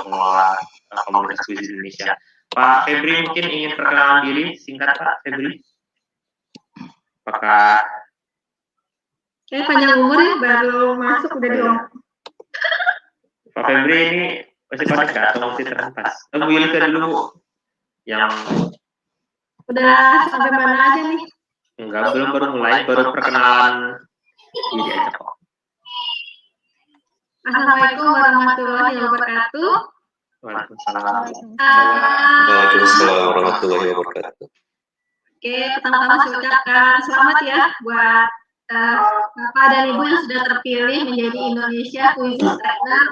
mengelola komunitas kuis di Indonesia. Pak Febri mungkin ingin perkenalan diri singkat Pak Febri. Apakah panjang umur ya, baru masuk udah diomong. Pak Febri ini masih panas nggak atau masih terhempas? Bu Yulika dulu yang udah sampai mana aja nih? Enggak, belum, baru mulai, baru perkenalan diri aja kok. Assalamualaikum warahmatullahi wabarakatuh. Waalaikumsalam. Waalaikumsalam warahmatullahi wabarakatuh. Oke, pertama-tama saya ucapkan selamat ya buat Bapak dan Ibu yang sudah terpilih menjadi Indonesia Quiz Trainer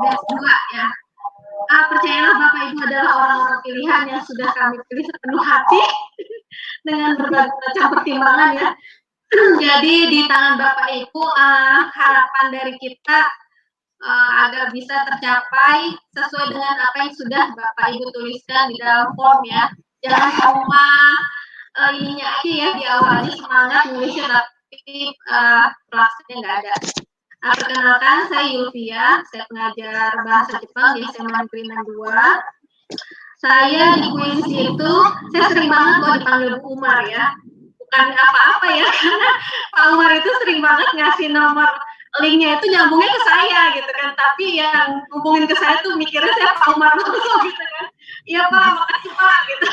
Batch 2 ya. Percayalah Bapak Ibu adalah orang-orang pilihan yang sudah kami pilih sepenuh hati dengan berbagai macam pertimbangan ya. Jadi di tangan Bapak Ibu harapan dari kita agar bisa tercapai sesuai dengan apa yang sudah Bapak Ibu tuliskan di dalam form ya. Jangan cuma ininya aja ya, di awalnya semangat nulisnya tapi pelaksanaannya nggak ada. Perkenalkan, saya Yulvia, saya pengajar bahasa Jepang di SMA Negeri 62. Saya di kuis itu, saya sering banget loh dipanggil Bu Umar ya. Bukan apa-apa ya, karena Pak Umar itu sering banget ngasih nomor linknya itu nyambungnya ke saya gitu kan. Tapi yang hubungin ke saya tuh mikirnya saya Pak Umar dulu gitu kan. Iya Pak, makasih Pak gitu.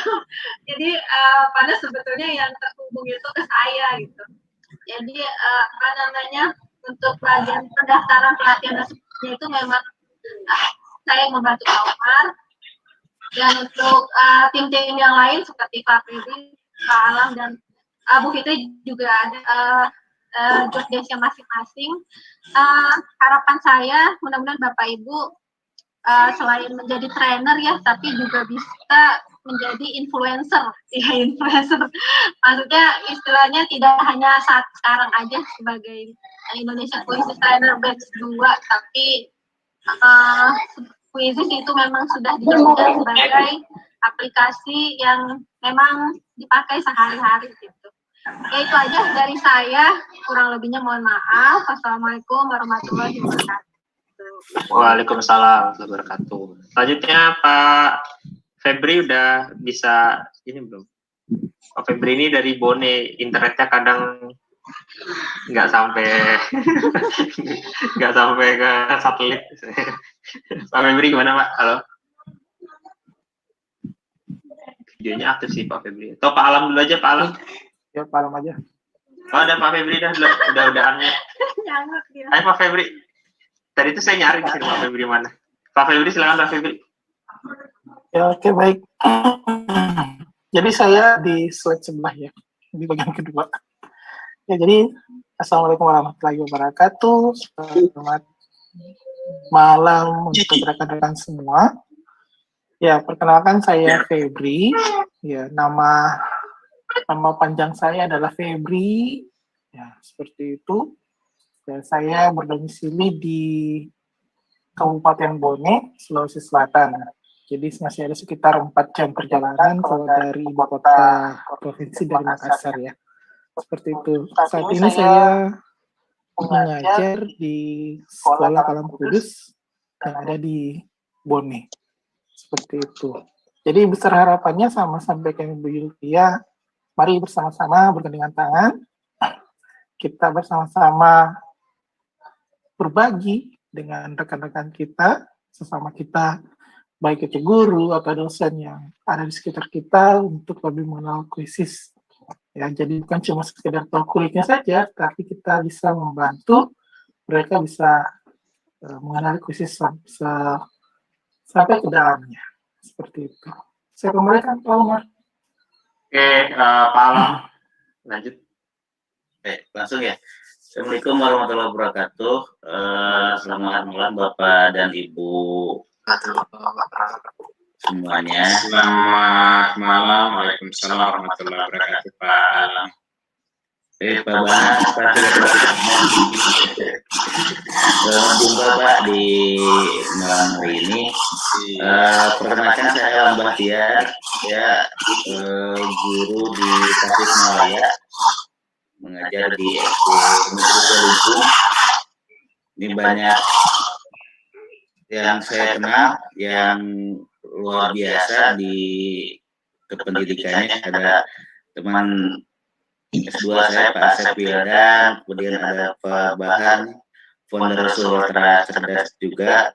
Jadi pada sebetulnya yang terhubung itu ke saya gitu. Jadi apa namanya, untuk pendaftaran pelatihan sebelumnya itu memang saya yang membantu Pak Umar. Dan untuk tim-tim yang lain seperti Pak Febri, Pak Alam, dan Bu Fitri juga ada job desk-nya masing-masing. Harapan saya mudah-mudahan Bapak Ibu selain menjadi trainer ya, tapi juga bisa menjadi influencer. Ya, influencer. Maksudnya istilahnya tidak hanya saat sekarang aja sebagai Indonesia Quiz Trainer Batch 2, tapi Quizzes itu memang sudah dijadikan sebagai aplikasi yang memang dipakai sehari-hari gitu. Ya itu aja dari saya, kurang lebihnya mohon maaf. Assalamualaikum warahmatullahi wabarakatuh. Waalaikumsalam warahmatullahi wabarakatuh. Selanjutnya Pak Febri udah bisa ini belum? Pak Febri ini dari Bone, internetnya kadang nggak sampai ke satelit. Pak Febri gimana Pak? Halo. Videonya aktif sih Pak Febri. Atau Pak Alam dulu aja Pak Alam. Ya, Pak Alam aja. Oh, ada Pak Febri udah unmute. Ayo Pak Febri. Tadi itu saya nyari di sini Pak Febri mana. Pak Febri silakan Pak Febri. Ya, oke, baik. Jadi saya di slide sebelah ya, di bagian kedua. Ya, jadi Assalamualaikum warahmatullahi wabarakatuh. Selamat malam untuk rekan-rekan semua. Ya, perkenalkan saya Febri. Ya, nama panjang saya adalah Febri. Ya, seperti itu. Dan saya berdomisili di Kabupaten Bone, Sulawesi Selatan. Jadi masih ada sekitar 4 jam perjalanan kalau dari ibu kota provinsi dari Makassar ya. Seperti itu. Saat ini saya mengajar di Sekolah Kalam Kudus yang ada di Bone. Seperti itu. Jadi besar harapannya sama sampaikan Ibu Yulvia, mari bersama-sama bergandengan tangan, kita bersama-sama berbagi dengan rekan-rekan kita, sesama kita, baik itu guru atau dosen yang ada di sekitar kita untuk lebih mengenal kuisis. Ya, jadi bukan cuma sekedar tahu kulitnya saja, tapi kita bisa membantu mereka bisa mengenal kuisis sampai ke dalamnya. Seperti itu. Saya kembalikan Pak Umar. Oke, Pak Alam, lanjut. Langsung ya. Assalamualaikum warahmatullahi wabarakatuh. Selamat malam Bapak dan Ibu semuanya. Selamat malam. Waalaikumsalam warahmatullahi wabarakatuh Pak Alam. Pak Bang, selamat jumpa Pak di malam hari ini. Perkenalkan saya Alam Bahtiar, ya guru di Tasikmalaya, mengajar di SD Negeri Kelungkung. Ini banyak yang saya kenal yang luar biasa di kependidikannya ada teman S2 saya Pak Asep Wildan, kemudian ada Pak Bahan, founder Sultra Cerdas juga,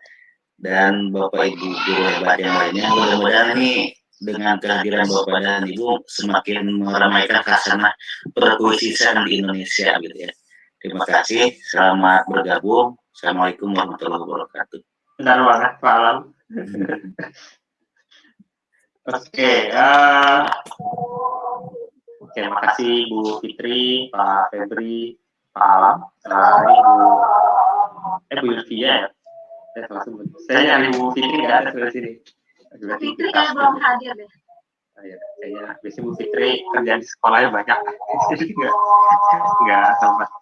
dan Bapak Ibu guru hebat yang lainnya. Mudah-mudahan nih dengan kehadiran Bapak dan Ibu semakin meramaikan khasanah perkuisisan di Indonesia gitu ya. Terima kasih, selamat bergabung. Assalamualaikum warahmatullahi wabarakatuh. Benar banget Pak Alam. Oke, makasih Bu Fitri, Pak Febri, Pak Alam, Bu Yulvia ya. Saya salah sebut. Saya nyari Bu Fitri nggak ada di sini. Fitri kan belum hadir deh. Kayaknya biasanya Bu Fitri kerjaan di sekolahnya banyak, jadi nggak sempat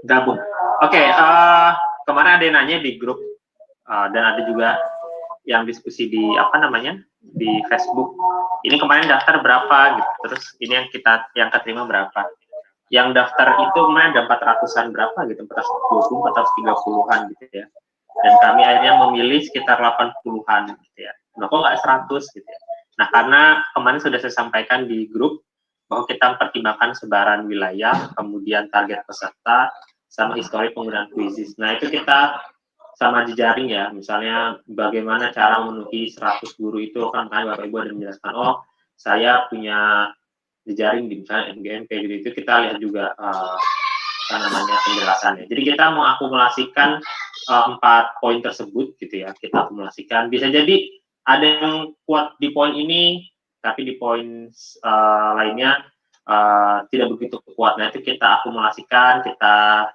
gabung. Oke, kemarin ada yang nanya di grup dan ada juga yang diskusi di di Facebook. Ini kemarin daftar berapa gitu, terus ini yang keterima berapa? Yang daftar itu kemarin ada 400-an berapa gitu, 420, 430-an gitu ya. Dan kami akhirnya memilih sekitar 80-an gitu ya. Nah, kok nggak 100 gitu ya. Nah, karena kemarin sudah saya sampaikan di grup bahwa kita mempertimbangkan sebaran wilayah, kemudian target peserta, sama histori penggunaan kuisis. Nah, itu kita sama jejaring ya, misalnya bagaimana cara memenuhi 100 guru itu, kan Bapak Ibu ada menjelaskan, oh saya punya jejaring di misalnya MGMP gitu, itu kita lihat juga penjelasannya. Jadi kita mengakumulasikan 4 poin tersebut gitu ya, kita akumulasikan. Bisa jadi ada yang kuat di poin ini, tapi di poin lainnya tidak begitu kuat. Nah itu kita akumulasikan, kita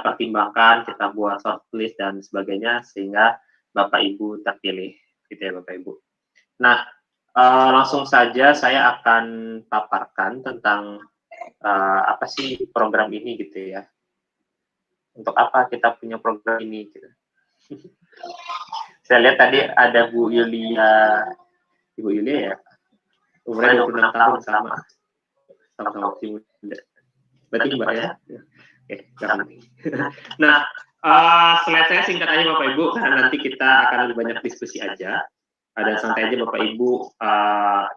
pertimbangkan, kita buat shortlist dan sebagainya sehingga Bapak Ibu terpilih, gitu ya Bapak Ibu. Nah, langsung saja saya akan paparkan tentang apa sih program ini gitu ya. Untuk apa kita punya program ini gitu. Saya lihat tadi ada Bu Yulia, Ibu Yulia ya, umurnya 26 tahun sama-sama si muda. Berarti Mbak ya? Oke, jangan. Nah, slide saya singkat aja Bapak Ibu, karena nanti kita akan lebih banyak diskusi aja. Ada santai aja Bapak Ibu,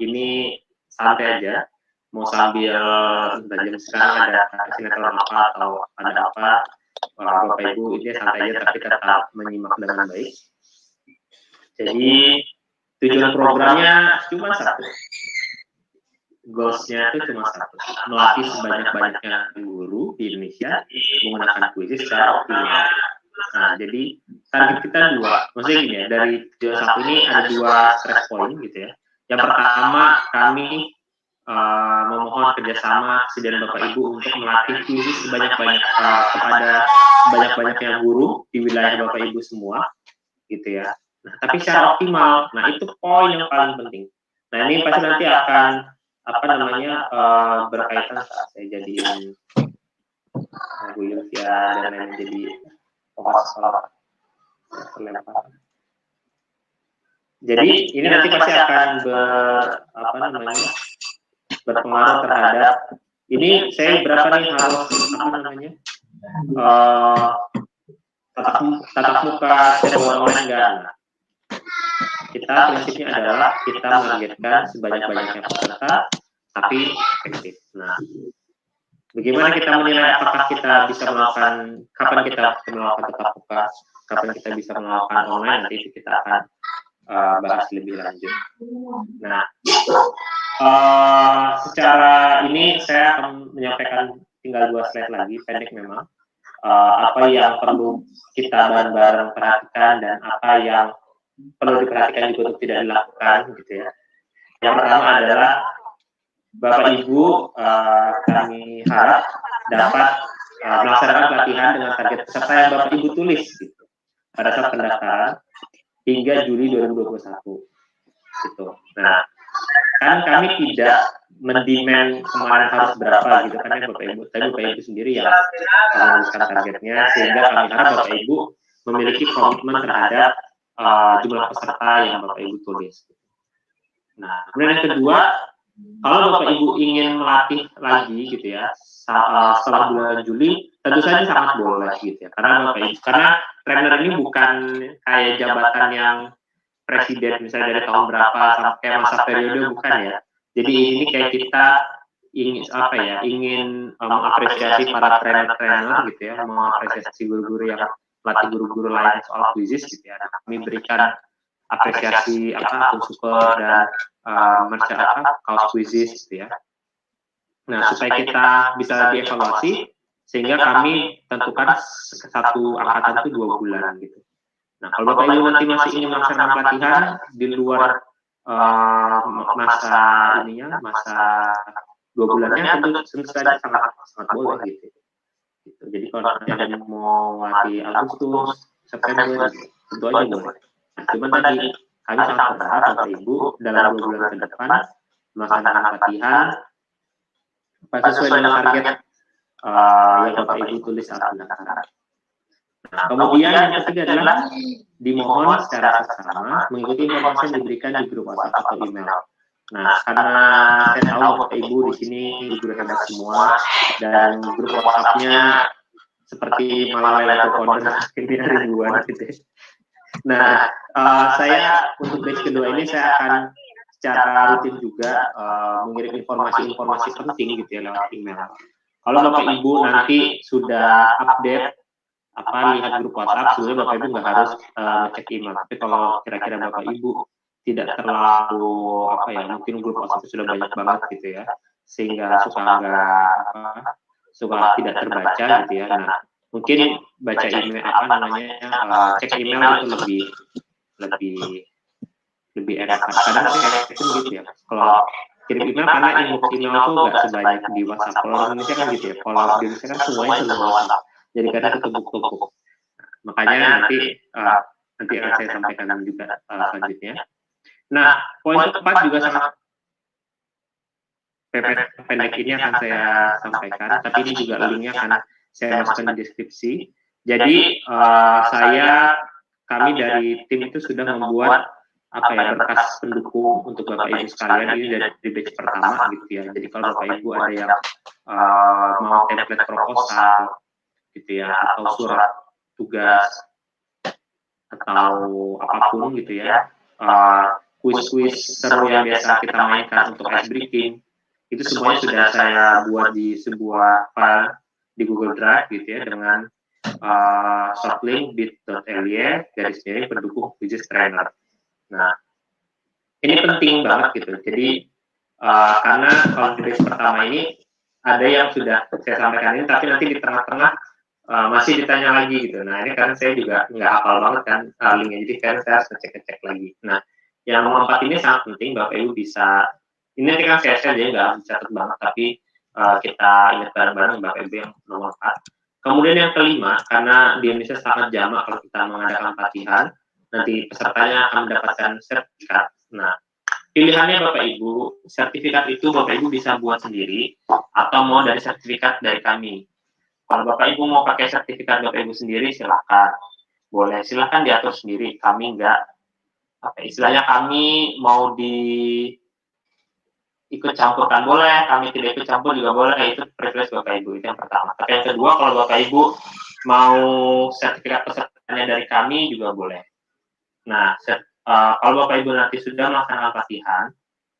ini santai aja. Mau sambil jam sekarang ada sinetron apa atau ada apa, Bapak Ibu ini santai aja tapi tetap menyimak dengan baik. Jadi tujuan programnya cuma satu. Goals-nya itu cuma satu, melatih sebanyak-banyaknya guru di Indonesia menggunakan kuisis secara optimal. Nah, jadi target kita 2, maksudnya gini ya, dari tujuan satu ini ada 2 stress point gitu ya. Yang pertama, kami memohon kerjasama Presiden Bapak Ibu untuk melatih kuisis kepada sebanyak-banyaknya guru di wilayah Bapak Ibu semua, gitu ya. Nah, tapi secara optimal, nah itu poin yang paling penting. Nah, ini pasti nanti akan berkaitan saat saya jadiin Bu Yulvia dan lain jadi sekolah terlempar. Jadi ini nanti pasti akan berpengaruh terhadap ini saya berapa nih harus tatap muka secara online enggak. Kita prinsipnya adalah kita menargetkan sebanyak-banyaknya peserta tapi efektif. Nah, bagaimana kita menilai apakah kita bisa melakukan, kapan kita melakukan tatap muka, kapan kita bisa melakukan online, nanti itu kita akan bahas lebih lanjut. Nah, secara ini saya akan menyampaikan tinggal 2 slide lagi, pendek memang. Apa yang perlu kita bareng-bareng perhatikan dan apa yang perlu diperhatikan juga untuk tidak dilakukan gitu ya. Yang pertama adalah Bapak Ibu kami harap dapat melaksanakan pelatihan dengan target peserta yang Bapak Ibu tulis gitu pada saat pendaftaran hingga Juli 2021 gitu. Nah, kan kami tidak mendemand kemarin harus berapa gitu kan ya Bapak Ibu, tapi Bapak Ibu sendiri yang menuliskan targetnya sehingga kami harap Bapak Ibu memiliki komitmen terhadap jumlah peserta yang Bapak Ibu tulis. Nah, kemudian yang kedua, kalau Bapak Ibu ingin melatih lagi gitu ya, setelah bulan Juli, tentu saja sangat boleh gitu ya. Karena trainer ini bukan kayak jabatan yang presiden misalnya dari tahun berapa sampai masa periode, bukan ya. Jadi ini kayak kita ingin mengapresiasi para trainer gitu ya, mengapresiasi guru-guru yang melatih guru-guru lain soal kuisis gitu ya. Kami berikan apresiasi akun super dan kaos kuisis gitu ya. Nah, supaya kita bisa dievaluasi, sehingga kami tentukan satu angkatan itu 2 bulan gitu. Nah, kalau Bapak Ibu nanti masih ingin melaksanakan pelatihan di luar masa 2 bulannya, tentu saja sangat boleh gitu. Jadi kalau nanti ada yang mau latih Agustus, September, tentu aja boleh. Nah, cuman tadi kami sangat berharap Bapak Ibu dalam 2 bulan ke depan melaksanakan pelatihan sesuai dengan target yang Bapak Ibu tulis saat pendaftaran. Nah, kemudian yang ketiga adalah dimohon secara seksama mengikuti informasi yang diberikan di grup WhatsApp atau email. Nah, karena saya tahu Bapak Ibu di sini guru hebat semua dan grup WhatsApp-nya seperti Malang Laylatul Qadar ini ribuan gitu. Nah, saya untuk batch kedua ini saya akan secara rutin juga mengirim informasi-informasi penting gitu ya lewat email. Kalau Bapak Ibu nanti sudah update lihat grup WhatsApp, sebenarnya Bapak Ibu nggak harus ngecek email. Tapi kalau kira-kira Bapak Ibu tidak terlalu mungkin grup WhatsApp sudah banyak banget gitu ya, sehingga suka tidak terbaca gitu ya. Nah, mungkin baca email cek email itu lebih enak. Kadang saya pun gitu ya. Kalau kirim email, karena inbox email itu nggak sebanyak di WhatsApp. Kalau di Indonesia kan gitu ya. Kalau di Indonesia kan semuanya sudah WhatsApp. Jadi kadang ketumpuk-tumpuk. Makanya nanti akan saya sampaikan juga selanjutnya. Nah, poin keempat juga sangat pendek, ini akan saya sampaikan, tapi ini juga linknya akan saya masukkan di deskripsi. Jadi kami dari tim itu sudah membuat berkas pendukung untuk Bapak Ibu sekalian. Ini dari batch pertama gitu ya. Jadi kalau Bapak Ibu ada yang mau template proposal gitu ya, atau surat tugas atau apapun gitu ya, kuis-kuis seru yang biasa kita mainkan untuk ice breaking, itu semuanya sudah saya buat di sebuah file di Google Drive gitu ya, dengan shortlink bit.ly pendukung quizzes trainer. Nah, ini penting banget gitu. Jadi karena kalau di batch pertama ini ada yang sudah saya sampaikan ini, tapi nanti di tengah-tengah masih ditanya lagi gitu. Nah, ini karena saya juga nggak hafal banget kan linknya, jadi kan saya harus ngecek lagi. Nah, yang nomor 4 ini sangat penting, Bapak Ibu bisa, ini nanti kan saya jadi nggak harus dicatat banget, tapi kita ingat bareng-bareng Bapak Ibu yang nomor 4. Kemudian yang kelima, karena di Indonesia sangat jamak kalau kita mengadakan pelatihan, nanti pesertanya akan mendapatkan sertifikat. Nah, pilihannya Bapak Ibu, sertifikat itu Bapak Ibu bisa buat sendiri atau mau dari sertifikat dari kami. Kalau Bapak Ibu mau pakai sertifikat Bapak Ibu sendiri, silakan. Boleh, silakan diatur sendiri. Kami enggak, istilahnya kami mau ikut campurkan boleh, kami tidak ikut campur juga boleh. Itu privilege Bapak Ibu, itu yang pertama. Tapi yang kedua, kalau Bapak Ibu mau sertifikat pesertanya dari kami juga boleh. Nah, kalau Bapak Ibu nanti sudah melaksanakan pelatihan,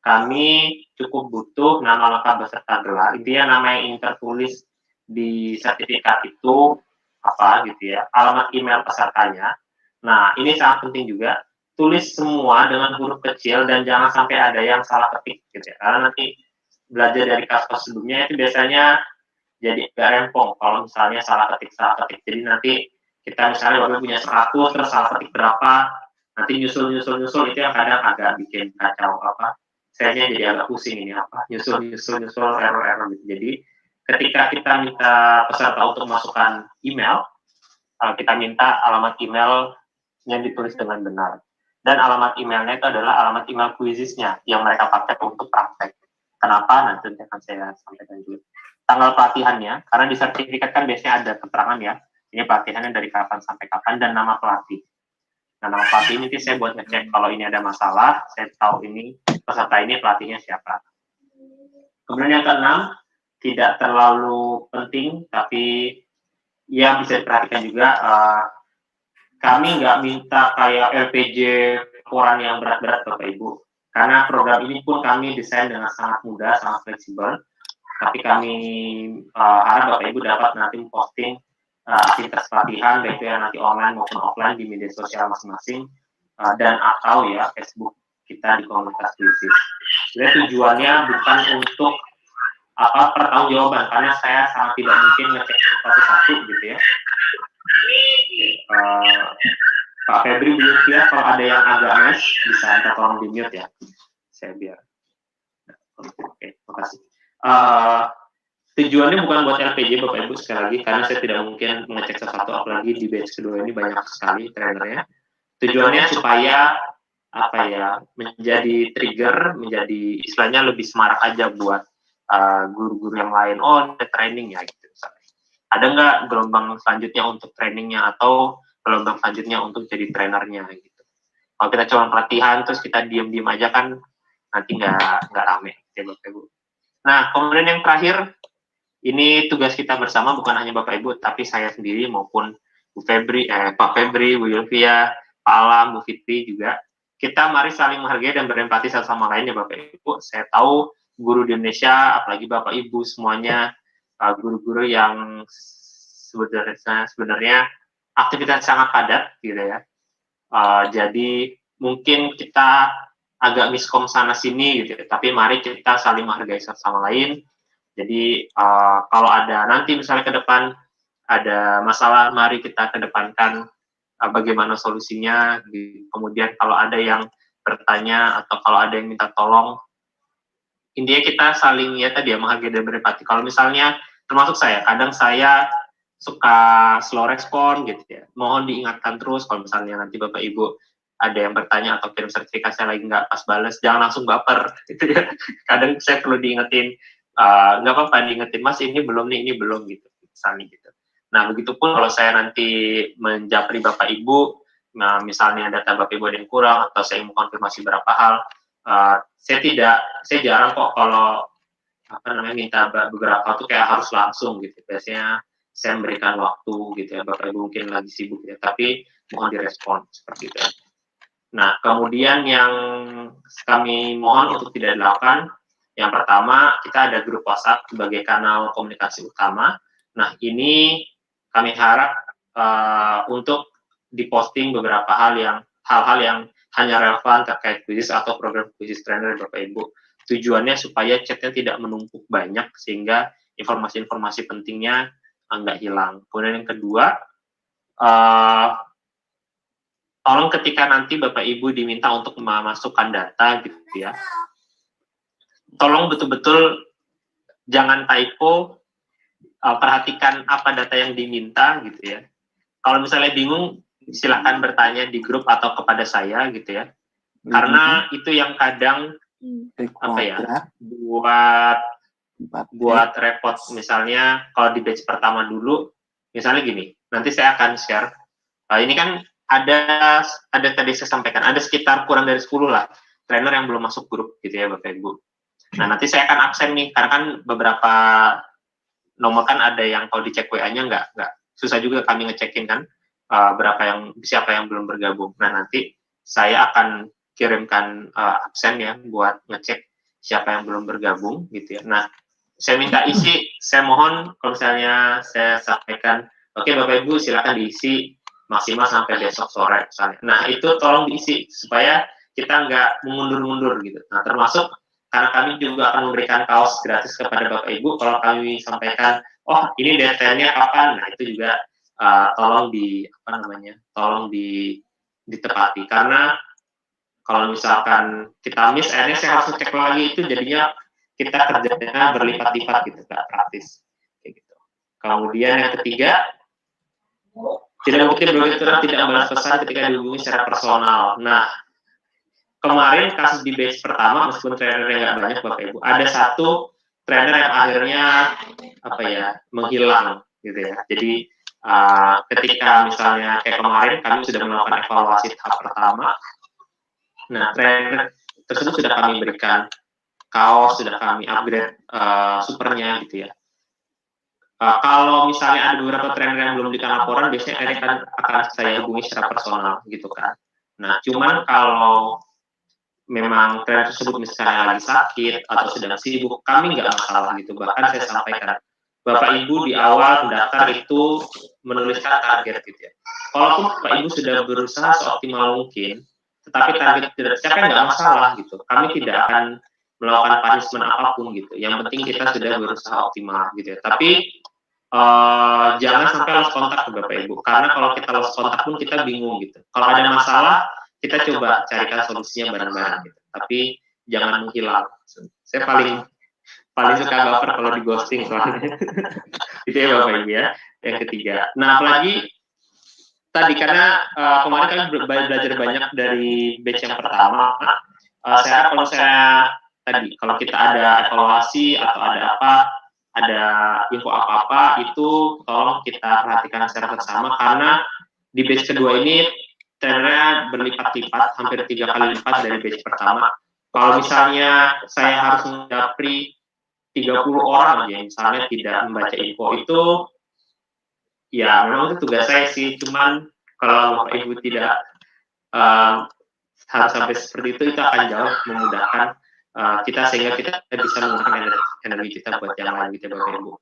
kami cukup butuh nama lengkap beserta gelar. Intinya nama yang ingin tertulis di sertifikat itu apa gitu ya, alamat email pesertanya. Nah, ini sangat penting juga, tulis semua dengan huruf kecil dan jangan sampai ada yang salah ketik gitu ya. Karena nanti belajar dari kasus sebelumnya itu biasanya jadi agak rempong kalau misalnya salah ketik. Jadi nanti kita misalnya baru punya 100 terus salah ketik berapa, nanti nyusul itu yang kadang agak bikin kacau saya jadi agak pusing ini nyusul error gitu. Jadi ketika kita minta peserta untuk masukkan email, kita minta alamat email yang ditulis dengan benar. Dan alamat emailnya itu adalah alamat email quizisnya yang mereka pakai untuk praktek. Kenapa? Nanti akan saya sampaikan juga. Tanggal pelatihannya, karena di sertifikat kan biasanya ada keterangan ya, ini pelatihannya dari kapan sampai kapan, dan nama pelatih. Nah, nama pelatih ini saya buat ngecek kalau ini ada masalah, saya tahu ini peserta ini pelatihnya siapa. Kemudian yang keenam, tidak terlalu penting, tapi ya bisa diperhatikan juga. Kami nggak minta kayak LPJ laporan yang berat-berat Bapak Ibu, karena program ini pun kami desain dengan sangat mudah, sangat fleksibel. Tapi kami harap Bapak Ibu dapat nanti posting aktivitas pelatihan, baik itu yang nanti online maupun offline di media sosial masing-masing, dan atau ya Facebook kita di komunitas krisis. Jadi tujuannya bukan untuk pertanggungjawaban, karena saya sangat tidak mungkin ngecek satu-satu gitu ya. Pak Febri Bu Yulvia, kalau ada yang agak noise bisa minta tolong di mute ya, saya biar. Oke, makasih. Tujuannya bukan buat LPJ Bapak Ibu sekali lagi, karena saya tidak mungkin mengecek sesuatu, apalagi di batch kedua ini banyak sekali trainernya. Tujuannya supaya menjadi trigger, menjadi istilahnya lebih semarak aja buat guru-guru yang lain. Oh, ada training ya gitu. Ada nggak gelombang selanjutnya untuk trainingnya, atau gelombang selanjutnya untuk jadi trainernya gitu. Kalau kita cuma pelatihan terus kita diam-diam aja kan nanti nggak rame ya Bapak Ibu. Nah, kemudian yang terakhir, ini tugas kita bersama, bukan hanya Bapak Ibu, tapi saya sendiri maupun Bu Febri, Pak Febri, Bu Yulvia, Pak Alam, Bu Fitri juga. Kita mari saling menghargai dan berempati satu sama lain ya Bapak Ibu. Saya tahu guru di Indonesia, apalagi Bapak Ibu semuanya guru-guru yang sebenarnya aktivitas sangat padat gitu ya. Jadi mungkin kita agak miskom sana sini gitu ya. Tapi mari kita saling menghargai satu sama lain. Jadi kalau ada nanti misalnya ke depan ada masalah, mari kita kedepankan bagaimana solusinya. Kemudian kalau ada yang bertanya atau kalau ada yang minta tolong, intinya kita saling ya tadi ya menghargai dan berempati. Kalau misalnya termasuk saya, kadang saya suka slow respon gitu ya. Mohon diingatkan terus kalau misalnya nanti Bapak Ibu ada yang bertanya atau kirim sertifikat saya lagi nggak pas bales, jangan langsung baper gitu ya. Kadang saya perlu diingetin, nggak apa-apa diingetin, Mas ini belum nih, ini belum gitu, misalnya gitu. Nah, begitupun kalau saya nanti menjapri Bapak Ibu, nah misalnya data Bapak Ibu ada yang kurang atau saya mau konfirmasi beberapa hal, saya jarang kok kalau minta beberapa hal tuh kayak harus langsung gitu. Biasanya saya memberikan waktu gitu ya, Bapak Ibu mungkin lagi sibuk ya, tapi mohon direspon seperti itu. Nah, kemudian yang kami mohon untuk tidak dilakukan, yang pertama kita ada grup WhatsApp sebagai kanal komunikasi utama. Nah, ini kami harap untuk diposting beberapa hal-hal yang hanya relevan terkait kuis atau program kuis trainer Bapak Ibu. Tujuannya supaya chatnya tidak menumpuk banyak sehingga informasi-informasi pentingnya nggak hilang. Kemudian yang kedua, tolong ketika nanti Bapak Ibu diminta untuk memasukkan data gitu ya, tolong betul-betul jangan typo, perhatikan apa data yang diminta gitu ya. Kalau misalnya bingung, silakan bertanya di grup atau kepada saya gitu ya. Karena itu yang kadang buat repot. Misalnya kalau di batch pertama dulu, misalnya gini, nanti saya akan share. Ini kan ada tadi saya sampaikan, ada sekitar kurang dari 10 lah trainer yang belum masuk grup gitu ya Bapak Ibu. Nah, nanti saya akan absen nih, karena kan beberapa nomor kan ada yang kalau dicek WA-nya nggak susah juga kami ngecekin kan, siapa yang belum bergabung. Nah, nanti saya akan kirimkan absen ya buat ngecek siapa yang belum bergabung gitu ya. Nah, saya minta isi, saya mohon kalau misalnya saya sampaikan, oke Bapak Ibu silakan diisi maksimal sampai besok sore misalnya. Nah, itu tolong diisi supaya kita nggak mengundur-mundur gitu. Nah, termasuk karena kami juga akan memberikan kaos gratis kepada Bapak Ibu kalau kami sampaikan, oh ini detailnya kapan, nah itu juga tolong ditepati, karena kalau misalkan kita miss, akhirnya saya harus cek lagi, itu jadinya kita kerjanya berlipat-lipat gitu, nggak praktis kayak gitu. Kemudian yang ketiga, tidak mungkin berbicara tidak membalas pesan ketika dihubungi secara personal. Nah, kemarin kasus di batch pertama, meskipun trainernya nggak banyak Bapak Ibu, ada satu trainer yang akhirnya menghilang gitu ya. Jadi ketika misalnya kayak kemarin kami sudah melakukan evaluasi tahap pertama, nah trainer tersebut sudah kami berikan kaos sudah kami upgrade supernya gitu ya. Kalau misalnya ada beberapa trainer yang belum berikan laporan, biasanya akan saya hubungi secara personal gitu kan. Nah, cuman kalau memang trainer tersebut misalnya lagi sakit atau sedang sibuk, kami nggak masalah gitu. Bahkan saya sampaikan, Bapak Ibu di awal mendaftar itu menuliskan target gitu ya. Kalaupun Bapak Ibu sudah berusaha seoptimal mungkin, tetapi target tidak tercapai nggak masalah gitu. Kami tidak akan melakukan punishment apapun gitu. Yang penting kita sudah berusaha optimal gitu ya. Tapi jangan sampai lost kontak ke Bapak Ibu, karena kalau kita lost kontak pun kita bingung gitu. Kalau ada masalah, kita coba carikan solusinya bareng-bareng gitu. Tapi jangan menghilang. Saya paling suka baper kalau di ghosting soalnya. Itu ya Bapak Ibu ya. Yang ketiga. Nah, apalagi tadi karena kemarin kami belajar banyak dari batch yang pertama. Saya kalau kita ada evaluasi atau ada apa, ada info apa-apa, itu tolong kita perhatikan secara bersama, karena di batch kedua ini trainernya berlipat-lipat, hampir 3 kali lipat dari batch pertama. Kalau misalnya saya harus mendapri 30 orang aja, misalnya tidak membaca info, itu ya memang itu tugas saya sih, cuman kalau Bapak Ibu tidak harus sampai seperti itu akan jauh memudahkan kita, sehingga kita bisa menggunakan energi kita buat yang lain gitu Bapak Ibu.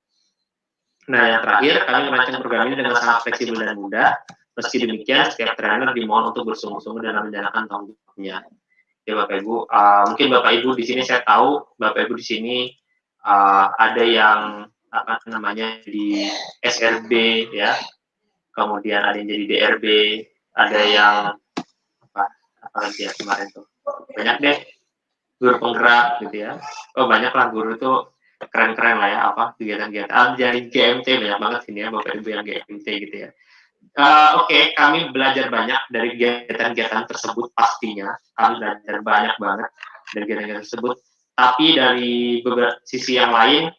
Nah, yang terakhir, kami merancang program ini dengan sangat fleksibel dan mudah. Meski demikian, setiap trainer dimohon untuk bersungguh-sungguh dalam menjalankan tanggung jawabnya. Ya Bapak Ibu, mungkin Bapak Ibu di sini, saya tahu Bapak Ibu di sini ada yang di SRB ya, kemudian ada yang jadi DRB, ada yang apa lagi ya kemarin tuh, banyak deh guru penggerak gitu ya. Banyak lah guru itu keren-keren lah ya, kegiatan-kegiatan jadi GMT, banyak banget sini ya Bapak Ibu yang GMT gitu ya. Oke, kami belajar banyak dari kegiatan-kegiatan tersebut, pastinya kami belajar banyak banget dari kegiatan tersebut. Tapi dari beberapa sisi yang lain,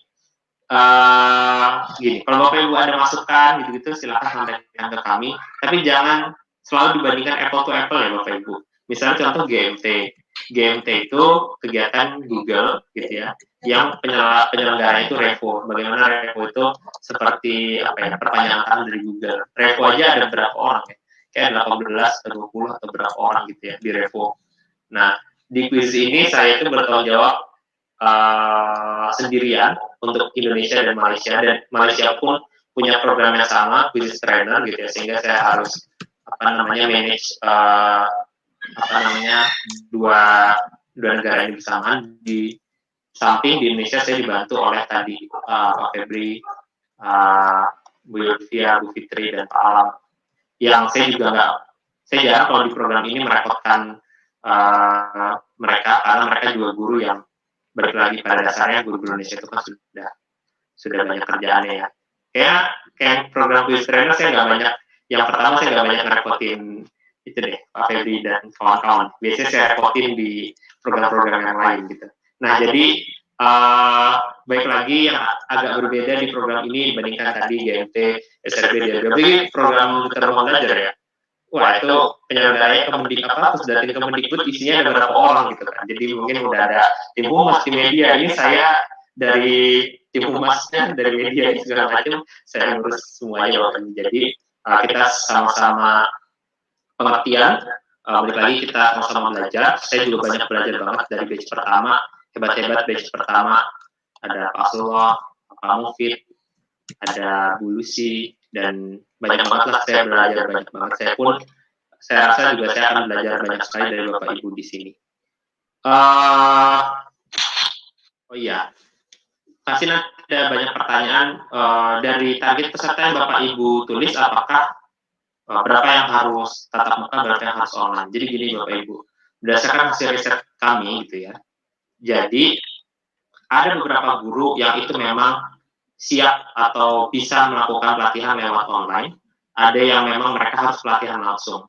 gini, kalau Bapak Ibu ada masukan gitu-gitu, silakan sampaikan ke kami. Tapi jangan selalu dibandingkan apple to apple ya Bapak Ibu. Misalnya contoh GMT. GMT itu kegiatan Google gitu ya, yang penyelenggara itu Revo. Bagaimana Revo itu seperti perpanjangan tangan dari Google. Revo aja ada berapa orang ya? Kayak 18 atau 20 atau berapa orang gitu ya di Revo. Nah, di quiz ini saya itu bertanggung jawab sendirian untuk Indonesia dan Malaysia pun punya program yang sama, quiz trainer gitu ya, sehingga saya harus manage dua negara ini bersamaan. Di samping di Indonesia saya dibantu oleh tadi Pak Febri, Bu Yulvia, Bu Fitri, dan Pak Alam, yang saya jarang kalau di program ini merepotkan mereka, karena mereka juga guru yang balik lagi pada dasarnya guru Indonesia itu kan sudah banyak kerjaannya ya. Kayak program quiz trainer saya nggak banyak. Yang pertama saya nggak banyak ngerepotin itu deh Pak Febri dan kawan-kawan. Biasanya saya repotin di program-program yang lain gitu. Nah, jadi baik lagi yang agak berbeda di program ini dibandingkan tadi GMT, SRB, DRB. Jadi program terus belajar ya. Wah, itu penyelenggaranya Kemendikbud isinya ada berapa orang gitu kan. Jadi mungkin udah ada tim humas, tim media. Ini saya dari tim humasnya, dari media segala macam, saya ngurus semuanya Bapak. Jadi kita sama-sama pengertian, balik lagi kita sama-sama belajar. Saya juga banyak belajar banget dari batch pertama, hebat-hebat batch pertama. Ada Pak Sulwa, Pak Mufid, ada Bu Lucy, dan banyak banget lah saya belajar banyak banget. Saya rasa juga saya akan belajar banyak sekali dari Bapak Ibu di sini. Oh iya, pasti nanti ada banyak pertanyaan dari target peserta yang Bapak Ibu tulis, apakah berapa yang harus tatap muka, berapa yang harus online. Jadi gini Bapak Ibu, berdasarkan hasil riset kami gitu ya, jadi ada beberapa guru yang itu memang siap atau bisa melakukan pelatihan lewat online, ada yang memang mereka harus pelatihan langsung.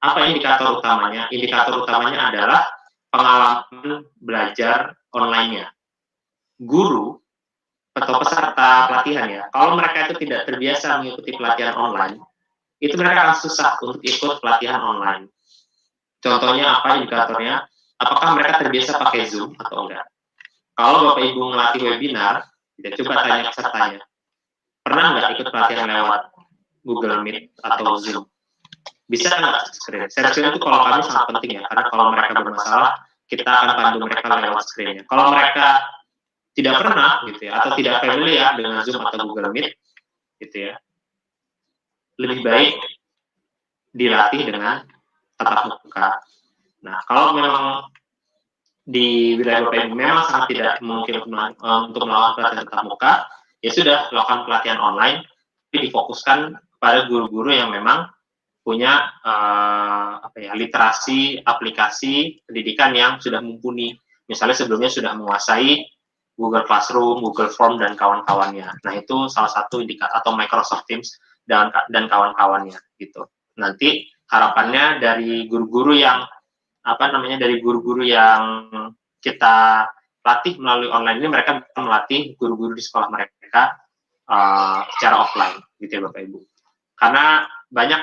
Apa indikator utamanya? Indikator utamanya adalah pengalaman belajar online-nya. Guru atau peserta pelatihan ya, kalau mereka itu tidak terbiasa mengikuti pelatihan online, itu mereka akan susah untuk ikut pelatihan online. Contohnya apa indikatornya? Apakah mereka terbiasa pakai Zoom atau enggak? kalau Bapak Ibu melatih webinar, kita coba tanya pesertanya, pernah nggak ikut pelatihan lewat Google Meet atau Zoom? Bisa nggak screen? Share screen itu kalau kami sangat penting ya, karena kalau mereka bermasalah, kita akan pandu mereka lewat screen-nya. Kalau mereka tidak pernah gitu ya, atau tidak familiar dengan Zoom atau Google Meet, gitu ya, lebih baik dilatih dengan tatap muka. Nah, kalau memang di wilayah Bapak Ibu memang sangat tidak mungkin untuk melakukan pelatihan tatap muka, ya sudah lakukan pelatihan online, tapi difokuskan pada guru-guru yang memang punya literasi aplikasi pendidikan yang sudah mumpuni. Misalnya sebelumnya sudah menguasai Google Classroom, Google Form, dan kawan-kawannya. Nah, itu salah satu indikator, atau Microsoft Teams dan kawan-kawannya gitu. Nanti harapannya dari guru-guru yang dari guru-guru yang kita latih melalui online ini, mereka bisa melatih guru-guru di sekolah mereka secara offline gitu ya Bapak Ibu. Karena banyak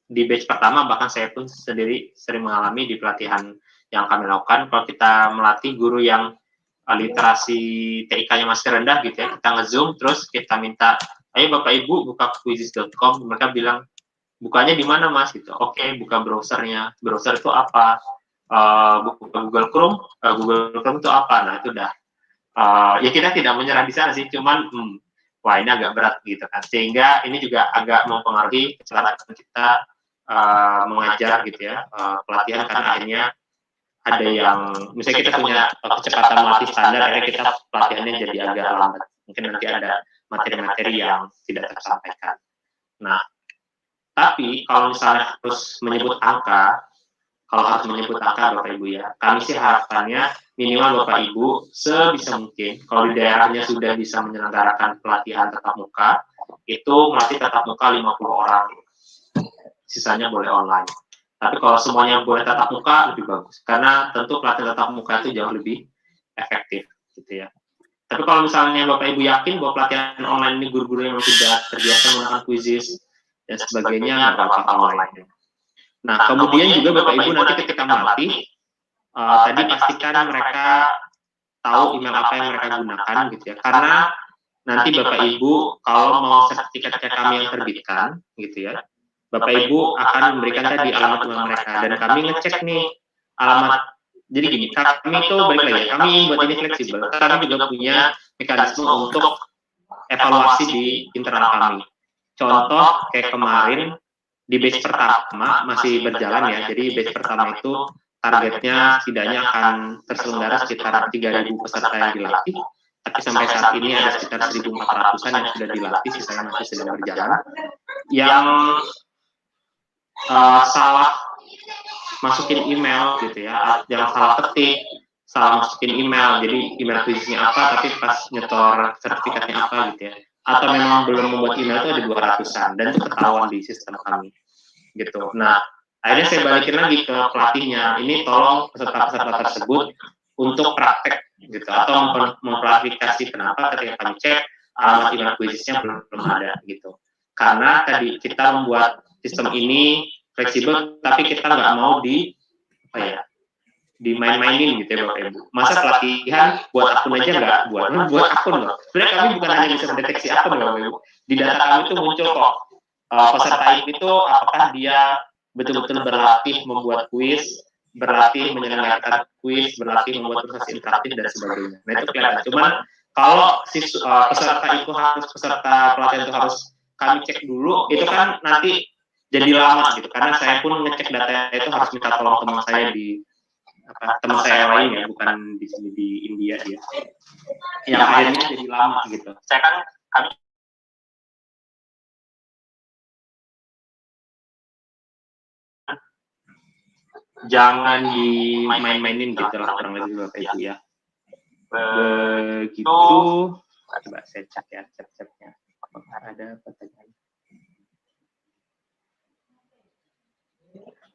di batch pertama, bahkan saya pun sendiri sering mengalami di pelatihan yang kami lakukan, kalau kita melatih guru yang literasi TIK-nya masih rendah gitu ya, kita nge-zoom, terus kita minta, ayo Bapak Ibu buka quizzes.com, mereka bilang, bukanya di mana Mas? Gitu. Oke, buka browsernya. Browser itu apa? Buka Google Chrome. Google Chrome itu apa? Nah, itu udah. Ya kita tidak menyerah di sana sih, cuman wah ini agak berat gitu kan. Sehingga ini juga agak mempengaruhi cara kita mengajar gitu ya, pelatihan, karena akhirnya ada yang, misalnya kita punya kecepatan melatih standar, akhirnya kita pelatihannya jadi agak lambat. Mungkin nanti ada materi-materi yang tidak tersampaikan. Nah, tapi kalau misalnya harus menyebut angka, Bapak Ibu ya, kami sih harapannya minimal Bapak Ibu sebisa mungkin, kalau di daerahnya sudah bisa menyelenggarakan pelatihan tatap muka, itu melatih tatap muka 50 orang, sisanya boleh online. Tapi kalau semuanya boleh tatap muka, lebih bagus. Karena tentu pelatihan tatap muka itu jauh lebih efektif, gitu ya. Tapi kalau misalnya Bapak Ibu yakin bahwa pelatihan online ini guru-guru yang sudah terbiasa menggunakan quizzes dan sebagainya, nggak apa-apa online. Nah, kemudian juga Bapak Ibu nanti ketika melatih, tadi pastikan mereka tahu email apa yang mereka gunakan, gitu ya. Karena nanti Bapak Ibu kalau mau sertifikat kami yang terbitkan, gitu ya, Bapak Ibu akan memberikan tadi alamat email mereka, dan kami ngecek nih alamat. Jadi gini, kami itu balik lagi, kami buat ini fleksibel. Kami juga punya mekanisme untuk evaluasi di internal kami. Contoh kayak kemarin di batch pertama masih berjalan ya. Jadi batch pertama itu targetnya setidaknya akan terselenggara sekitar 3.000 peserta yang dilatih. Tapi sampai saat ini ada sekitar 1.400-an yang sudah dilatih, sisanya masih sedang berjalan. Yang salah masukin email gitu ya, yang salah ketik, salah masukin email, jadi email quiznya apa tapi pas nyetor sertifikatnya apa gitu ya, atau memang belum membuat email itu ada 200-an, dan itu ketahuan di sistem kami gitu. Nah, akhirnya saya balikin lagi ke pelatihnya, ini tolong peserta-peserta tersebut untuk praktek gitu, atau memklarifikasi kenapa ketika kami cek alamat email quiznya belum ada gitu. Karena tadi kita membuat sistem ini fleksibel, tapi kita nggak mau dimain-mainin gitu ya Bapak Ibu. Masa pelatihan buat akun aja nggak buat akun loh. Sebenarnya kami bukan hanya bisa mendeteksi akun Bapak Ibu. Di data kami itu muncul kok peserta itu apakah dia betul-betul berlatih membuat kuis, berlatih menyelenggarakan kuis, berlatih membuat proses interaktif dan sebagainya. Nah itu kelihatan. Cuman kalau peserta pelatihan itu harus kami cek dulu, itu kan nanti jadi lama gitu, karena saya pun ngecek data itu harus minta tolong teman saya teman saya lain ya, bukan di sini di India dia, yang akhirnya jadi lama gitu. Saya kan kami jangan dimain-mainin gitu lah kurang lebih Bapak Ibu ya. Begitu. Coba saya cek ya chat-chatnya. Apakah ada pertanyaan?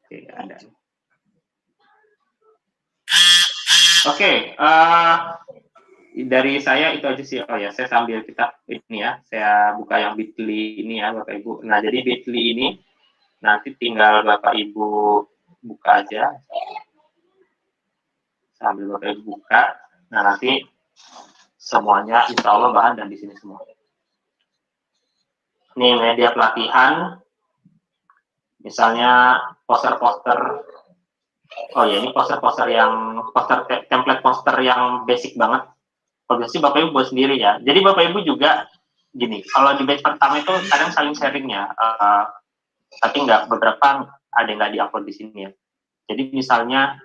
Oke, ada. Oke, dari saya itu aja sih. Oh ya, saya sambil kita ini ya, saya buka yang Bitly ini ya Bapak Ibu. Nah, jadi Bitly ini nanti tinggal Bapak Ibu buka aja. Sambil Bapak Ibu buka. Nah, nanti Semuanya insya Allah bahan dan di sini semua. Ini media pelatihan, misalnya poster-poster. Oh ya, ini poster-poster yang template poster yang basic banget. Kalau biasanya Bapak Ibu buat sendiri ya. Jadi Bapak Ibu juga gini, kalau di batch pertama itu kadang saling sharingnya, tapi beberapa ada yang nggak diupload di sini ya. Jadi misalnya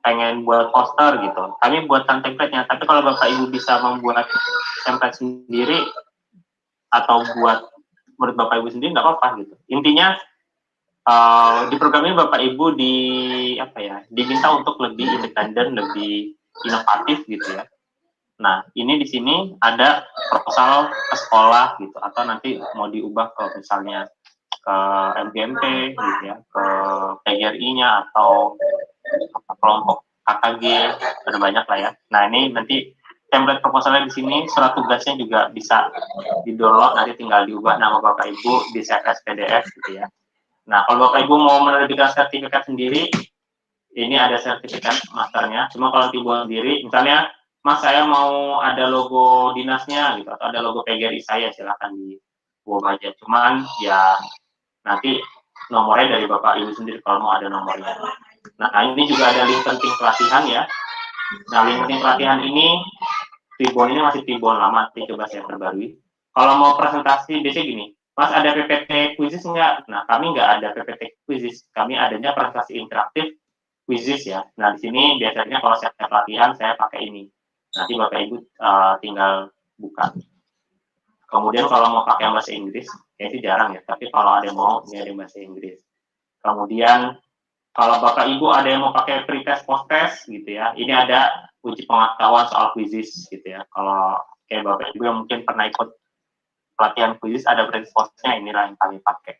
pengen buat poster gitu, kami buatkan template-nya. Tapi kalau Bapak Ibu bisa membuat template sendiri atau buat menurut Bapak Ibu sendiri nggak apa-apa gitu. Intinya di program ini Bapak Ibu diminta untuk lebih independen, lebih inovatif gitu ya. Nah, ini di sini ada proposal ke sekolah gitu, atau nanti mau diubah ke misalnya ke MGMP gitu ya, ke PGRI-nya atau kelompok KKG, ada banyak lah ya. Nah, ini nanti template proposalnya di sini, surat tugasnya juga bisa di-download, nanti tinggal diubah nama Bapak Ibu di CSS PDF gitu ya. Nah, kalau Bapak Ibu mau menerbitkan sertifikat sendiri, ini ada sertifikat masternya. Cuma kalau dibuat sendiri, misalnya, Mas saya mau ada logo dinasnya gitu, atau ada logo PGRI saya, silakan dibuat aja. Cuman ya nanti nomornya dari Bapak Ibu sendiri kalau mau ada nomornya. Nah, ini juga ada link penting pelatihan ya. Nah, link penting pelatihan ini, Tribun ini masih Tribun lama, nanti coba saya perbarui. Kalau mau presentasi, biasanya gini, Mas ada PPT quizzes enggak? Nah, kami enggak ada PPT quizzes. Kami adanya presentasi interaktif quizzes ya. Nah, di sini biasanya kalau saya pelatihan, saya pakai ini. Nanti Bapak Ibu tinggal buka. Kemudian kalau mau pakai bahasa Inggris, ya itu jarang ya. Tapi kalau ada yang mau, ini ada bahasa Inggris. Kemudian, kalau Bapak Ibu ada yang mau pakai pretest post-test gitu ya. Ini ada uji pengetahuan soal quizzes gitu ya. Kalau kayak Bapak Ibu yang mungkin pernah ikut pelatihan quiz, ada pretest post-nya, inilah yang kami pakai.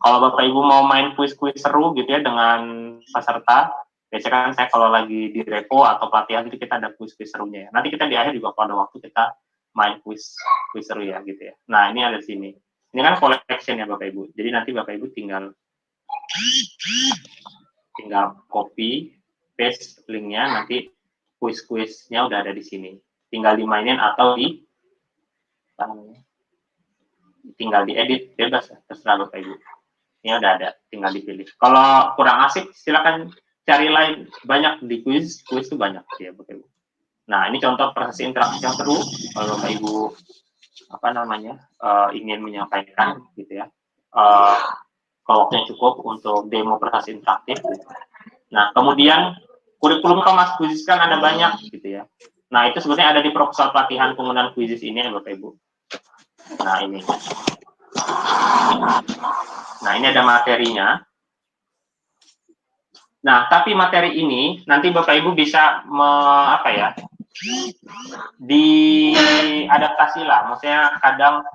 Kalau Bapak Ibu mau main quiz-quiz seru gitu ya dengan peserta, biasanya kan saya kalau lagi di repo atau pelatihan itu kita ada quiz-quiz serunya ya. Nanti kita di akhir juga pada waktu kita main quiz seru ya gitu ya. Nah, ini ada di sini. Ini kan collection ya Bapak Ibu. Jadi nanti Bapak Ibu tinggal copy, paste linknya, nanti quiz-quiznya udah ada di sini. Tinggal dimainin atau tinggal diedit, bebas ya, terserah Bapak Ibu. Ini udah ada, tinggal dipilih. Kalau kurang asik, silakan cari lain. Banyak di quiz itu banyak ya Bapak Ibu. Nah, ini contoh proses interaksi yang seru. Kalau Bapak Ibu ingin menyampaikan gitu ya. Kalau waktunya cukup untuk demo proses interaktif. Gitu. Nah, kemudian kurikulum Kemas Quizzes kan ada banyak gitu ya. Nah, itu sebenarnya ada di proposal pelatihan penggunaan quizzes ini ya Bapak Ibu. Nah, ini. Nah, ini ada materinya. Nah, tapi materi ini nanti Bapak Ibu bisa diadaptasi lah. Maksudnya kadang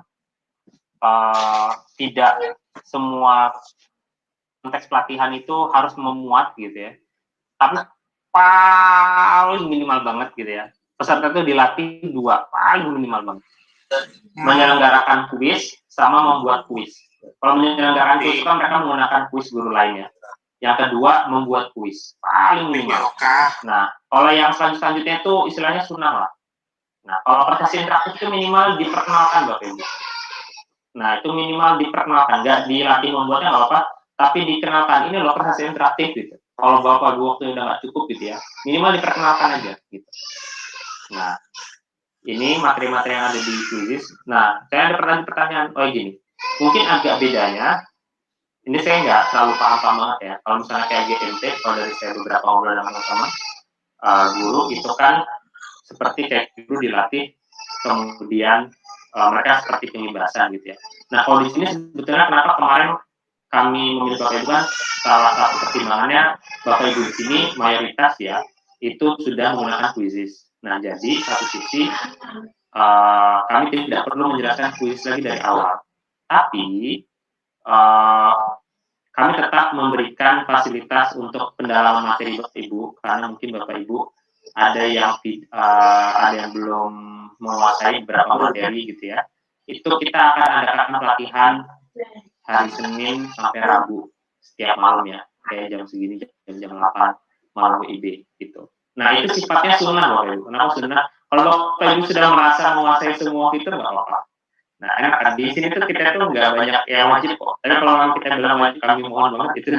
tidak semua konteks pelatihan itu harus memuat gitu ya. Tapi paling minimal banget gitu ya. Peserta itu dilatih 2, paling minimal banget. Menyelenggarakan kuis sama membuat kuis. Kalau menyelenggarakan kuis kan mereka menggunakan kuis guru lainnya. Yang kedua membuat kuis, paling minimal. Nah, kalau yang selanjutnya itu istilahnya sunnah lah. Nah, kalau proses interaktif itu minimal diperkenalkan Bapak Ibu. Nah, itu minimal diperkenalkan, nggak dilatih membuatnya nggak apa-apa, tapi dikenalkan ini loh proses interaktif gitu. Kalau Bapak Ibu waktu udah nggak cukup gitu ya, minimal diperkenalkan aja gitu. Nah, ini materi-materi yang ada di quiz. Nah, saya ada pertanyaan, gini, mungkin agak bedanya, ini saya nggak terlalu paham banget ya, kalau misalnya kayak GMT, kalau dari saya beberapa obrolan sama guru, itu kan seperti kayak guru dilatih, kemudian mereka seperti pengibasan gitu ya. Nah, kalau di sini sebetulnya kenapa kemarin kami memilih Bapak Ibu kan, salah satu pertimbangannya Bapak Ibu di sini mayoritas ya, itu sudah menggunakan quizzes. Nah, jadi satu sisi kami tidak perlu menjelaskan quiz lagi dari awal, tapi kami tetap memberikan fasilitas untuk pendalaman materi Bapak Ibu, karena mungkin Bapak Ibu ada yang belum menguasai beberapa materi gitu ya. Itu kita akan adakan pelatihan hari Senin sampai Rabu setiap malam ya, kayak jam segini, jam 8 malam WIB gitu. Nah, itu sifatnya sunnah Bapak Ibu. Kenapa sunnah? Kalau Bapak Ibu sudah merasa menguasai semua fitur, nggak apa-apa. Nah, enak kan, di sini tuh kita tuh nggak banyak yang wajib kok. Tapi kalau memang kita bilang wajib, kami mohon banget itu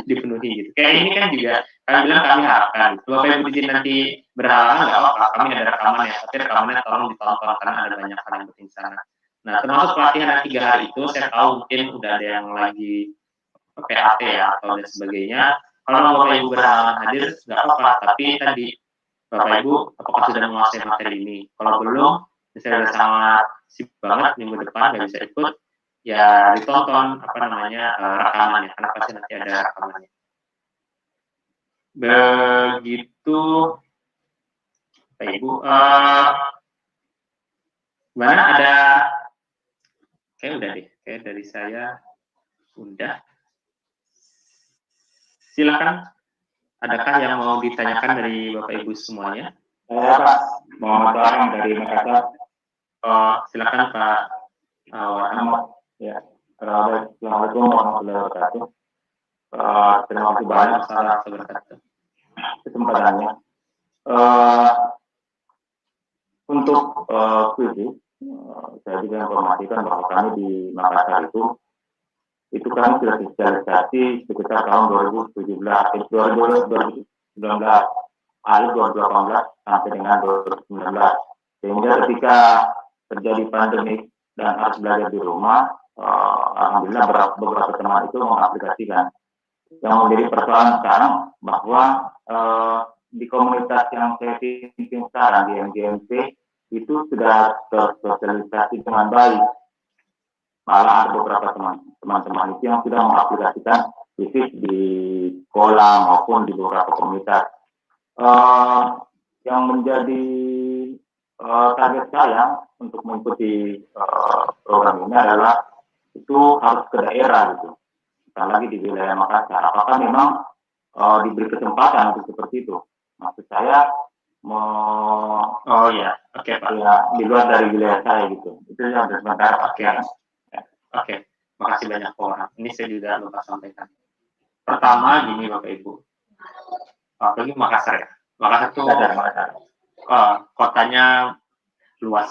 dipenuhi gitu. Kayak ini kan juga, kami bilang kami harapkan. Bapak Ibu di sini nanti berhalangan, nggak apa-apa, kami ada rekaman ya, tapi rekamannya tolong ditonton, karena ada banyak hal yang penting sana. Nah, termasuk pelatihan yang 3 hari itu, saya tahu mungkin udah ada yang lagi PAT ya, atau dan sebagainya. Kalau Bapak Ibu berhalangan hadir, nggak apa-apa, tapi tadi Bapak Ibu apakah sudah menguasai materi ini? Kalau belum, misalnya udah sangat sibuk banget minggu depan nggak bisa ikut, ya ditonton rekamannya, karena pasti nanti ada rekamannya. Begitu, Bapak Ibu. Gimana, ada? Kayak udah deh, kayak dari saya udah. Silakan. Adakah yang mau ditanyakan dari Bapak Ibu semuanya? Saya Pak, Muhammad Warang dari Makassar. Silakan Pak Warham. Ya, Assalamualaikum warahmatullahi wabarakatuh. Terima kasih banyak atas kesempatannya. Untuk kuis, saya juga informasikan bahwa kami di Makassar itu kami sudah sosialisasi sekitar tahun 2019, akhir 2018 sampai dengan 2019. Sehingga ketika terjadi pandemi dan harus belajar di rumah, alhamdulillah beberapa teman itu mengaplikasikan. Yang menjadi persoalan sekarang bahwa di komunitas yang saya pimpin sekarang di MGMP itu sudah tersosialisasi dengan baik. Malah ada beberapa teman-teman itu yang sudah mengaplikasikan bisnis di sekolah maupun di beberapa komunitas. Yang menjadi target saya untuk mengikuti program ini adalah itu harus ke daerah gitu, bukan lagi di wilayah Makassar. Apakah memang diberi kesempatan untuk seperti itu? Maksud saya oh ya, oke Pak. Ya, di luar dari wilayah saya gitu. Itu yang sementara. Oke, makasih banyak Pak Warham. Ini saya juga lupa sampaikan. Pertama gini Bapak Ibu, apalagi Makassar ya. Makassar tuh kotanya luas,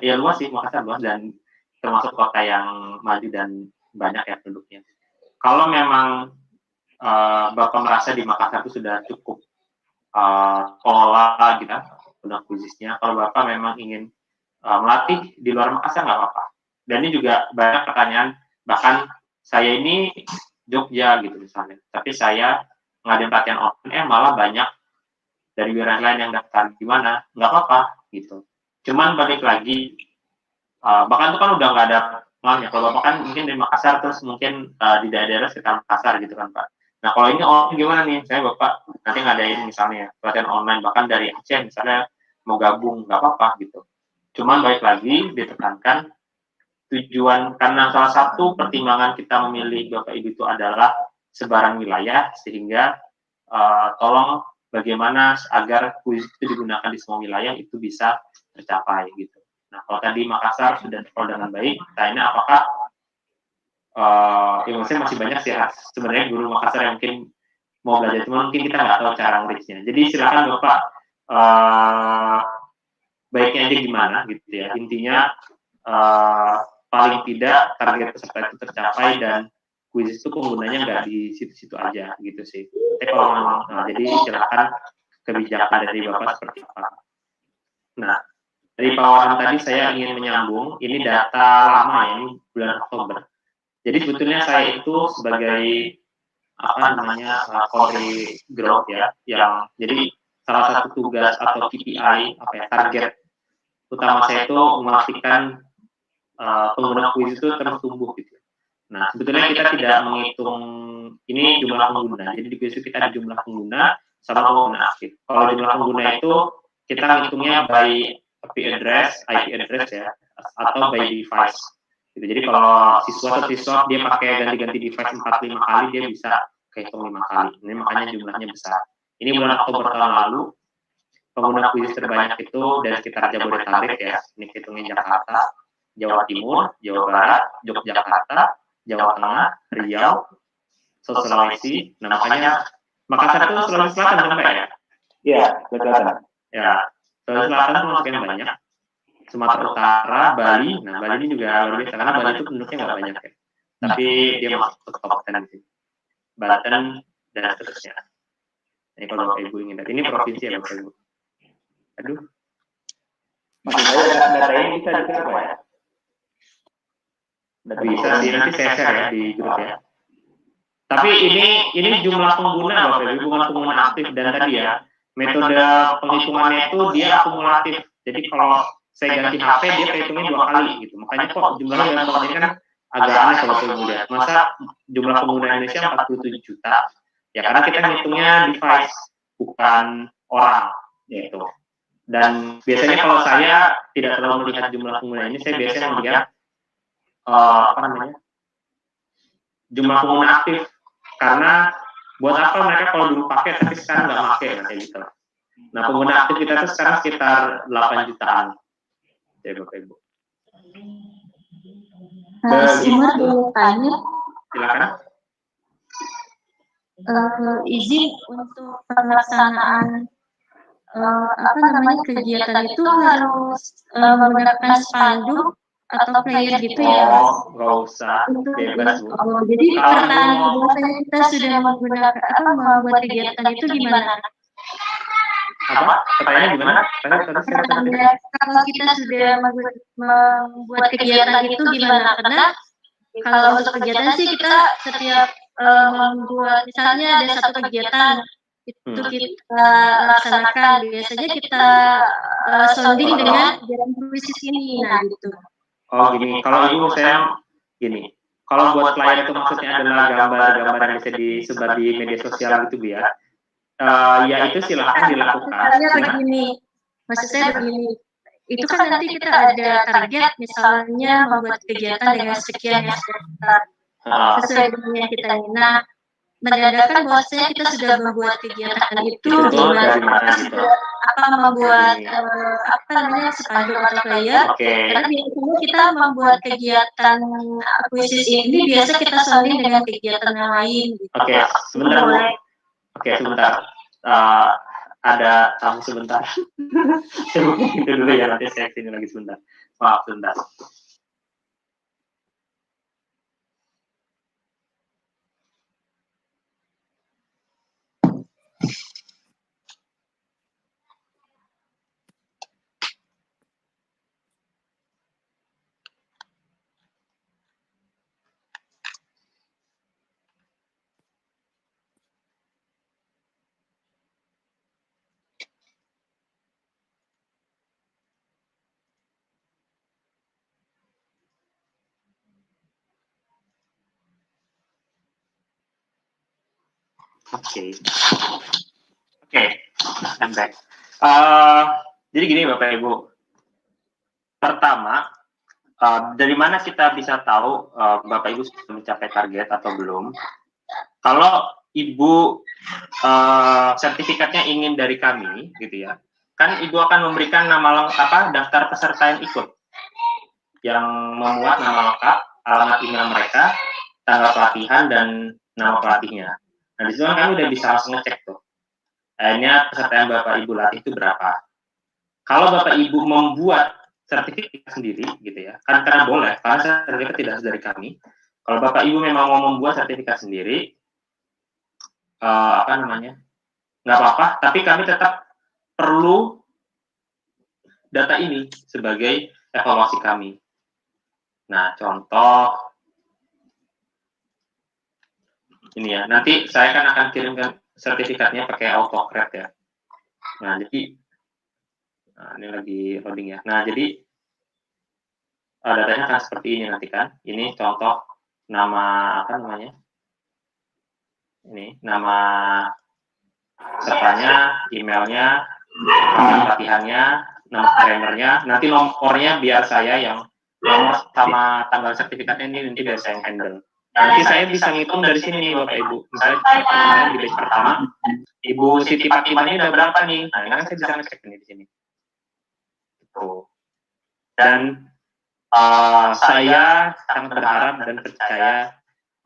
ya luas sih, Makassar luas dan termasuk kota yang maju dan banyak ya penduduknya. Kalau memang Bapak merasa di Makassar itu sudah cukup pola gitu, udah khususnya. Kalau Bapak memang ingin melatih di luar Makassar nggak apa-apa. Dan ini juga banyak pertanyaan, bahkan saya ini Jogja gitu misalnya, tapi saya ngadain pelatihan online, malah banyak dari wilayah lain yang daftar, gimana? Nggak apa-apa gitu. Cuman balik lagi, bahkan itu kan udah nggak ada malnya. Kalau Bapak kan mungkin di Makassar, terus mungkin di daerah sekitar Makassar gitu kan Pak. Nah kalau ini online gimana nih? Saya Bapak nanti ngadain misalnya pelatihan online, bahkan dari Aceh misalnya mau gabung, nggak apa-apa gitu. Cuman balik lagi ditekankan, tujuan, karena salah satu pertimbangan kita memilih Bapak Ibu itu adalah sebaran wilayah, sehingga tolong bagaimana agar kuis itu digunakan di semua wilayah itu bisa tercapai gitu. Nah kalau tadi Makassar sudah terpol dengan baik, tanya apakah ya maksudnya masih banyak sih sebenarnya guru Makassar yang mungkin mau belajar, cuma mungkin kita nggak tahu cara nge-reach-nya. Jadi silakan Bapak baiknya aja gimana gitu ya. Intinya paling tidak target peserta itu tercapai dan kuis itu penggunanya nggak di situ-situ aja gitu sih. Tapi kalau jadi silakan kebijakan dari Bapak seperti apa. Nah, dari Pak Warham tadi saya ingin menyambung, ini data lama ya, ini bulan Oktober. Jadi sebetulnya saya itu sebagai Polri Growth ya, yang jadi salah satu tugas atau KPI target utama saya itu memastikan pengguna kuis itu terus tumbuh gitu. Nah, sebetulnya kita tidak menghitung ini jumlah pengguna. Jadi di kuis itu kita ada jumlah pengguna sama pengguna aktif. Kalau jumlah pengguna itu kita ngitungnya by IP address ya, atau by device. Gitu. Jadi kalau siswa dia pakai ganti-ganti device 4-5 kali, dia bisa kehitung 5 kali. Ini makanya jumlahnya besar. Ini bulan Oktober tahun lalu, pengguna kuis terbanyak itu dari sekitar Jabodetabek ya. Ini hitungnya Jakarta, Jawa Timur, Jawa Barat, Yogyakarta, Jawa Tengah, Riau, Sulawesi. Nah makanya Makassar itu Sulawesi Selatan kan Pak ya? Iya, Selatan. Ya, Sulawesi Selatan termasuk yang banyak. Sumatera Utara, Bali. Nah, Bali ini juga luar biasa karena Bali itu penduduknya nggak banyak ya. Tapi dia masuk ke top 10 sih. Banten dan seterusnya. Ini kalau Bapak Ibu ingin lihat. Ini provinsi ya Bapak Ibu. Aduh. Maksud saya data ini bisa di-share Pak ya? Bisa sih, nanti saya share ya di grup ya. Tapi ini jumlah pengguna Bapak Ibu, bukan pengguna aktif. Dan tadi ya, metode penghitungannya itu dia akumulatif. Jadi kalau saya ganti HP, dia kehitungnya 2 kali gitu. Makanya kok jumlahnya banyak, ini kan agak aneh kalau saya lihat. Masa jumlah pengguna Indonesia 47 juta? Ya karena kita ngitungnya device, bukan orang, gitu. Dan biasanya kalau saya tidak terlalu melihat jumlah pengguna ini, saya biasanya melihat jumlah pengguna aktif. Karena buat apa mereka kalau dulu pakai tapi sekarang nggak pakai kayak gitu. Nah pengguna aktif kita itu sekarang sekitar 8 jutaan. Ya Bapak Ibu. Simur boleh tanya? Silakan. Izin untuk pelaksanaan kegiatan itu harus menggunakan spanduk atau player gitu ya? Oh, nggak usah, bebas Bu. Jadi pertanyaan bahwasanya kita sudah membuat kegiatan itu gimana? Apa? Pertanyaannya gimana? Kalau kita sudah membuat kegiatan itu gimana? Karena kalau untuk kegiatan sih kita setiap membuat, misalnya ada satu kegiatan itu kita laksanakan, biasanya kita sounding dengan kegiatan puisi ini, nah gitu. Oh gini, kalau Ibu saya gini, kalau buat flyer itu maksudnya adalah gambar-gambar yang bisa disebar di media sosial gitu Bu ya. Ya itu silahkan dilakukan. Begini, maksud saya begini, itu kan nanti kita ada target, misalnya membuat kegiatan dengan sekian sesuai dengan yang kita ingin. Nah, menandakan bahwasanya kita sudah membuat kegiatan itu dari mana gitu? Membuat spanduk atau flyer. Karena biasanya kita membuat kegiatan akuisisi ini biasa kita sounding dengan kegiatan yang lain. Oke, sebentar Bu. Oke, sebentar. Ada tamu sebentar. Saya buka itu dulu ya, nanti saya kesini lagi sebentar. Maaf, sebentar. Oke, I'm back. Jadi gini Bapak Ibu, pertama, dari mana kita bisa tahu Bapak Ibu sudah mencapai target atau belum? Kalau Ibu sertifikatnya ingin dari kami, gitu ya, kan Ibu akan memberikan nama lengkap, daftar peserta yang ikut, yang memuat nama lengkap, alamat email mereka, tanggal pelatihan dan nama pelatihnya. Nah, di situ kami udah bisa langsung ngecek tuh. Akhirnya peserta yang Bapak Ibu latih itu berapa. Kalau Bapak Ibu membuat sertifikat sendiri, gitu ya, kan karena boleh, karena sertifikat tidak harus dari kami. Kalau Bapak Ibu memang mau membuat sertifikat sendiri, nggak apa-apa, tapi kami tetap perlu data ini sebagai evaluasi kami. Nah, contoh ini ya, nanti saya akan kirimkan sertifikatnya pakai AutoCAD ya. Nah, jadi ini lagi loading ya. Nah, jadi datanya akan seperti ini nanti kan. Ini contoh nama ini nama pesertanya, emailnya, latihannya, nama trainer-nya. Nanti nomornya biar saya yang nomor sama tanggal sertifikatnya ini nanti biar saya yang handle. Nanti saya bisa ngitung dari sini nih Bapak Ibu. Misalnya di batch pertama, Ibu Siti Fatimah udah berapa nih? Nah, kan saya bisa ngecek nih di sini. Dan saya sangat berharap dan percaya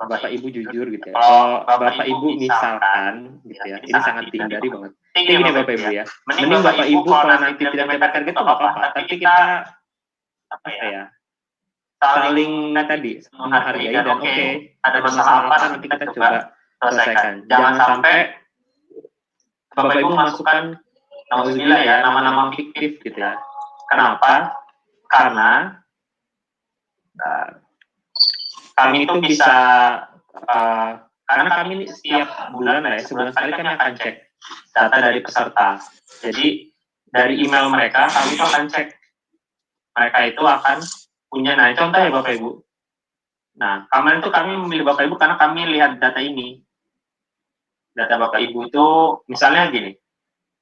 Bapak Ibu jujur gitu ya. Kalau Bapak Ibu misalkan gitu ya, ini sangat dihindari banget. Ini gini Bapak Ibu ya, mending Bapak Ibu kalau nanti tidak mencapai target itu nggak apa-apa, tapi kita apa ya, saling tadi menghargai dan oke, ada masalah apa nanti kita coba selesaikan. Jangan sampai Bapak Ibu masukkan nauzubillah ya nama-nama fiktif gitu ya. Kenapa? Karena kami itu bisa karena kami setiap bulan lah ya, sebulan sekali kami akan cek data dari peserta. Jadi dari email mereka kami itu akan cek mereka itu akan punya, nah contoh ya Bapak Ibu. Nah kemarin itu kami memilih Bapak Ibu karena kami lihat data ini. Data Bapak Ibu itu misalnya gini,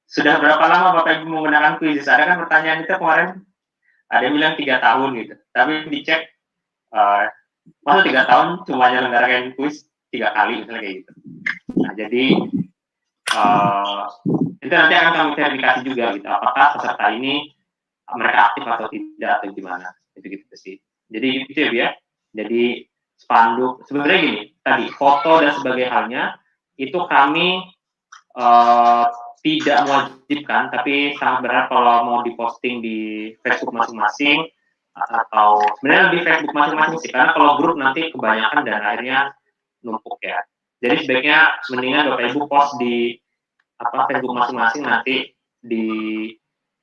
sudah berapa lama Bapak Ibu menggunakan quizzes? Ada kan pertanyaan itu kemarin ada yang bilang 3 tahun gitu, tapi dicek masa 3 tahun cuma menyelenggarakan kuis 3 kali misalnya kayak gitu. Nah jadi itu nanti akan kami verifikasi juga gitu, apakah peserta ini mereka aktif atau tidak atau gimana, gitu sih. Jadi gitu ya Bu ya. Jadi spanduk sebenarnya gini, tadi foto dan sebagainya itu kami tidak mewajibkan, tapi sangat berharap kalau mau diposting di Facebook masing-masing atau sebenarnya di Facebook masing-masing sih, karena kalau grup nanti kebanyakan dan akhirnya numpuk ya. Jadi sebaiknya mendingan Bapak Ibu post di Facebook masing-masing, nanti di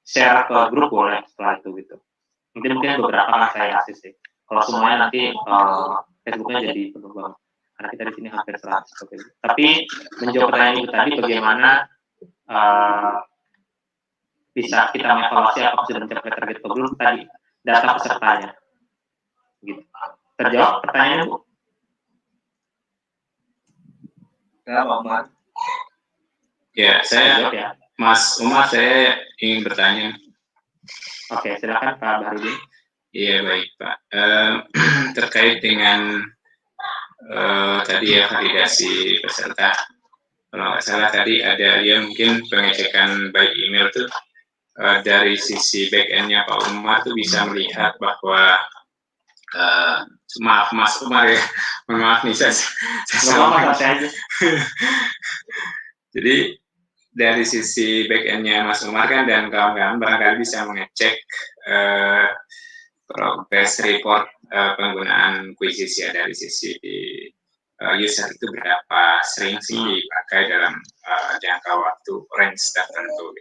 share ke grup boleh setelah itu gitu. Mungkin beberapa kan saya asis sih. Kalau semuanya nanti Facebooknya jadi penuh banget. Karena kita di sini hampir 100. Tapi menjawab pertanyaan Ibu tadi, bagaimana bisa kita mengevaluasi apakah sudah mencapai target ke grup tadi, data pesertanya. Gitu. Terjawab pertanyaannya Bu? Ya, Pak Umar. Ya, saya, ya. Mas Umar, saya ingin bertanya. Oke, silakan Pak Baharudin. Iya, baik Pak. Terkait dengan tadi ya validasi peserta. Kalau nggak salah tadi ada ya mungkin pengecekan by email tuh dari sisi back-end-nya Pak Umar tuh bisa melihat bahwa maaf Mas Umar ya, maaf nih saya salah. Jadi dari sisi back-end-nya Mas Umar kan dan kawan-kawan barangkali bisa mengecek progress report penggunaan quizzes ya dari sisi user itu berapa sering sih dipakai dalam jangka waktu range tertentu.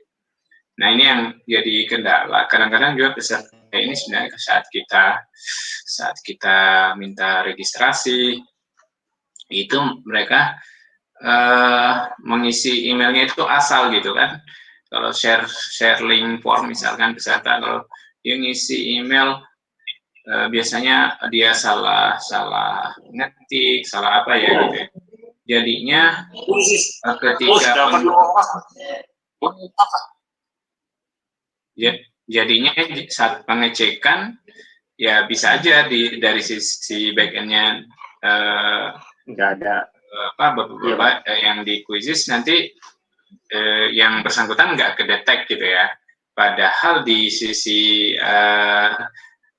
Nah ini yang jadi kendala. Kadang-kadang juga peserta ini sebenarnya saat kita minta registrasi itu mereka mengisi emailnya itu asal gitu kan. Kalau share link form misalkan peserta kalau dia ngisi email biasanya dia salah ngetik, salah apa ya gitu. Jadinya ketika jadinya saat pengecekan ya bisa aja dari sisi backend-nya nggak ada beberapa yang di quizzes nanti yang bersangkutan nggak kedetek gitu ya. Padahal di sisi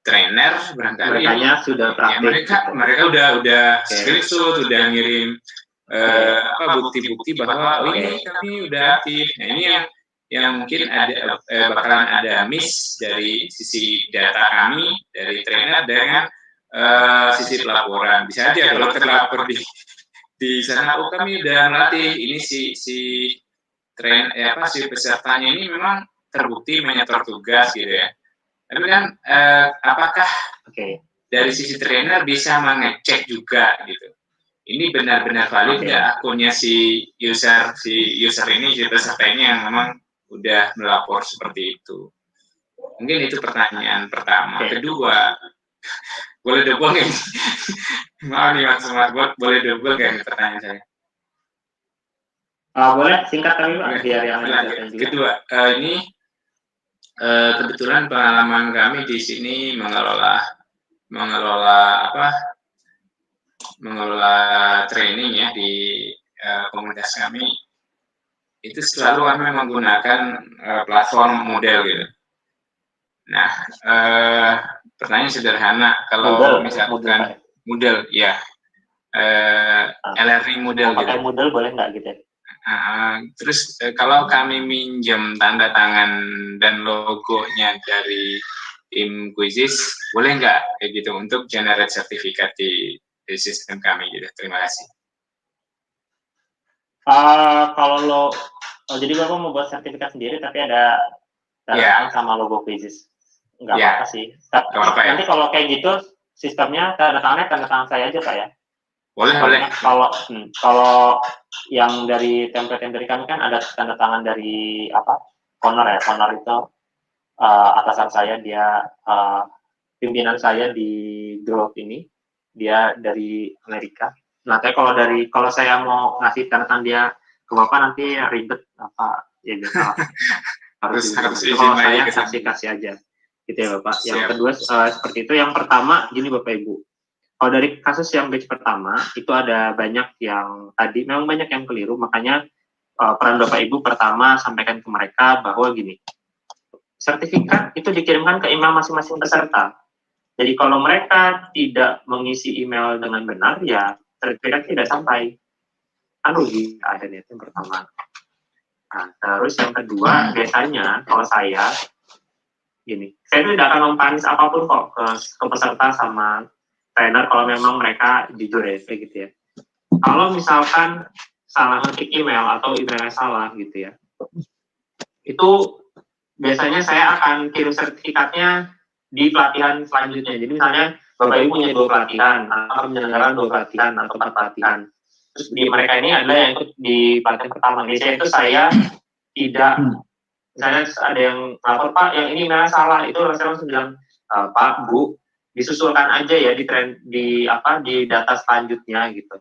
trainer barangkali sudah praktik. Ya, mereka udah screenshot, udah ngirim bukti-bukti bahwa ini kami udah aktif. Nah ini yang mungkin ada bakalan ada miss dari sisi data kami dari trainer dengan sisi pelaporan. Bisa aja kalau terlapor di sana, oh kami udah melatih ini si pesertanya ini memang terbukti menyetor tugas gitu ya. Tapi kan apakah dari sisi trainer bisa mengecek juga gitu? Ini benar-benar valid nggak akunnya si user ini, si peserta ini yang memang udah melapor seperti itu? Mungkin itu pertanyaan pertama. Kedua, boleh double nggak? Maaf nih Mas Umar, boleh double nggak pertanyaan saya? Boleh singkat tapi Pak, biar yang lanjut. Kedua, ini kebetulan pengalaman kami di sini mengelola training ya di komunitas kami itu selalu kami menggunakan platform model gitu. Nah, pertanyaan sederhana, kalau misalkan model ya e-learning model gitu. Pakai Moodle boleh nggak gitu? Terus kalau kami minjem tanda tangan dan logonya dari tim Quizizz, boleh nggak kayak gitu untuk generate sertifikat di sistem kami gitu? Terima kasih. Kalau jadi Bapak mau buat sertifikat sendiri tapi ada tanda tangan sama logo Quizizz, nggak apa-apa sih. Tapi nanti kalau kayak gitu sistemnya tanda tangan saya aja Pak ya. Boleh. Kalau yang dari template yang dari kami kan ada tanda tangan dari Connor ya. Connor itu atasan saya, dia pimpinan saya di grup ini, dia dari Amerika. Nah, tapi kalau saya mau ngasih tanda tangan dia ke Bapak nanti ribet ya gitu. harus kalau saya kasih aja gitu ya Bapak. Yang kedua seperti itu. Yang pertama gini Bapak Ibu. Kalau dari kasus yang batch pertama, itu ada banyak yang tadi, memang banyak yang keliru, makanya peran Bapak Ibu pertama sampaikan ke mereka bahwa gini, sertifikat itu dikirimkan ke email masing-masing peserta. Jadi kalau mereka tidak mengisi email dengan benar, ya sertifikat tidak sampai. Rugi, ada itu yang pertama. Nah, terus yang kedua, biasanya kalau saya, gini, saya tidak akan mempanis apapun kok ke peserta sama trainer kalau memang mereka jujur ya, kayak gitu ya. Kalau misalkan salah ngetik email atau emailnya salah gitu ya, itu biasanya saya akan kirim sertifikatnya di pelatihan selanjutnya. Jadi misalnya Bapak Ibu punya 2 pelatihan, atau menyelenggarakan 2 pelatihan atau 4 pelatihan. Terus di mereka ini adalah yang ikut di pelatihan pertama. Biasanya itu saya tidak, misalnya ada yang lapor Pak, yang ini emailnya salah, itu saya langsung bilang Pak, Bu, disusulkan aja ya di data selanjutnya gitu.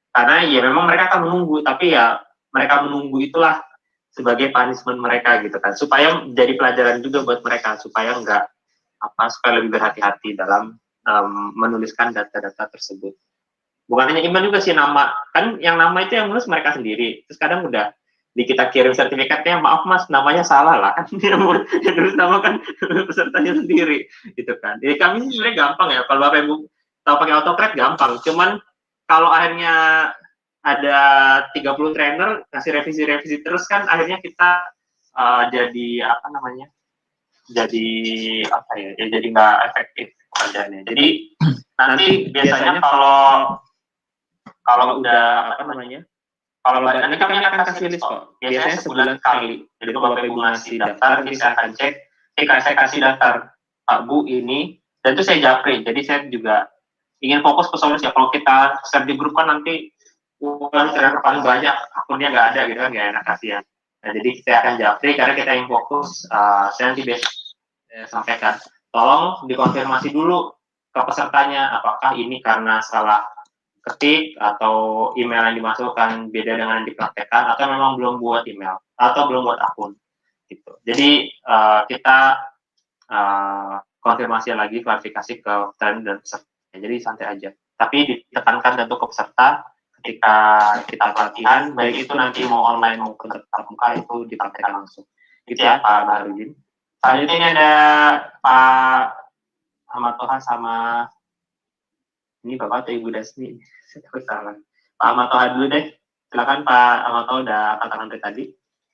Karena ya memang mereka akan menunggu, tapi ya mereka menunggu itulah sebagai punishment mereka gitu kan, supaya jadi pelajaran juga buat mereka, supaya supaya lebih berhati-hati dalam menuliskan data-data tersebut. Bukan hanya email juga sih, nama kan, yang nama itu yang nulis mereka sendiri. Terus kadang udah kita kirim sertifikatnya, maaf Mas, namanya salah lah kan, yang nulis nama kan pesertanya sendiri gitu kan. Jadi kami sebenarnya gampang ya, kalau Bapak Ibu tahu pakai AutoCAD gampang, cuman kalau akhirnya ada 30 trainer ngasih revisi terus kan, akhirnya kita jadi jadi nggak efektif kerjanya. Jadi nanti biasanya kalau udah kalau nanti kami akan kasih list kok. Biasanya sebulan sekali. Jadi kalau Bapak Ibu ngasih daftar, nanti saya akan cek. Saya kasih daftar Pak Bu ini, dan itu saya japri. Jadi saya juga ingin fokus ke solusi. Kalau kita share di grup kan nanti trainer paling banyak, akunnya nggak ada gitu kan, nggak enak kasihan. Nah, jadi saya akan japri karena kita yang fokus. Saya nanti sampaikan. Tolong dikonfirmasi dulu ke pesertanya, apakah ini karena salah ketik atau email yang dimasukkan beda dengan yang dipraktekkan, atau memang belum buat email atau belum buat akun gitu. Jadi kita konfirmasi lagi, klarifikasi ke trainer dan peserta. Jadi santai aja, tapi ditekankan tentu ke peserta ketika kita pelatihan, baik itu nanti mau online maupun tetap muka, itu dipraktekkan langsung gitu ya Pak Baharudin. Selanjutnya ini ada Pak Ahmad Toha sama ini Bapak atau Ibu Dasmi, saya takut salah. Pak Ahmad Toha dulu deh, silakan Pak Ahmad Toha, udah katakan tadi.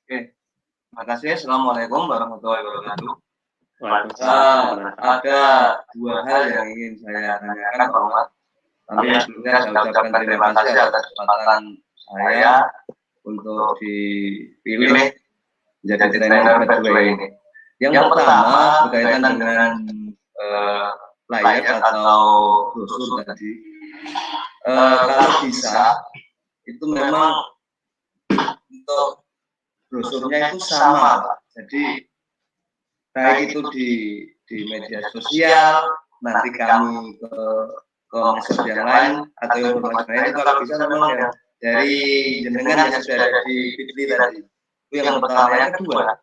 Oke, terima kasih. Assalamualaikum warahmatullahi wabarakatuh. Ada 2 hal yang ingin saya tanyakan Pak Ahmad. Tapi sebelumnya saya ucapkan terima kasih atas kesempatan saya untuk dipilih menjadi trainer kedua ini. Yang pertama berkaitan dengan layak atau brosur tadi, kalau bisa itu memang untuk brosurnya itu sama, Pak. Jadi baik itu di media sosial, nanti kami ke medsos yang lain atau informasi lain, itu kalau bisa memang yang dari jenengan yang sudah ada di Fitri tadi. Itu yang pertama. Yang kedua,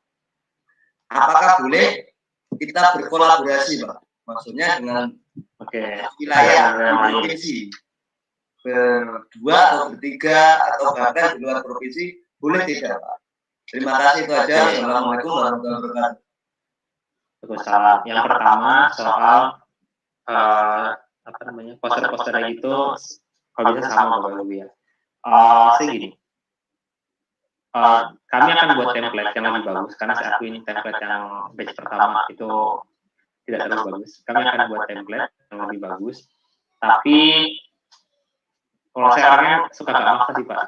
apakah boleh kita berkolaborasi, Pak? Maksudnya dengan wilayah provinsi, berdua atau bertiga atau bahkan di luar provinsi, boleh tidak, Pak? Terima kasih, itu aja. Assalamualaikum warahmatullahi wabarakatuh. Yang pertama soal poster-poster itu kalau bisa sama Bapak Ibu ya. Saya gini, kami akan buat template yang lebih bagus karena saya akuin template yang batch pertama itu tidak terlalu bagus. Kami akan buat template yang lebih bagus, tapi kalau saya orangnya suka gak maksa sih Pak.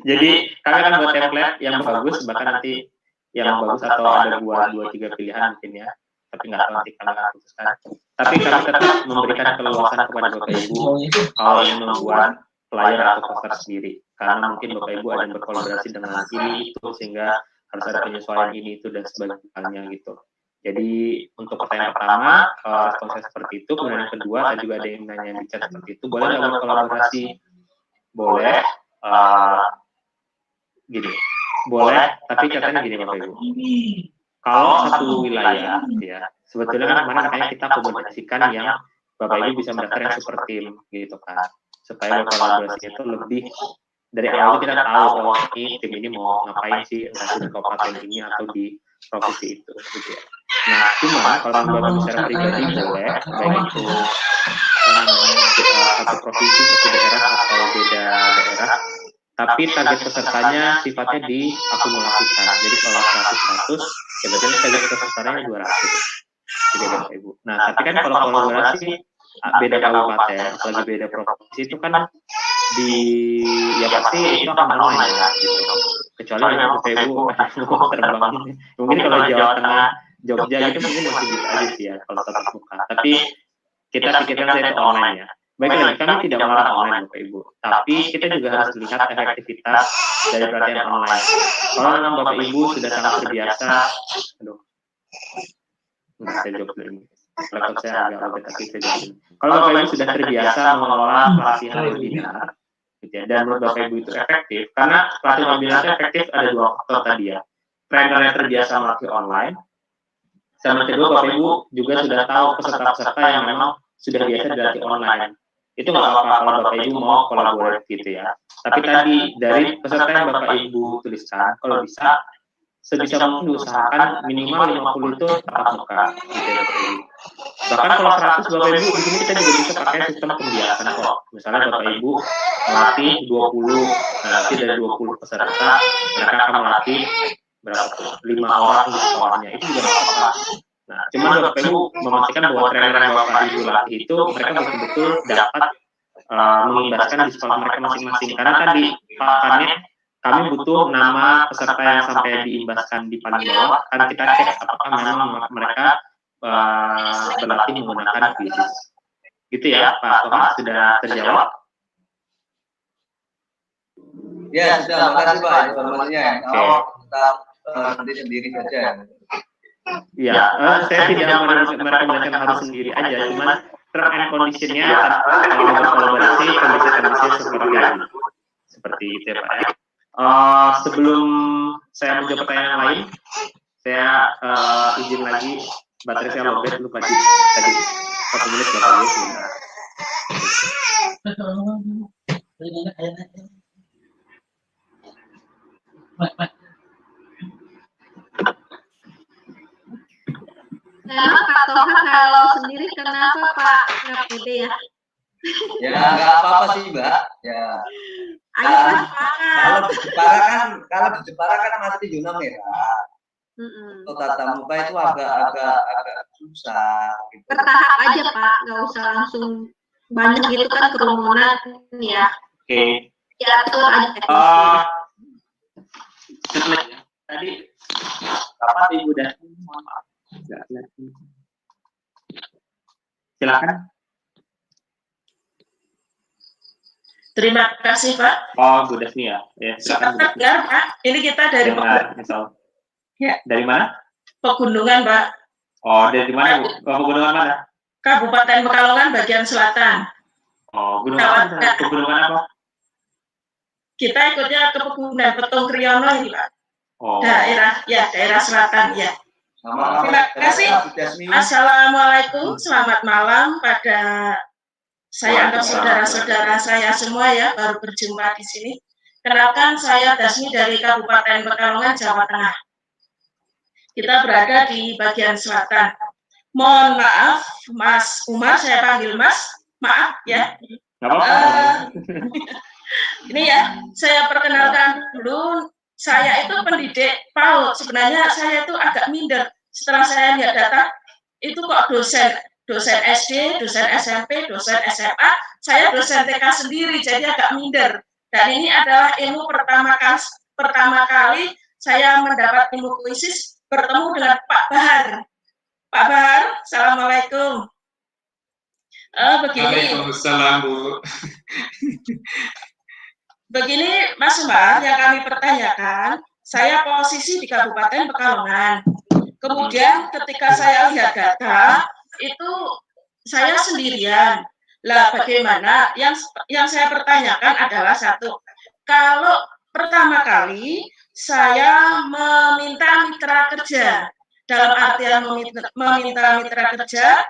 Jadi kami akan buat template yang bagus, bahkan nanti yang bagus atau ada 2-3 pilihan mungkin ya. Tapi nggak tahu nanti kami akan putuskan. Tapi kami tetap memberikan keleluasan kepada Bapak Ibu kalau ingin membuat flyer atau poster sendiri. Karena mungkin Bapak Ibu ada yang berkolaborasi dengan ini itu sehingga harus ada penyesuaian ini itu dan sebagainya gitu. Jadi untuk pertanyaan pertama, respon saya seperti itu. Kemudian yang kedua, ada juga ada yang nanya di chat seperti itu. Boleh nggak berkolaborasi? Boleh. Gini, boleh. Tapi katanya gini Bapak Ibu. Kalau satu wilayah, ya sebetulnya kan kemarin makanya kita komunikasikan yang Bapak Ibu bisa mendaftar yang super team gitu kan, supaya berkolaborasi itu lebih dari awal kita tahu oh ini tim ini mau ngapain sih entah di kabupaten ini atau di provinsi itu gitu ya. Nah cuma kalau Bapak secara pribadi boleh baik itu satu provinsi satu daerah atau beda daerah, tapi target pesertanya sifatnya diakumulasikan. Jadi kalau 100 ya berarti target pesertanya 200 gitu Bapak Ibu. Nah tapi kan kalau kolaborasi beda kabupaten apalagi beda provinsi itu kan ya pasti itu akan online ya gitu. Kecuali yang Bapak Ibu mau terbang mungkin kalau Jawa Tengah Jogja gitu mungkin masih bisa aja sih ya kalau tatap muka. Tapi kita pikirkan saya itu online ya. Baik lagi, kami tidak melarang online Bapak Ibu, tapi kita juga harus lihat efektivitas dari pelatihan online. Kalau memang Bapak Ibu sudah sangat terbiasa, saya jawab dulu ini. Laptop saya agak lobet, tapi saya jawab dulu. Kalau Bapak Ibu sudah terbiasa mengelola pelatihan webinar, gitu ya, dan menurut Bapak Ibu itu efektif, karena pelatihan webinar itu efektif ada 2 faktor tadi ya. Trainernya terbiasa melatih online, sama kedua Bapak Ibu juga sudah tahu peserta-peserta yang memang sudah biasa dilatih online. Itu nggak apa-apa kalau Bapak Ibu mau kolaborasi gitu ya. Tapi tadi dari peserta yang Bapak Ibu tuliskan, kalau bisa sebisa mungkin diusahakan minimal 50 itu tatap muka gitu ya Bapak Ibu. Bahkan kalau 100 Bapak Ibu di sini kita juga bisa pakai sistem pembiasan kok. Misalnya Bapak Ibu melatih 20, nanti dari 20 peserta mereka akan melatih berapa 5 orang di sekolahnya, itu juga nggak apa-apa. Nah, cuma Bapak Ibu memastikan bahwa trainer yang Bapak Ibu latih itu mereka betul-betul dapat mengimbaskan di sekolah mereka masing-masing. Karena tadi pakannya kami butuh nama peserta yang sampai diimbaskan di paling bawah, kan kita cek apakah memang mereka berlatih menggunakan Quizizz. Gitu ya, Pak Thomas, sudah terjawab? Ya, sudah. Makasih Pak informasinya. Kalau kita nanti sendiri saja. Iya, saya tidak merekomendasikan harus sendiri aja, cuman term and condition-nya kalau berkolaborasi kondisi-kondisi seperti itu ya Pak ya. Sebelum saya menjawab pertanyaan yang lain, saya izin lagi baterai saya lowbat lupa tadi 1 menit Bapak Ibu sebentar. Memang Pak Toha kalau sendiri kenapa Pak nggak pede ya? Ya nggak apa-apa sih Mbak. Ya. Kalau di Jepara kan masih zona merah. Untuk tatap muka itu agak susah. Gitu. Bertahap aja Pak, nggak usah langsung banyak gitu kan kerumunan ya. Oke. Ya atur aja. Tadi kapan Ibu dan silakan. Terima kasih Pak. Oh, Bu Desni ya. Silakan Bu Desni. Pak. Ini kita dari Ya. Dari mana? Pegunungan Pak. Oh, dari mana Bu? Pegunungan mana? Kabupaten Pekalongan bagian selatan. Oh, gunungan apa? Kita ikutnya ke Pegunungan Petung Kriyono ini Pak. Oh. Daerah selatan ya. Terima kasih. Assalamualaikum, selamat malam pada saya anggap saudara-saudara saya semua ya, baru berjumpa di sini. Kenalkan saya Dasmi dari Kabupaten Pekalongan, Jawa Tengah. Kita berada di bagian selatan. Mohon maaf, Mas Umar, saya panggil Mas. Maaf ya. Nggak apa-apa. Ini ya, saya perkenalkan dulu. Saya itu pendidik PAUD. Sebenarnya saya itu agak minder setelah saya lihat data itu kok dosen SD, dosen SMP, dosen SMA, saya dosen TK sendiri, jadi agak minder. Dan ini adalah ilmu pertama kali saya mendapat ilmu kuisis bertemu dengan Pak Bahar. Pak Bahar, assalamualaikum. Begini. Waalaikumsalam, Bu. Begini, Mas Umar, yang kami pertanyakan, saya posisi di Kabupaten Pekalongan. Kemudian ketika saya lihat data, itu saya sendirian. Lah, bagaimana? Yang saya pertanyakan adalah satu, kalau pertama kali saya meminta mitra kerja, dalam artian meminta mitra kerja,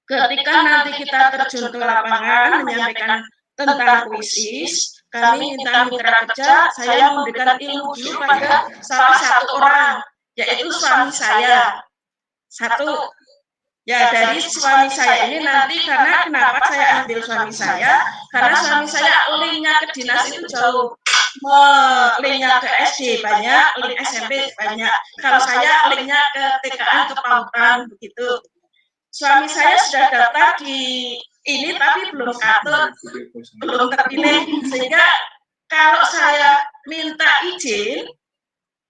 ketika nanti kita terjun ke lapangan menyampaikan tentang kuisis, kami minta mitra kerja, saya memberikan ilmu dulu pada salah satu orang, yaitu suami saya. Satu, ya dari suami saya ini nanti, karena kenapa saya ambil suami saya, karena suami saya linknya ke dinas itu jauh, linknya ke SD banyak, link SMP banyak, kalau saya linknya ke TKA, ke PAUDan, begitu. Suami saya sudah daftar di ini tapi belum terpilih, sehingga kalau saya minta izin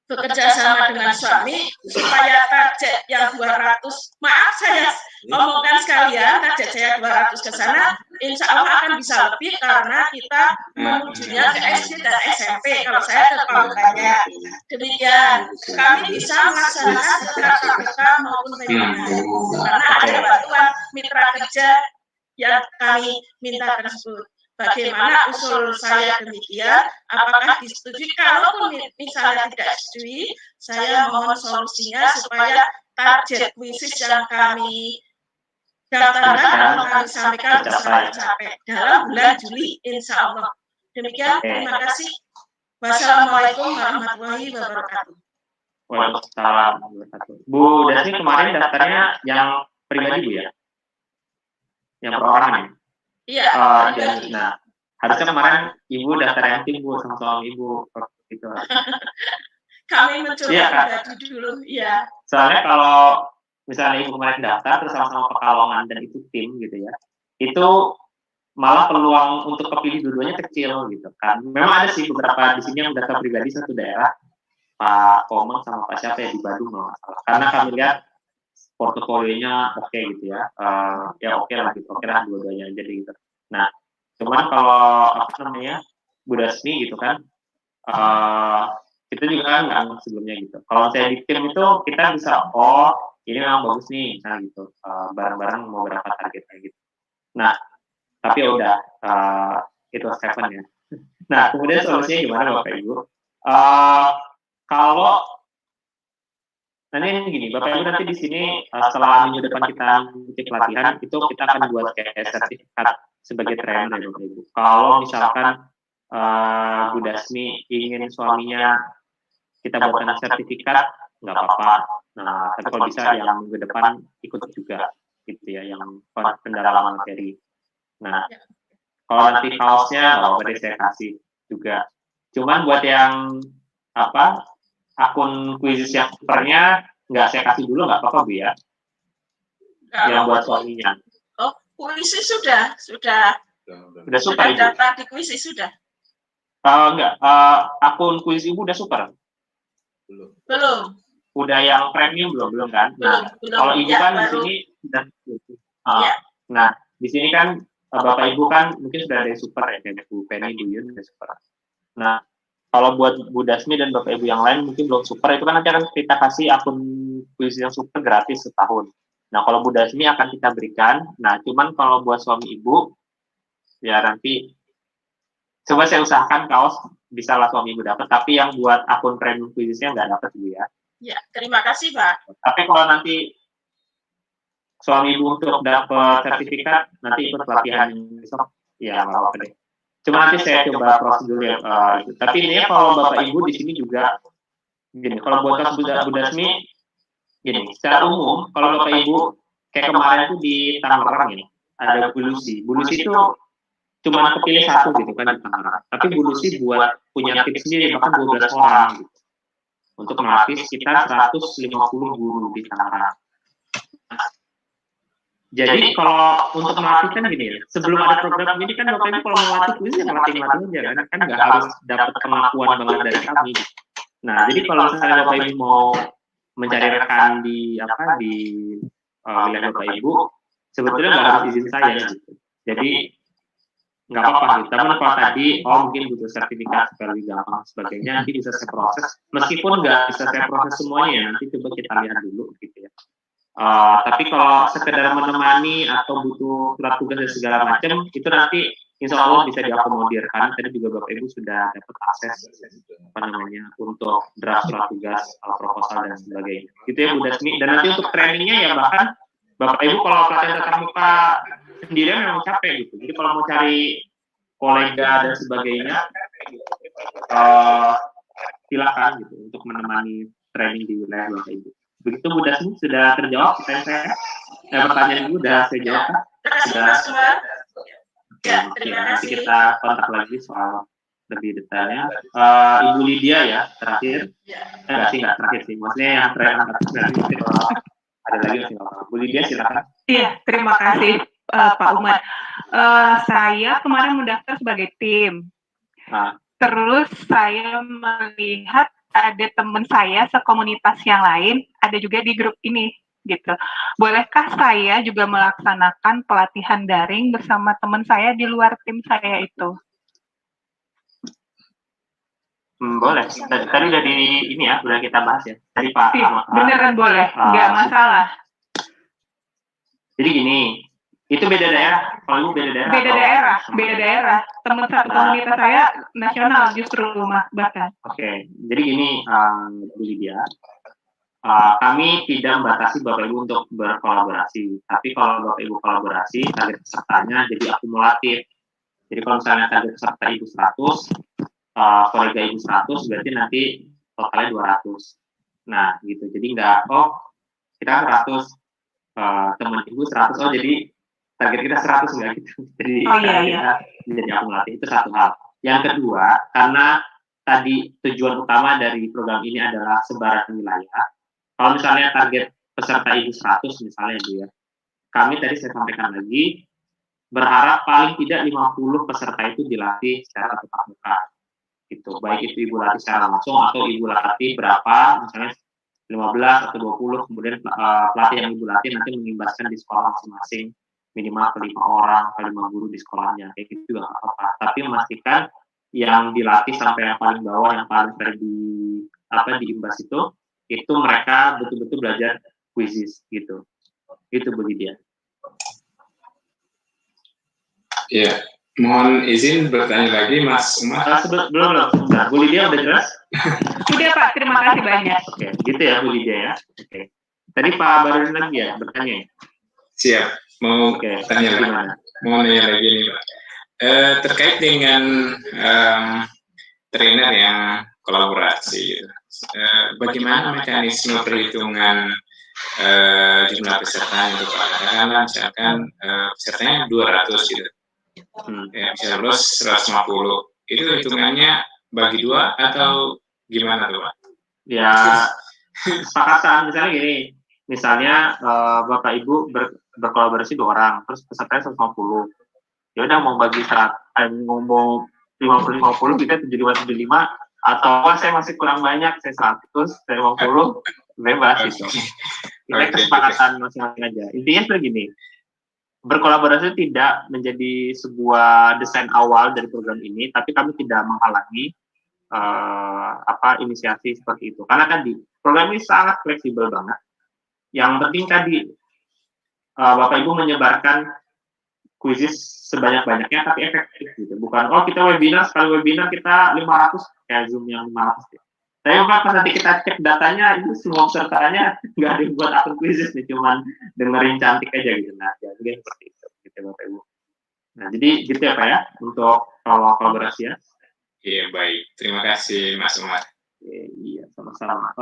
bekerja sama dengan suami supaya target yang 200, maaf saya ngomongkan sekalian, target saya 200 ke sana, insya Allah akan bisa lebih karena kita menujunya ke SD dan SMP, kalau saya ke PAUDannya. Demikian, kami bisa melaksanakan KKK maupun webinar, karena ada bantuan mitra kerja yang kami minta tersebut. Bagaimana usul saya demikian? Apakah disetujui? Kalaupun misalnya tidak disetujui, saya mohon solusinya supaya target kuisis yang kami daftarkan atau kami sampaikan bisa tercapai dalam bulan Juli, insya Allah. Demikian, terima kasih. Wassalamualaikum warahmatullahi wabarakatuh. Waalaikumsalam warahmatullahi wabarakatuh. Bu Dasmi kemarin daftarnya yang pribadi Bu ya? Yang perorangan ya? Iya. Nah, harusnya kemarin Ibu daftar yang tim Bu sama suami Ibu gitu. Kami mencoba pribadi dulu, ya. Soalnya kalau misalnya Ibu kemarin daftar terus sama-sama Pekalongan dan itu tim gitu ya, itu malah peluang untuk kepilih dua-duanya kecil gitu kan. Memang ada sih beberapa di sini yang daftar pribadi satu daerah, Pak Komeng sama Pak siapa ya di Badung nggak masalah. Karena kami lihat portofolionya oke gitu ya, ya oke lah gitu, oke lah dua-duanya aja gitu. Nah, cuman kalau apa namanya Bu Dasmi gitu kan, kita juga nggak sebelumnya gitu. Kalau saya di tim itu kita bisa, oh ini memang bagus nih, nah gitu, bareng-bareng mau berapa targetnya gitu. Nah, tapi ya udah, itu happen ya. Nah, kemudian solusinya gimana Bapak Ibu? Kalau nanti gini, Bapak Ibu nanti di sini setelah minggu depan kita mengikuti pelatihan itu kita akan buat kayak sertifikat sebagai trainer ya Bapak Ibu. Kalau misalkan Bu Dasmi ingin suaminya kita buatkan sertifikat, nggak apa-apa. Nah, tapi kalau bisa yang minggu depan ikut juga, gitu ya, yang pendalaman materi. Nah, kalau nanti kaosnya nggak apa-apa deh saya kasih juga. Cuman buat yang apa? Akun kuisis yang supernya nggak saya kasih dulu nggak apa-apa Bu ya, yang buat suaminya. Oh, kuisis sudah super itu. Data di kuisis sudah. Enggak, akun kuisis Ibu udah super? Belum. Udah yang premium belum kan? Nah, kalau Ibu kan di sini sudah. Nah, di sini kan Bapak Ibu kan mungkin sudah ada super ya, kayak Bu Penny, Bu Yun udah super. Nah, kalau buat Bu Dasmi dan Bapak Ibu yang lain mungkin belum super, itu kan nanti akan kita kasih akun kuisis yang super gratis setahun. Nah, kalau Bu Dasmi akan kita berikan. Nah, cuman kalau buat suami Ibu, ya nanti coba saya usahakan kaos bisa lah suami Ibu dapat. Tapi yang buat akun premium kuisisnya nggak dapat Bu ya. Ya, terima kasih Pak. Tapi kalau nanti suami Ibu untuk dapat sertifikat, nanti ikut pelatihan besok, ya nggak apa-apa deh. Cuma nanti saya coba prosedur ya. Tapi ini kalau Bapak Ibu di sini juga gini, kalau buat kasus Bu Dasmi gini, secara umum kalau Bapak Ibu kayak kemarin itu di Tangerang ini ada Bulusi. Bulusi itu cuma kepilih satu gitu kan di Tangerang. Tapi Bu Lucy buat punya tim sendiri bahkan 12 orang gitu untuk melatih sekitar 150 guru di Tangerang. Jadi kalau untuk melatih kan gini ya, sebelum ada program ini kan Bapak Ibu kalau mau latih kuis ya melatih aja kan nggak harus dapat pengakuan banget dari kami. Nah jadi kalau misalnya Bapak Ibu mau mencari rekan di wilayah Bapak Ibu, sebetulnya nggak harus izin saya gitu. Jadi nggak apa-apa gitu. Tapi kalau tadi mungkin butuh sertifikat supaya lebih gampang sebagainya, nanti bisa saya proses. Meskipun nggak bisa saya proses semuanya, nanti coba kita lihat dulu gitu ya. Tapi kalau sekedar menemani atau butuh surat tugas dan segala macam, itu nanti insya Allah bisa diakomodir. Karena tadi juga Bapak Ibu sudah dapat akses untuk draft surat tugas, proposal dan sebagainya. Gitu ya Bu Dasmi. Dan nanti untuk trainingnya ya bahkan Bapak Ibu kalau pelatihan tatap muka sendirian memang capek gitu. Jadi kalau mau cari kolega dan sebagainya, silakan gitu untuk menemani training di wilayah Bapak Ibu. Begitu Bu Dasmi sudah terjawab pertanyaan saya. Pertanyaan Ibu sudah saya jawab kan? Sudah. Oke, nanti kita kontak lagi soal lebih detailnya. Ibu Lydia ya terakhir. Enggak terakhir sih. Maksudnya yang terakhir ada lagi masih apa? Bu Lydia silakan. Iya, terima kasih Pak Umar. Saya kemarin mendaftar sebagai tim. Terus saya melihat ada teman saya sekomunitas yang lain, ada juga di grup ini, gitu. Bolehkah saya juga melaksanakan pelatihan daring bersama teman saya di luar tim saya itu? Boleh. Tadi udah di ini ya, udah kita bahas ya. Tadi Pak. Beneran boleh, nggak masalah. Jadi gini, itu beda daerah. Kalau Ibu beda daerah. Beda daerah. Teman satu komunitas saya nasional justru bahkan. Oke, jadi gini Bu Lydia, kami tidak membatasi Bapak Ibu untuk berkolaborasi. Tapi kalau Bapak Ibu kolaborasi, target pesertanya jadi akumulatif. Jadi kalau misalnya target peserta Ibu 100, kolega Ibu 100, berarti nanti totalnya 200. Nah, gitu. Jadi nggak, kita 100, teman Ibu 100, jadi target kita 100 nggak gitu. Jadi kita menjadi akumulatif, itu satu hal. Yang kedua, karena tadi tujuan utama dari program ini adalah sebaran wilayah. Kalau misalnya target peserta Ibu 100 misalnya Bu ya, kami tadi saya sampaikan lagi, berharap paling tidak 50 peserta itu dilatih secara tatap muka. Gitu. Baik itu Ibu latih secara langsung atau Ibu latih berapa, misalnya 15 atau 20, kemudian pelatih yang Ibu latih nanti mengimbaskan di sekolah masing-masing, minimal ke 5 orang, ke 5 guru di sekolahnya, kayak gitu juga nggak apa-apa. Tapi memastikan yang dilatih sampai yang paling bawah, yang paling diimbas itu mereka betul-betul belajar kuisis gitu. Itu Bu Lydia. Iya, mohon izin bertanya lagi Mas Umar. Belum. Bu Lydia udah jelas? Sudah Pak, terima kasih banyak. Oke, gitu ya Bu Lydia ya. Oke. Tadi Pak Barudin lagi ya bertanya. Siap, mau tanya lagi. Mau nanya lagi nih Pak. Terkait dengan trainer yang kolaborasi, bagaimana mekanisme perhitungan jumlah peserta itu Pak? Karena misalkan pesertanya 200 gitu. Ya, bisa lulus 150. Itu hitungannya bagi 2 atau gimana tuh Pak? Ya, kesepakatan misalnya gini, misalnya Bapak Ibu berkolaborasi 2 orang, terus pesertanya 150. Ya udah mau bagi 100, mau 50-50 kita 75-75, atau saya masih kurang banyak, saya 100, saya 50, bebas gitu. Kita kesepakatan masing-masing aja. Intinya seperti gini, berkolaborasi tidak menjadi sebuah desain awal dari program ini, tapi kami tidak menghalangi inisiasi seperti itu. Karena tadi program ini sangat fleksibel banget. Yang penting tadi Bapak Ibu menyebarkan kuisis sebanyak-banyaknya tapi efektif gitu. Bukan kita webinar, sekali webinar kita 500 kayak Zoom yang 500 ya. Tapi pas nanti kita cek datanya itu semua pesertanya nggak ada yang buat akun kuisis nih, cuman dengerin cantik aja gitu. Nah, jadi seperti itu gitu Bapak Ibu. Nah, jadi gitu ya Pak ya untuk kolaborasi ya. Iya, baik. Terima kasih Mas Umar. Iya, sama-sama.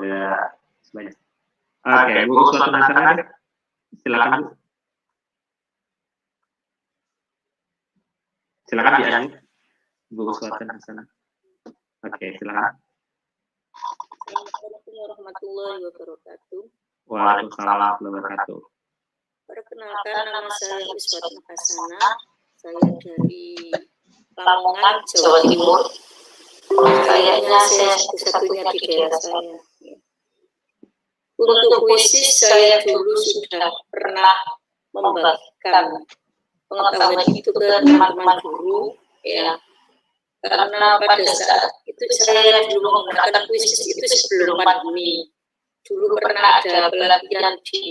Ya sebanyak. Oke, Bu Uswatun Hasanah, silakan Bu. Silakan dilanjut, Bu Uswatun Hasanah. Oke, silakan. Assalamualaikum warahmatullahi wabarakatuh. Waalaikumsalam warahmatullahi wabarakatuh. Perkenalkan, nama saya Uswatun Hasanah. Saya dari Lamongan, Jawa Timur. Kayaknya saya satu-satunya di daerah saya. Untuk puisi saya dulu sudah pernah membagikan pengetahuan itu ke teman-teman guru, ya. Karena pada saat itu saya dulu menggunakan puisi itu sebelum pandemi. Dulu pernah ada pelatihan di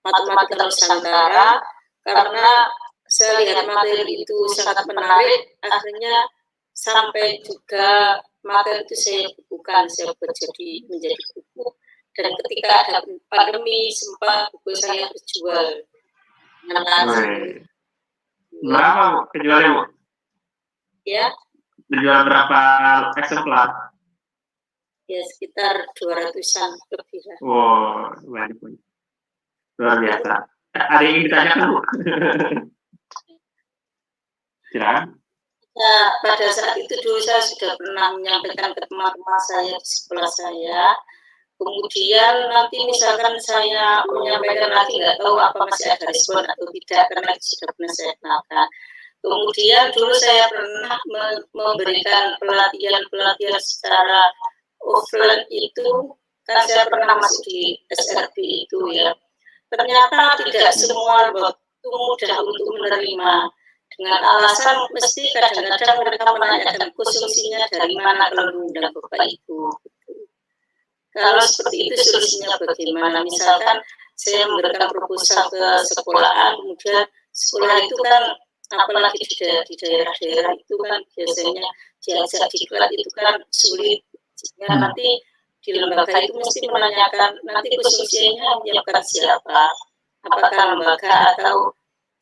Matematika Nusantara, karena saya lihat materi itu sangat menarik, akhirnya sampai juga materi itu saya bukukan, saya buat menjadi buku. Dan ketika ada pandemi, sempat buku saya terjual. Berapa kejualnya, Bu? Ya. Terjual berapa eksemplar? Ya, sekitar 200-an lebih lah. Wow, banyak. Luar biasa. Ada yang ingin ditanyakan, Bu? Silakan. Ya, pada saat itu dulu saya sudah pernah menyampaikan ke teman-teman saya di sekolah saya. Kemudian nanti misalkan saya menyampaikan lagi, nggak tahu apa masih ada respon atau tidak, karena itu sudah pernah saya kenalkan. Kemudian dulu saya pernah memberikan pelatihan secara offline itu, kan saya pernah masuk di SRB itu ya. Ternyata tidak semua waktu mudah untuk menerima. Dengan alasan mesti kadang-kadang mereka menanyakan konsumsinya dari mana kalau mengundang Bapak Ibu. Kalau seperti itu solusinya bagaimana? Misalkan saya memberikan proposal ke sekolahan, kemudian sekolah itu kan apalagi di daerah-daerah itu kan biasanya diajak diklat itu kan sulit. Sehingga nanti di lembaga itu mesti menanyakan nanti konsumsinya menyiapkan siapa? Apakah lembaga atau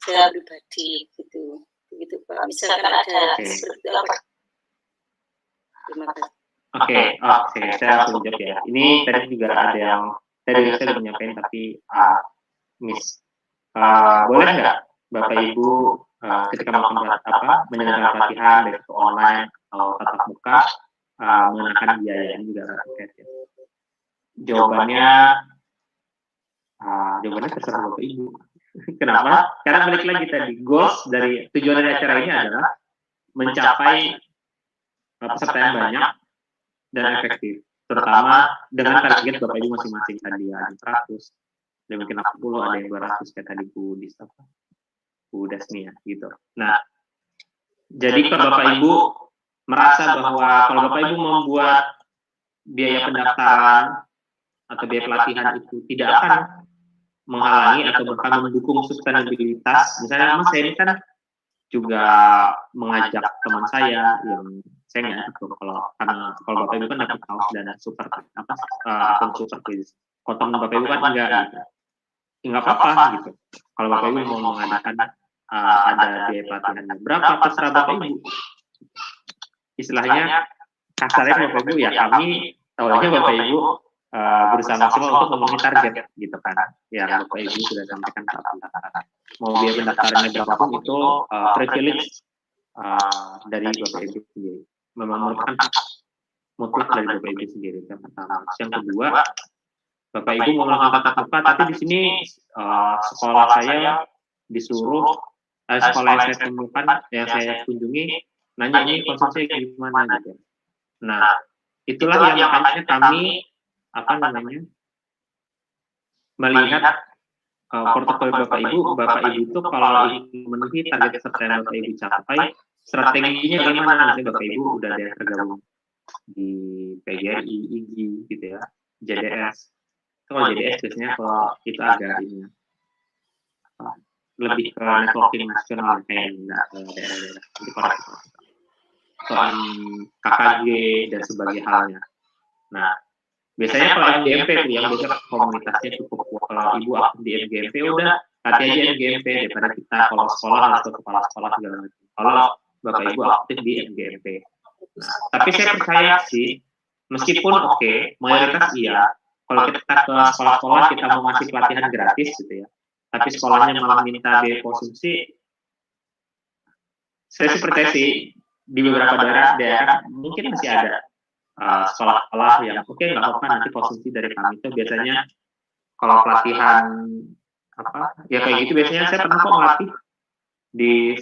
saya pribadi gitu. Begitu Pak. Misalkan ada seperti apa? Terima kasih. Oke, saya langsung jawab ya. Ini tadi juga ada yang saya sudah menyampaikan tapi miss. Boleh nggak Bapak Ibu ketika menyelenggarakan pelatihan baik itu online atau tatap muka mengenakan biaya ini juga terkait ya. Jawabannya terserah Bapak Ibu. Kenapa? Karena balik lagi tadi goals dari tujuan dari acara ini adalah mencapai peserta yang banyak dan efektif, terutama dengan target Bapak Ibu masing-masing tadi ada 100, ada mungkin 80, ada yang 200 kayak tadi Bu Dasmi ya gitu. Nah, jadi kalau Bapak Ibu merasa bahwa kalau Bapak Ibu membuat biaya pendaftaran atau biaya pelatihan itu tidak akan menghalangi atau bahkan mendukung sustainabilitas, misalnya Mas saya ini kan juga mengajak teman saya yang saya nggak tahu kalau Bapak Ibu kan dapat kaos dan super akun super quiz. Kalau teman Bapak Ibu kan enggak gitu. Nggak apa-apa gitu. Kalau Bapak Ibu mau mengadakan ada biaya pelatihannya berapa terserah Bapak Ibu. Istilahnya kasarnya Bapak Ibu ya kami tahunya Bapak Ibu berusaha maksimal untuk memenuhi target gitu kan. Ya Bapak Ibu sudah sampaikan saat pendaftaran. Mau biaya pendaftarannya berapapun itu privilege dari Bapak Ibu sendiri. Memang merupakan hak mutlak dari Bapak Ibu sendiri. Yang pertama. Yang kedua, Bapak Ibu mau melakukan tatap muka, tapi di sini sekolah saya disuruh sekolah yang saya temukan, yang saya kunjungi, nanya ini konsumsi gimana gitu. Nah, itulah yang makanya kami melihat portofolio Bapak Ibu itu kalau memenuhi target peserta yang Bapak Ibu capai, strateginya bagaimana? Misalnya Bapak Ibu udah ada yang tergabung di PGRI, IGI gitu ya, JDS. Kalau JDS biasanya kalau itu agak ini lebih ke networking nasional kayak daerah-daerah di koreksi KKG dan sebagainya halnya. Nah, biasanya kalau MGMP itu yang biasa komunitasnya cukup kuat. Kalau Ibu aktif di MGMP udah latih aja MGMP daripada kita kalau sekolah atau kepala sekolah segala macam. Kalau Bapak Ibu aktif di MGMP. Nah, tapi saya percaya sih meskipun mayoritas iya. Kalau kita ke sekolah-sekolah kita mau ngasih pelatihan gratis gitu ya, tapi sekolahnya malah minta biaya konsumsi, saya sih percaya sih di beberapa daerah mungkin masih ada sekolah-sekolah yang oke, nggak apa-apa nanti konsumsi dari kami. Itu biasanya kalau pelatihan ya kayak gitu biasanya saya pernah kok melatih di,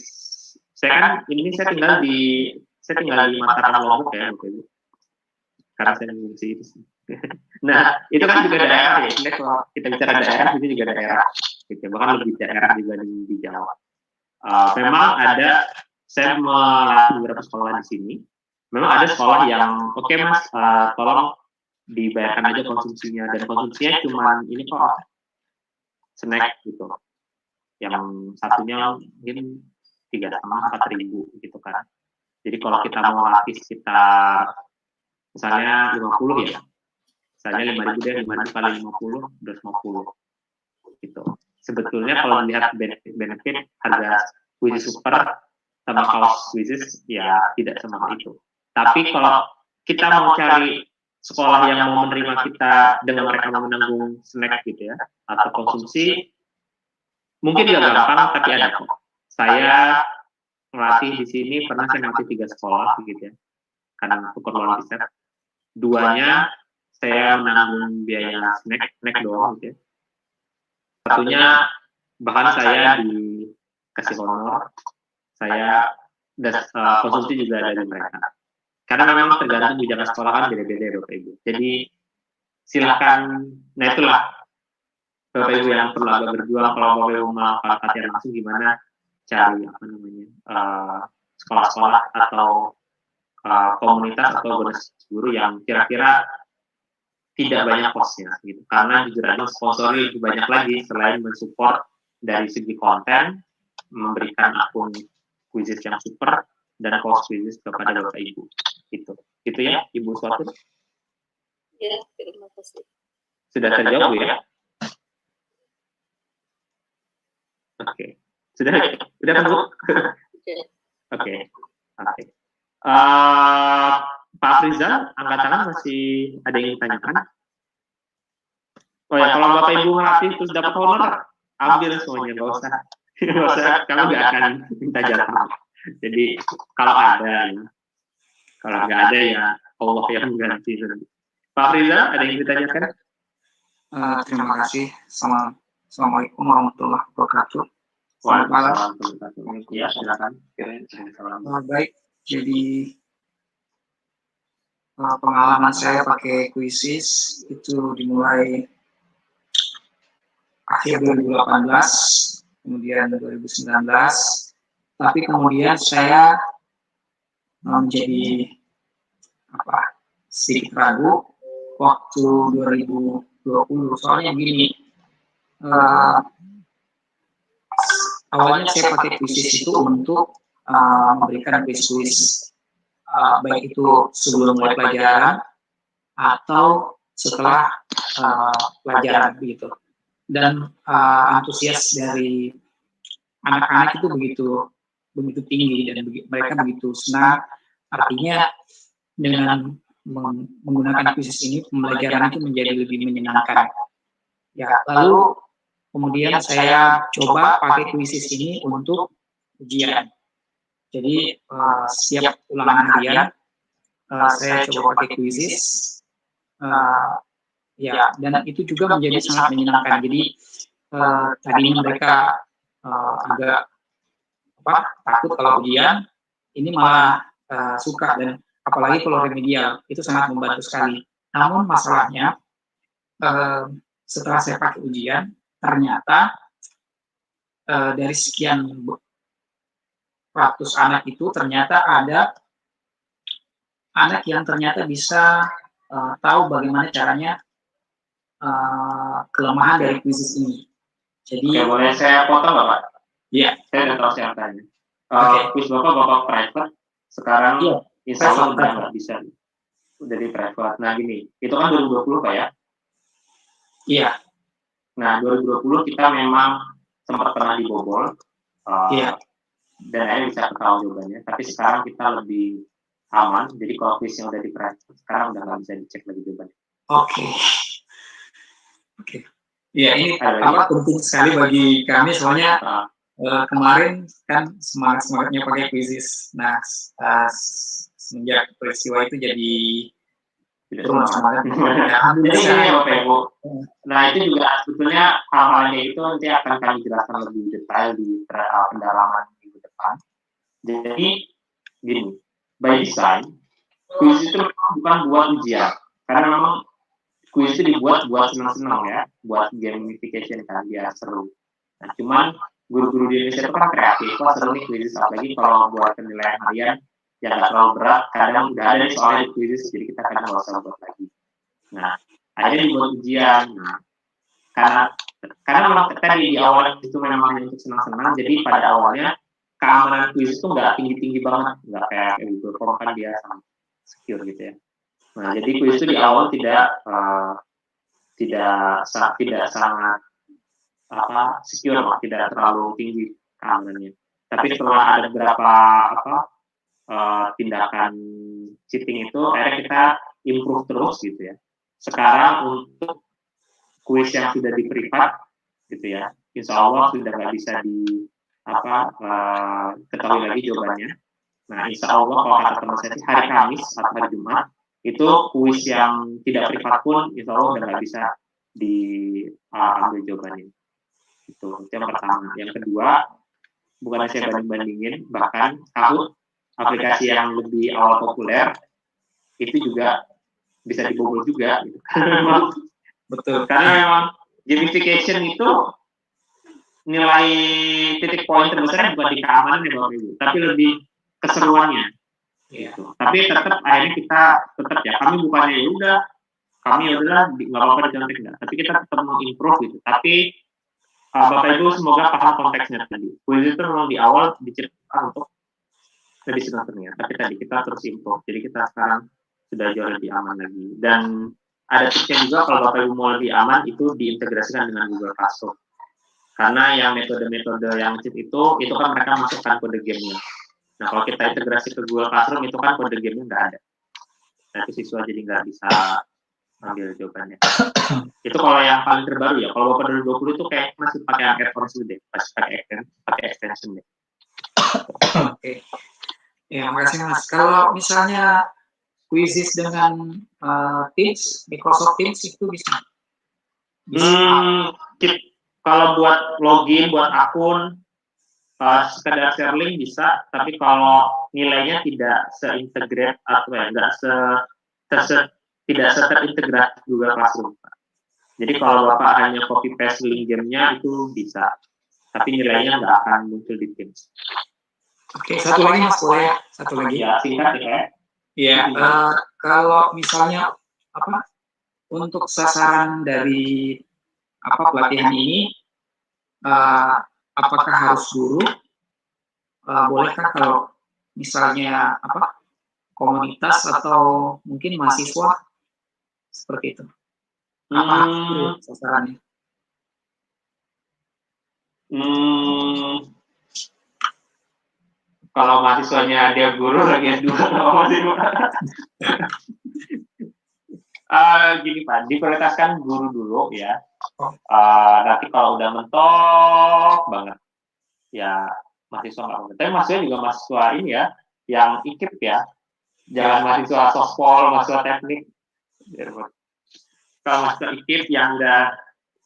saya tinggal di Mataram Lombok ya, karena saya mengungsi itu sih. Nah, itu kan juga daerah ya. Kalau kita bicara daerah, itu juga daerah. Gitu. Bahkan lebih daerah dibanding di Jawa. Memang ada, saya melatih beberapa sekolah di sini. Memang ada sekolah yang, oke mas, tolong dibayarkan aja konsumsinya. Dan konsumsinya cuma ini kok, snack gitu. Yang satunya mungkin 3.500-4.000 gitu kan. Jadi kalau kita mau latih sekitar misalnya 50 ya, misalnya 5.000 deh, 5.000 kali 50, 250 gitu. Sebetulnya kalau melihat benefit harga Quizzes Super sama kaos Quizzes ya tidak semahal itu. Tapi kalau kita mau cari sekolah yang mau menerima kita dengan mereka mau menanggung snack gitu ya, atau konsumsi, mungkin juga gampang, tapi ada kok. Saya melatih di sini, pernah saya melatih 3 sekolah gitu ya, karena keperluan riset. 2-nya saya menanggung biaya snack doang gitu ya. Satunya bahkan saya dikasih honor, saya konsumsi juga dari mereka. Karena memang tergantung kebijakan sekolah kan beda-beda Bapak Ibu. Jadi silahkan, nah itulah Bapak Ibu yang perlu agak berjuang kalau Bapak Ibu melakukan pelatihan langsung gimana cari sekolah-sekolah atau komunitas atau guru yang kira-kira tidak banyak kosnya gitu. Karena jujur aja sponsori lebih banyak lagi selain mensupport dari segi konten, memberikan akun Quizzes yang super dan course Quizzes kepada Bapak Ibu. Gitu ya, Ibu Suatu? Ya, terima kasih. Sudah terjawab ya? Oke. Sudah kan Bu? Oke. Pak Afrizal, angkat tangan masih ada yang ditanyakan? Oh ya, kalau Bapak Ibu ngelatih terus dapat honor, ambil semuanya, nggak usah, kamu nggak akan minta jatah. Jadi kalau ada, kalau nggak ada ya Allah yang mengganti. Pak Afrizal, ada yang ditanyakan? Terima kasih. Assalamualaikum warahmatullahi wabarakatuh. Selamat malam. Ya, silakan. Baik, jadi pengalaman saya pakai Quizzes itu dimulai akhir 2018, kemudian 2019, tapi kemudian saya menjadi sedikit ragu waktu 2020. Soalnya gini, awalnya saya pakai Quizzes itu untuk memberikan quiz-quiz baik itu sebelum mulai pelajaran atau setelah pelajaran begitu. Dan antusias dari anak-anak itu begitu tinggi dan mereka begitu senang. Artinya dengan menggunakan Quizzes ini pembelajaran itu menjadi lebih menyenangkan. Ya, lalu kemudian saya coba pakai Quizzes ini untuk ujian. Jadi setiap ulangan harian saya coba pakai Quizzes, ya, dan itu juga menjadi sangat menyenangkan. Jadi tadinya mereka agak takut kalau ujian, ini malah suka, dan apalagi kalau remedial itu sangat membantu sekali. Namun masalahnya setelah saya pakai ujian, ternyata dari sekian ratus anak itu ternyata ada anak yang ternyata bisa tahu bagaimana caranya kelemahan dari Quizzes ini. Jadi boleh saya potong Bapak? Iya. Saya udah tahu siapanya. Quiz Bapak private, sekarang insya Allah udah nggak bisa. Udah di private. Nah gini, itu kan 2020 Pak ya? Iya. Nah 2020 kita memang sempat pernah dibobol. Iya. Dan akhirnya bisa ketahuan jawabannya, tapi sekarang kita lebih aman, jadi kalau quiz yang udah di private, sekarang udah nggak bisa dicek lagi jawabannya. Oke. Ya, ini penting sekali bagi kami, soalnya kemarin kan semangatnya pakai quizzes. Nah, semenjak peristiwa itu jadi turun semangat. Jadi ini Bapak Ibu. Nah itu juga sebetulnya hal-halnya itu nanti akan kami jelaskan lebih detail di pendalaman minggu depan. Jadi gini, by design, kuis itu bukan buat ujian, karena memang kuis itu dibuat buat senang-senang ya, buat gamification kan, biar seru. Nah cuman guru-guru di Indonesia itu kan kreatif, wah seru nih kuis, apalagi kalau buat penilaian harian yang nggak terlalu berat, kadang udah ada nih soalnya di kuis, jadi kita kadang nggak usah buat lagi. Nah, akhirnya dibuat ujian. Nah, karena memang tadi di awal itu memang untuk senang-senang, jadi pada awalnya keamanan kuis itu nggak tinggi-tinggi banget, nggak kayak Google Form kan dia sangat secure gitu ya. Nah, jadi kuis itu di awal tidak sangat secure, tidak terlalu tinggi keamanannya. Tapi setelah ada beberapa tindakan cheating itu, akhirnya kita improve terus gitu ya. Sekarang untuk kuis yang sudah di privat gitu ya, insya Allah sudah nggak bisa ketahui lagi jawabannya. Nah, insya Allah kalau kata teman saya hari Kamis atau hari Jumat itu kuis yang tidak privat pun insya Allah udah nggak bisa diambil jawabannya. Itu yang pertama. Yang kedua, bukan saya banding-bandingin, bahkan Kahoot aplikasi yang lebih awal populer itu juga bisa dibobol juga gitu. Betul, karena memang gamification itu nilai titik poin terbesarnya bukan di keamanan ya Bapak Ibu, tapi lebih keseruannya gitu. Tapi tetap akhirnya kita tetap ya, kami bukannya ya udah kami adalah nggak apa-apa dicontek enggak, tapi kita tetap mengimprove gitu. Tapi Bapak Ibu semoga paham konteksnya tadi. Kuis itu memang di awal diciptakan untuk lebih senang-senang, tapi tadi kita terus improve. Jadi kita sekarang sudah jauh lebih aman lagi. Dan ada tipsnya juga kalau Bapak Ibu mau lebih aman itu diintegrasikan dengan Google Classroom. Karena yang metode-metode yang cheat itu kan mereka masukkan kode gamenya. Nah kalau kita integrasi ke Google Classroom itu kan kode gamenya nggak ada. Nah itu siswa jadi nggak bisa ambil jawabannya. Itu kalau yang paling terbaru ya. Kalau Bapak 2020 itu kayak masih pakai add-ons deh, masih pakai extension deh. Oke. Ya, makasih Mas. Kalau misalnya quizzes dengan Teams, Microsoft Teams itu bisa? Kalau buat login, buat akun, sekedar share link bisa, tapi kalau nilainya tidak se-integrate atau ya, tidak terintegrasi Google Classroom. Jadi kalau Bapak hanya copy paste link gamenya itu bisa, tapi nilainya nggak akan muncul di Teams. Oke, satu lagi Mas, boleh? Satu lagi. Ya, singkat ya. Iya, kalau misalnya untuk sasaran dari pelatihan ini, apakah harus guru? Bolehkah kalau misalnya komunitas atau mungkin mahasiswa seperti itu? Apa sasarannya? Kalau mahasiswanya dia guru lagi S2 gini Pak, diprioritaskan guru dulu ya. Nanti kalau udah mentok banget ya mahasiswa nggak apa-apa. Tapi mahasiswa juga mahasiswa ini ya, yang IKIP ya. Jangan mahasiswa sospol, mahasiswa teknik. Kalau mahasiswa IKIP yang udah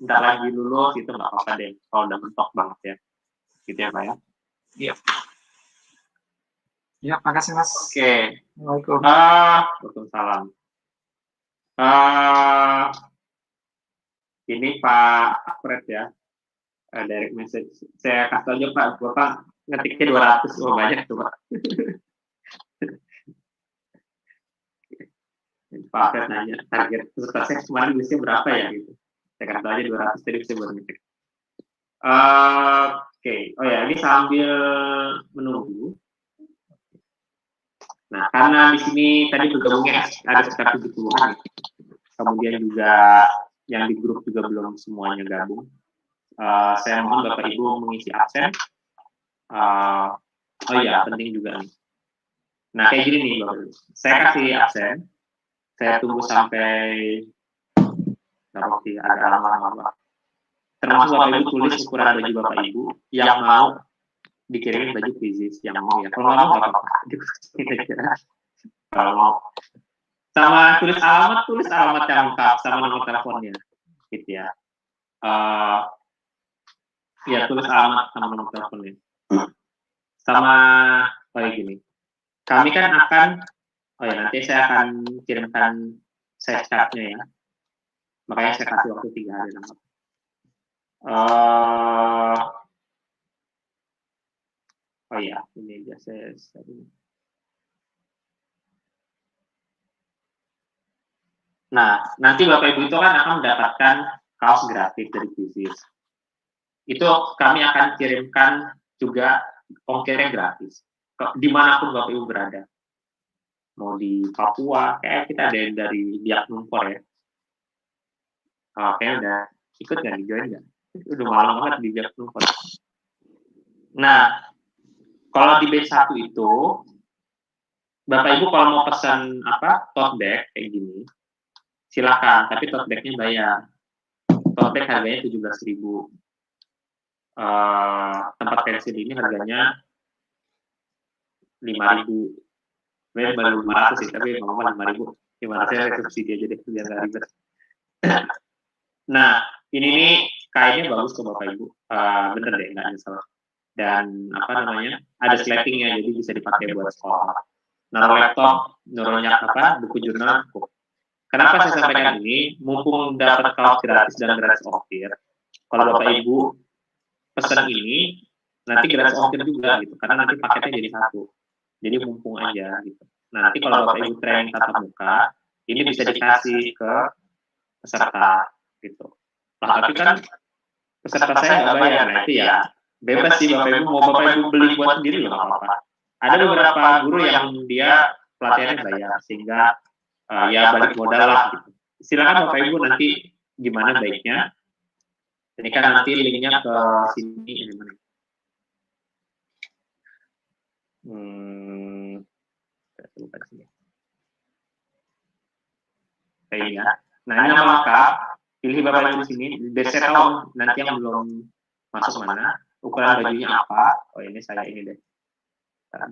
nggak lagi lulus itu nggak apa-apa deh. Kalau udah mentok banget ya, gitu ya Pak ya. Iya. Ya, makasih Mas. Oke. Assalamualaikum. Waalaikumsalam. Ini Pak Fred ya, direct message. Saya kasih aja Pak, Bapak ngetiknya 200, banyak tuh Pak. Pak Fred nanya, target peserta saya kemarin bisnya berapa ya gitu. Saya kasih aja 200, tadi bisa baru ngetik. Oke. Oh ya, ini sambil menunggu. Nah, karena di sini tadi bergabungnya ada sekitar 70-an, kemudian juga yang di grup juga belum semuanya gabung. Saya mohon Bapak Ibu mengisi absen. Oh iya, penting juga nih. Nah, kayak gini nih Bapak Ibu. Saya kasih absen. Saya tunggu sampai agak lama-lama. termasuk Bapak Ibu tulis ukuran baju Bapak Ibu yang mau dikirimin baju Quizizz yang mau ya. Kalau nggak mau nggak apa-apa. Kalau mau sama tulis alamat yang lengkap sama nomor teleponnya, gitu ya. Ya tulis alamat sama nomor teleponnya. Sama kayak gini. Kami kan akan, nanti saya akan kirimkan size chart-nya ya. Makanya saya kasih waktu 3 hari lama. Ini aja saya. Nah, nanti Bapak Ibu itu kan akan mendapatkan kaos gratis dari Quizizz. Itu kami akan kirimkan juga ongkirnya gratis. Dimanapun Bapak Ibu berada. Mau di Papua, kayak kita ada yang dari Biak Numfor ya. Kayaknya udah ikut nggak di join nggak? Udah malam banget di Biak Numfor. Nah, kalau di B1 itu, Bapak Ibu kalau mau pesan tote bag kayak gini, silakan, tapi tote bag-nya bayar. Tote bag harganya 17.000. Tempat pensil ini harganya 5.000. Sebenarnya baru 500 sih, tapi ngomong 5.000. Gimana saya subsidi aja deh, biar nggak ribet. Nah, ini nih kainnya bagus ke Bapak Ibu. Bener deh, nggak nyesel. Dan ada slatingnya, jadi bisa dipakai buat sekolah. Naruh laptop, naruhnya buku jurnal. Kenapa saya sampaikan ini? Mumpung dapat kaos gratis dan gratis ongkir. Kalau Bapak Ibu pesan ini, nanti gratis ongkir juga gitu, karena nanti paketnya jadi satu. Jadi mumpung aja gitu. Nanti kalau Bapak Ibu training tatap muka, ini bisa dikasih ke peserta gitu. Nah, tapi kan peserta saya nggak bayar, nah itu ya bebas sih Bapak Ibu, mau Bapak Ibu beli buat sendiri nggak apa-apa. Ada beberapa guru yang dia pelatihannya bayar, sehingga ya balik modal lah gitu. Silakan Bapak Ibu nanti gimana baiknya. Ini kan nanti linknya ke sini ini mana? Ya. Nah ini nama lengkap. Pilih Bapak Ibu di sini. Biar saya tahu nanti yang belum masuk mana. Ukuran bajunya apa? Ini saya ini deh.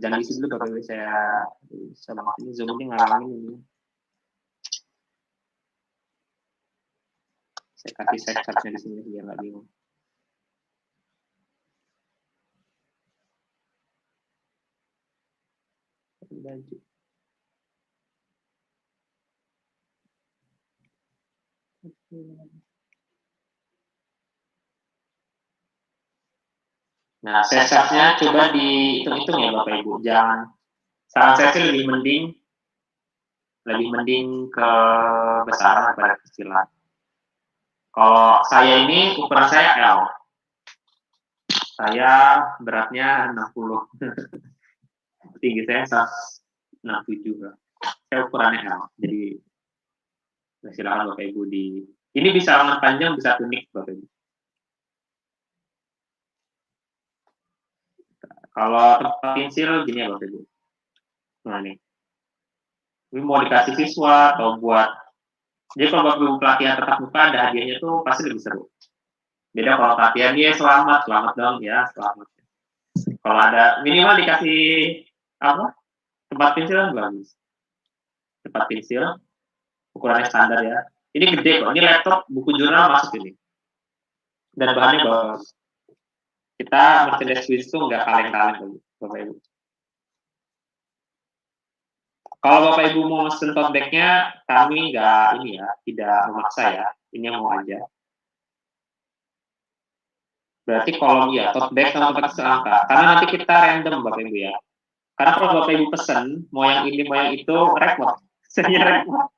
Jangan isi dulu Bapak Ibu, saya sama ini zoom-nya ngalangin ini. Saya kasih size chart-nya di sini biar nggak bingung. Baju. Nah, size chart-nya coba dihitung-hitung ya Bapak Ibu. Jangan, saran saya sih lebih mending ke besaran daripada kecilan. Kalau saya ini ukuran saya L. Saya beratnya 60. Tinggi saya 167. Saya ukurannya L. Jadi silakan Bapak Ibu ini bisa lengan panjang, bisa tunik Bapak Ibu. Kalau tempat pensil gini ya Bapak Ibu. Nah ini mau dikasih siswa atau buat, jadi kalau Bapak Ibu pelatihan tatap muka ada hadiahnya tuh pasti lebih seru. Beda kalau pelatihan dia selamat dong ya, selamat. Kalau ada minimal dikasih tempat pensil kan bagus. Tempat pensil ukurannya standar ya. Ini gede kok, ini laptop buku jurnal masuk ini. Dan bahannya bagus. Kita merchandise quiz itu nggak kaleng-kaleng Bapak Ibu. Kalau Bapak Ibu mau mesen tote bag-nya, kami tidak memaksa ya. Ini yang mau aja. Berarti kolom ya, tote bag sama tempat angka. Karena nanti kita random Bapak Ibu ya. Karena kalau Bapak Ibu pesen, mau yang ini, mau yang itu, repot. Saya repot.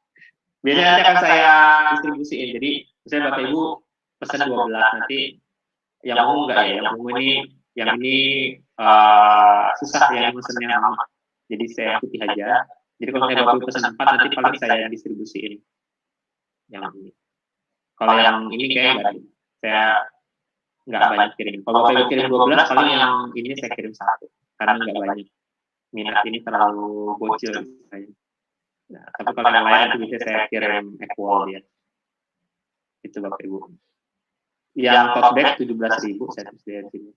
Biasanya nanti akan saya distribusiin. Jadi, misalnya Bapak Ibu pesen 12, nanti yang ungu enggak ya, yang ungu ini, susah yang mesennya lama. Jadi saya putih aja. Jadi kalau saya Bapak Ibu pesan 4, nanti paling saya distribusiin. Yang ini. Kalau yang ini kayak saya nggak banyak kirim. Kalau Bapak Ibu kirim 12, paling yang ini saya kirim 1. Karena nggak banyak. Minat ini terlalu bocil. Nah, tapi kalau yang lain nanti bisa saya kirim equal ya. Itu Bapak Ibu. yang tote bag 17.000 saya tulis di sini.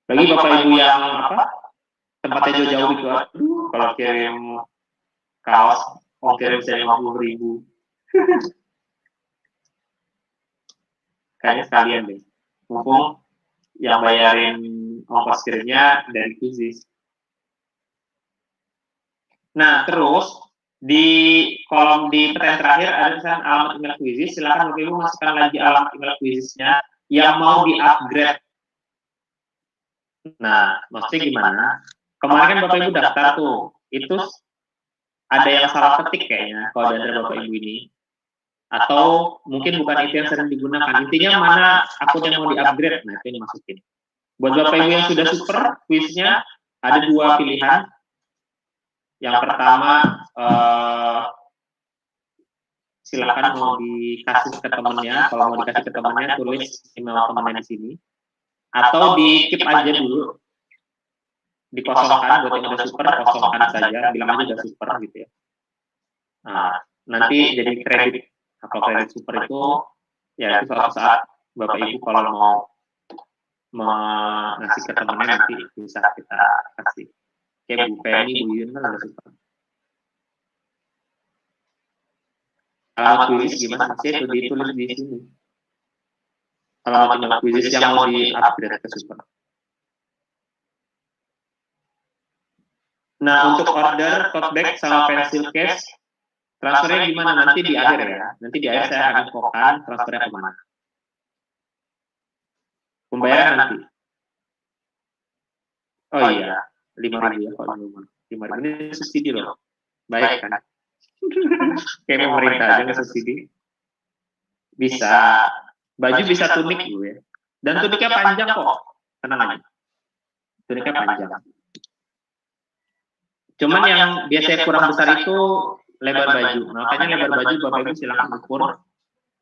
Bagi Bapak Ibu yang tempatnya jauh-jauh itu, kalau kirim kaos, kirim bisa 50.000. Kayaknya sekalian deh. Mumpung yang bayarin ongkos kirimnya dari Quizizz. Nah, terus di kolom di pertanyaan terakhir ada tulisan alamat email Quizizz. Silakan Bapak Ibu masukkan lagi alamat email Quizizz-nya yang mau di-upgrade. Nah, maksudnya gimana? Kemarin kan Bapak Ibu daftar tuh, itu ada yang salah ketik kayaknya kalau dari Bapak Ibu ini. Atau mungkin bukan itu yang sering digunakan. Intinya mana akun yang mau di-upgrade, nah itu yang dimasukin. Buat Bapak Ibu yang sudah super, quiznya ada 2 pilihan. Yang pertama, silakan mau dikasih ke temannya. Kalau mau dikasih ke temannya, tulis email temannya di sini. Atau di keep aja dulu. Dikosongkan, buat yang udah super, kosongkan saja. Bilang aja udah super gitu ya. Nah, nanti jadi kredit. Kalau kredit super itu, ya itu suatu saat Bapak Ibu kalau mau ngasih ke temannya nanti bisa kita kasih. Kayak Bu Penny, Bu Yun kan ada super. Alamat Quizizz gimana? Saya itu ditulis di sini. Alamat email Quizizz yang mau di-upgrade ke super. Nah, untuk order tote bag sama pencil case, transfernya gimana? Nanti di akhir ya. Nanti di akhir saya akan infokan transfernya kemana. Pembayaran nanti. Oh iya, 5.000 ya kok 5.000 ini subsidi loh. Baik kan? Kayak pemerintah aja nggak subsidi. Bisa. Baju bisa tunik gue. Dan tuniknya panjang kok. Tenang aja. Tuniknya panjang. Cuman yang biasanya kurang besar itu lebar baju. Makanya lebar baju Bapak Ibu silakan ukur.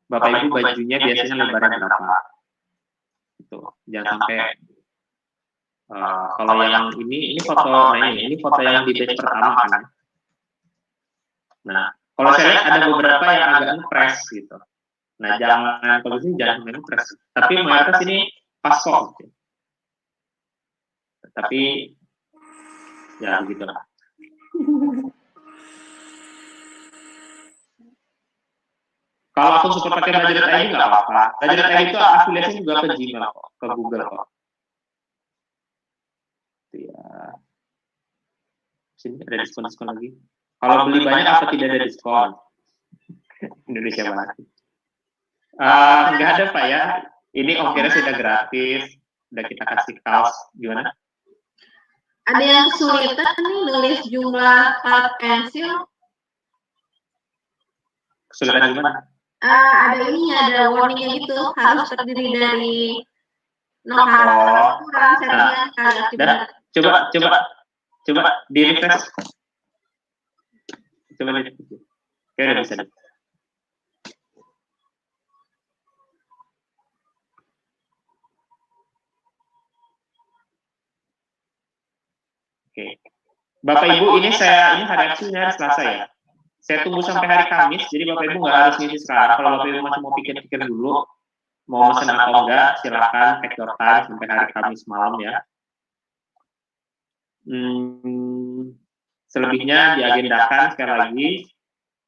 Bapak Ibu bajunya biasanya lebarnya berapa. Itu. Jangan sampai kalau yang ini foto, nah ini foto yang di batch pertama kan. Nah, kalau saya lihat ada beberapa yang agak ngepres gitu. Nah, jangan kalau ini jangan ngepres. Tapi mayoritas ini pas kok. Gitu. Tapi ya begitulah. Kalau aku suka pakai Budget ID nggak apa-apa. Budget ID itu afiliasi juga ke Gmail kok, ke Google kok. Ya. Sini ada diskon lagi. Kalau beli banyak apa tidak ada diskon? Indonesia banget. Nggak ada Pak ya. Ini ongkirnya sudah gratis. Udah kita kasih kaos. Gimana? Ada yang kesulitan nih nulis jumlah pensil. Kesulitan gimana? Ada ininya, ada warningnya gitu. Harus terdiri dari karakter kurang settingan kali. Coba di refresh. Coba lihat. Kayak udah bisa. Oke. Bapak Ibu, ini hari Selasa ya. Saya tunggu sampai hari Kamis, jadi Bapak Ibu nggak harus ngisi sekarang. Kalau Bapak Ibu masih mau pikir-pikir dulu, mau mesen atau enggak, silakan take your time sampai hari Kamis malam ya. Selebihnya diagendakan sekali lagi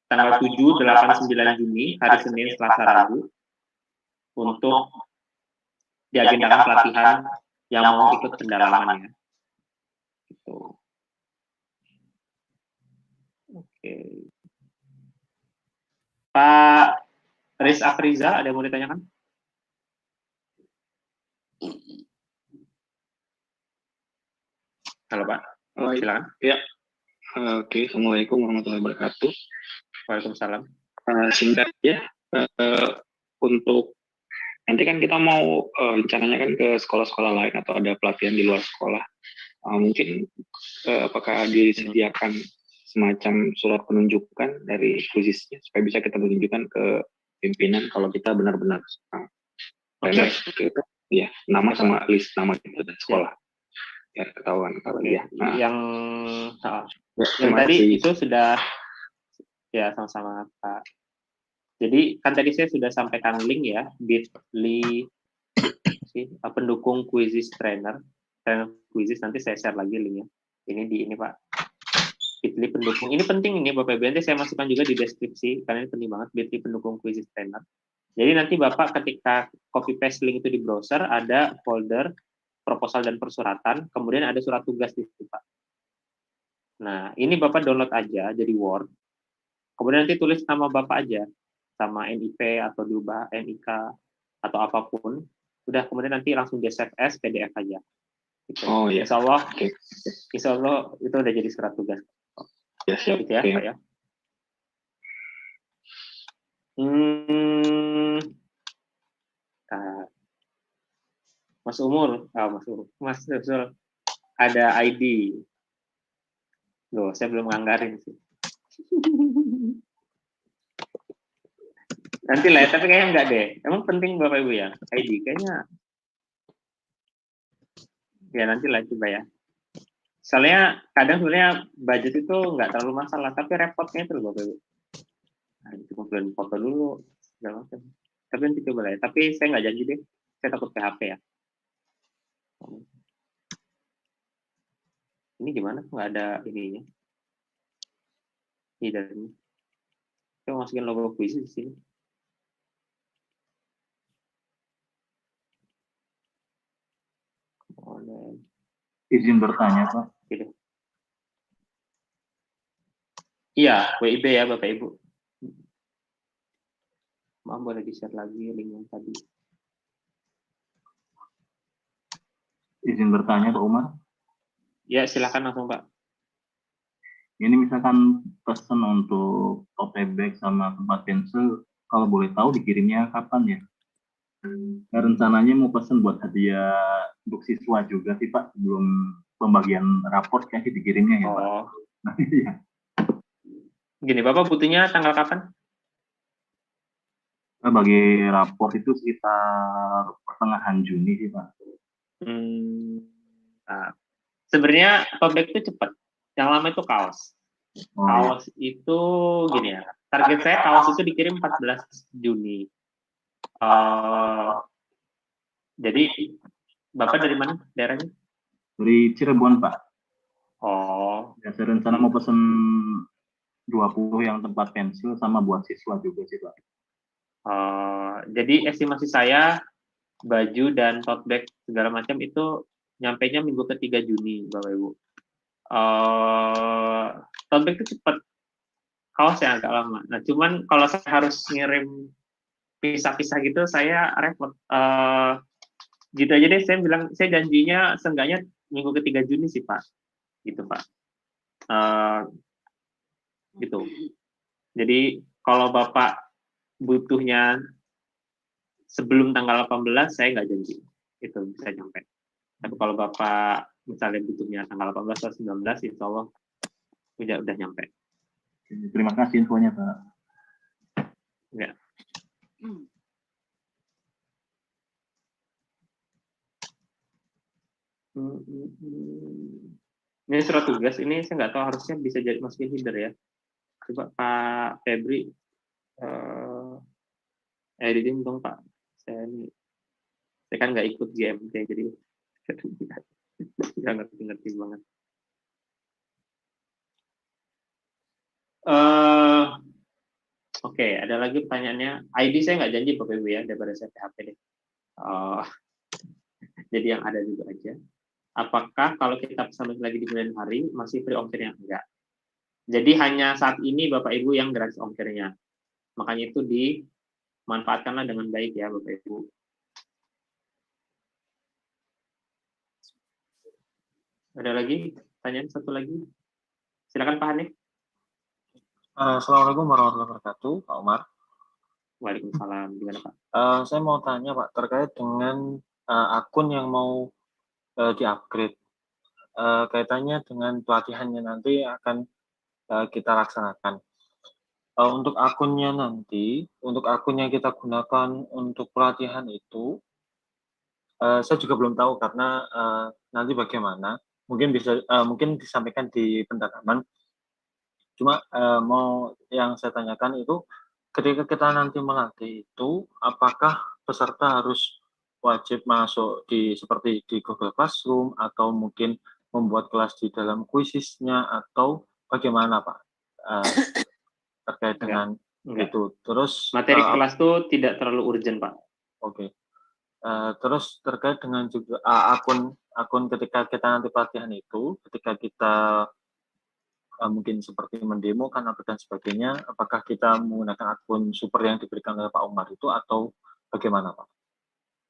tanggal 7, 8, 9 Juni, hari Senin, Selasa, Rabu, untuk diagendakan pelatihan yang mau ikut pendalamannya. Gitu. Oke. Pak Riz Afriza, ada yang mau ditanyakan? Halo Pak, silakan. Ya. Oke, Assalamualaikum warahmatullahi wabarakatuh. Waalaikumsalam. Singkat ya, untuk nanti kan kita mau rencananya kan ke sekolah-sekolah lain atau ada pelatihan di luar sekolah. Mungkin apakah disediakan semacam surat penunjukan dari Quizizz supaya bisa kita tunjukkan ke pimpinan kalau kita benar-benar seperti itu, ya nama sama list nama kita dan sekolah. ya ketahuan kalau Oke, ya. Nah, yang terima tadi kasih. itu sudah ya sama-sama Pak. Jadi kan tadi saya sudah sampaikan link ya, bit.ly pendukung Quizzes trainer Quizzes, nanti saya share lagi linknya. Ini Pak. bit.ly pendukung. Ini penting ini Bapak Ibu, nanti saya masukkan juga di deskripsi karena ini penting banget, bit.ly pendukung Quizzes trainer. Jadi nanti Bapak ketika copy paste link itu di browser ada folder proposal dan persuratan, kemudian ada surat tugas di situ Pak. Nah, ini Bapak download aja jadi Word. Kemudian nanti tulis nama Bapak aja, sama NIP atau diubah NIK atau apapun. Udah, kemudian nanti langsung di save as PDF aja. Gitu. Oh ya. Insya Allah itu udah jadi surat tugas. Ya, siap. Gitu ya, Pak ya. Mas Umur, Mas Nusul, ada ID. Loh, saya belum nganggarin sih. Nanti lah, tapi kayaknya enggak deh. Emang penting Bapak Ibu ya, ID kayaknya. Ya nanti lah coba ya. Soalnya kadang sebenarnya budget itu nggak terlalu masalah, tapi repotnya itu loh Bapak Ibu. Nah, kumpulin foto dulu, segala macam. Tapi nanti coba lah ya. Tapi saya nggak janji deh, saya takut PHP ya. Ini gimana? Nggak ada ininya. Ini dari ini. Saya masukin logo puisi di sini. Izin bertanya, Pak. Gitu. Iya, WIB ya Bapak Ibu. Maaf, boleh di-share lagi link yang tadi. Izin bertanya, Pak Umar. Ya, silakan langsung Pak. Ini misalkan pesan untuk tote bag sama tempat pensil, kalau boleh tahu dikirimnya kapan ya? Nah, rencananya mau pesan buat hadiah untuk siswa juga sih Pak, sebelum pembagian raport kan sih dikirimnya ya Pak. Nah, iya. Gini, Bapak butuhnya tanggal kapan? Bagi raport itu sekitar pertengahan Juni sih Pak. Nah, sebenarnya tote bag itu cepat. Yang lama itu kaos. Kaos itu gini ya. Target saya kaos itu dikirim 14 Juni. Jadi Bapak dari mana daerahnya? Dari Cirebon Pak. Oh. Ya, saya rencana mau pesen 20 yang tempat pensil sama buat siswa juga sih Pak. Jadi estimasi saya baju dan tote bag segala macam itu nyampainya minggu ke-3 Juni Bapak Ibu. Tote bag itu cepat, kaos yang agak lama. Nah, cuman kalau saya harus ngirim pisah-pisah gitu, saya repot. Gitu aja deh, saya bilang, saya janjinya seenggaknya minggu ke-3 Juni sih Pak. Gitu Pak. Gitu. Jadi kalau Bapak butuhnya sebelum tanggal 18, saya nggak janji. Itu bisa nyampe. Tapi kalau Bapak misalnya butuhnya tanggal 18 atau 19, insya Allah udah nyampe. Terima kasih infonya Pak. Ya. Ini surat tugas, ini saya nggak tahu harusnya bisa jadi masukin header ya. Coba Pak Febri editing dong Pak. Saya kan nggak ikut GMT jadi nggak ngerti banget. Oke, ada lagi pertanyaannya. ID saya nggak janji Bapak Ibu ya, daripada saya PHP deh. Jadi yang ada juga aja. Apakah kalau kita pesan lagi di bulan hari masih free ongkirnya? Enggak. Jadi hanya saat ini Bapak Ibu yang gratis ongkirnya. Makanya itu dimanfaatkanlah dengan baik ya Bapak Ibu. Ada lagi pertanyaan satu lagi? Silakan Pak Hanif. Assalamualaikum warahmatullahi wabarakatuh, Pak Umar. Waalaikumsalam. Gimana Pak? Saya mau tanya Pak terkait dengan akun yang mau di-upgrade. Kaitannya dengan pelatihannya nanti akan kita laksanakan. Untuk akunnya nanti, untuk akun yang kita gunakan untuk pelatihan itu, saya juga belum tahu karena nanti bagaimana. mungkin bisa mungkin disampaikan di pendalaman. Cuma mau yang saya tanyakan itu ketika kita nanti melatih itu, apakah peserta harus wajib masuk seperti di Google Classroom atau mungkin membuat kelas di dalam Quizizz-nya atau bagaimana Pak terkait dengan itu? Terus materi kelas itu tidak terlalu urgent Pak. Oke. Terus terkait dengan juga akun ketika kita nanti pelatihan itu, ketika kita mungkin seperti mendemokan apa dan sebagainya, apakah kita menggunakan akun super yang diberikan oleh Pak Umar itu atau bagaimana Pak?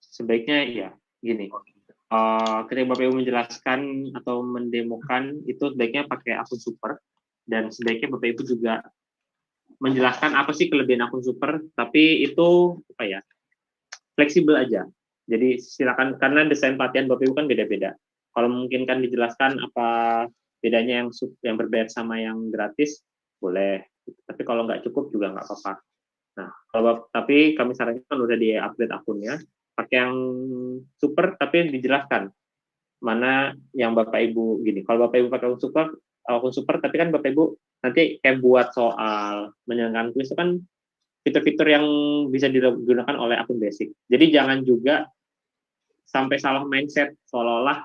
Sebaiknya ya gini, ketika Bapak Ibu menjelaskan atau mendemokan itu sebaiknya pakai akun super, dan sebaiknya Bapak Ibu juga menjelaskan apa sih kelebihan akun super, tapi itu apa ya, fleksibel aja. Jadi silakan, karena desain pelatihan Bapak Ibu kan beda-beda. Kalau mungkin kan dijelaskan apa bedanya yang berbayar sama yang gratis, boleh. Tapi kalau nggak cukup juga nggak apa-apa. Nah, tapi kami sarankan udah di-update akunnya, pakai yang super tapi dijelaskan mana yang Bapak Ibu gini. Kalau Bapak Ibu pakai akun super, tapi kan Bapak Ibu nanti kayak buat soal, menyenangkan kuis itu kan fitur-fitur yang bisa digunakan oleh akun basic. Jadi jangan juga sampai salah mindset seolah-olah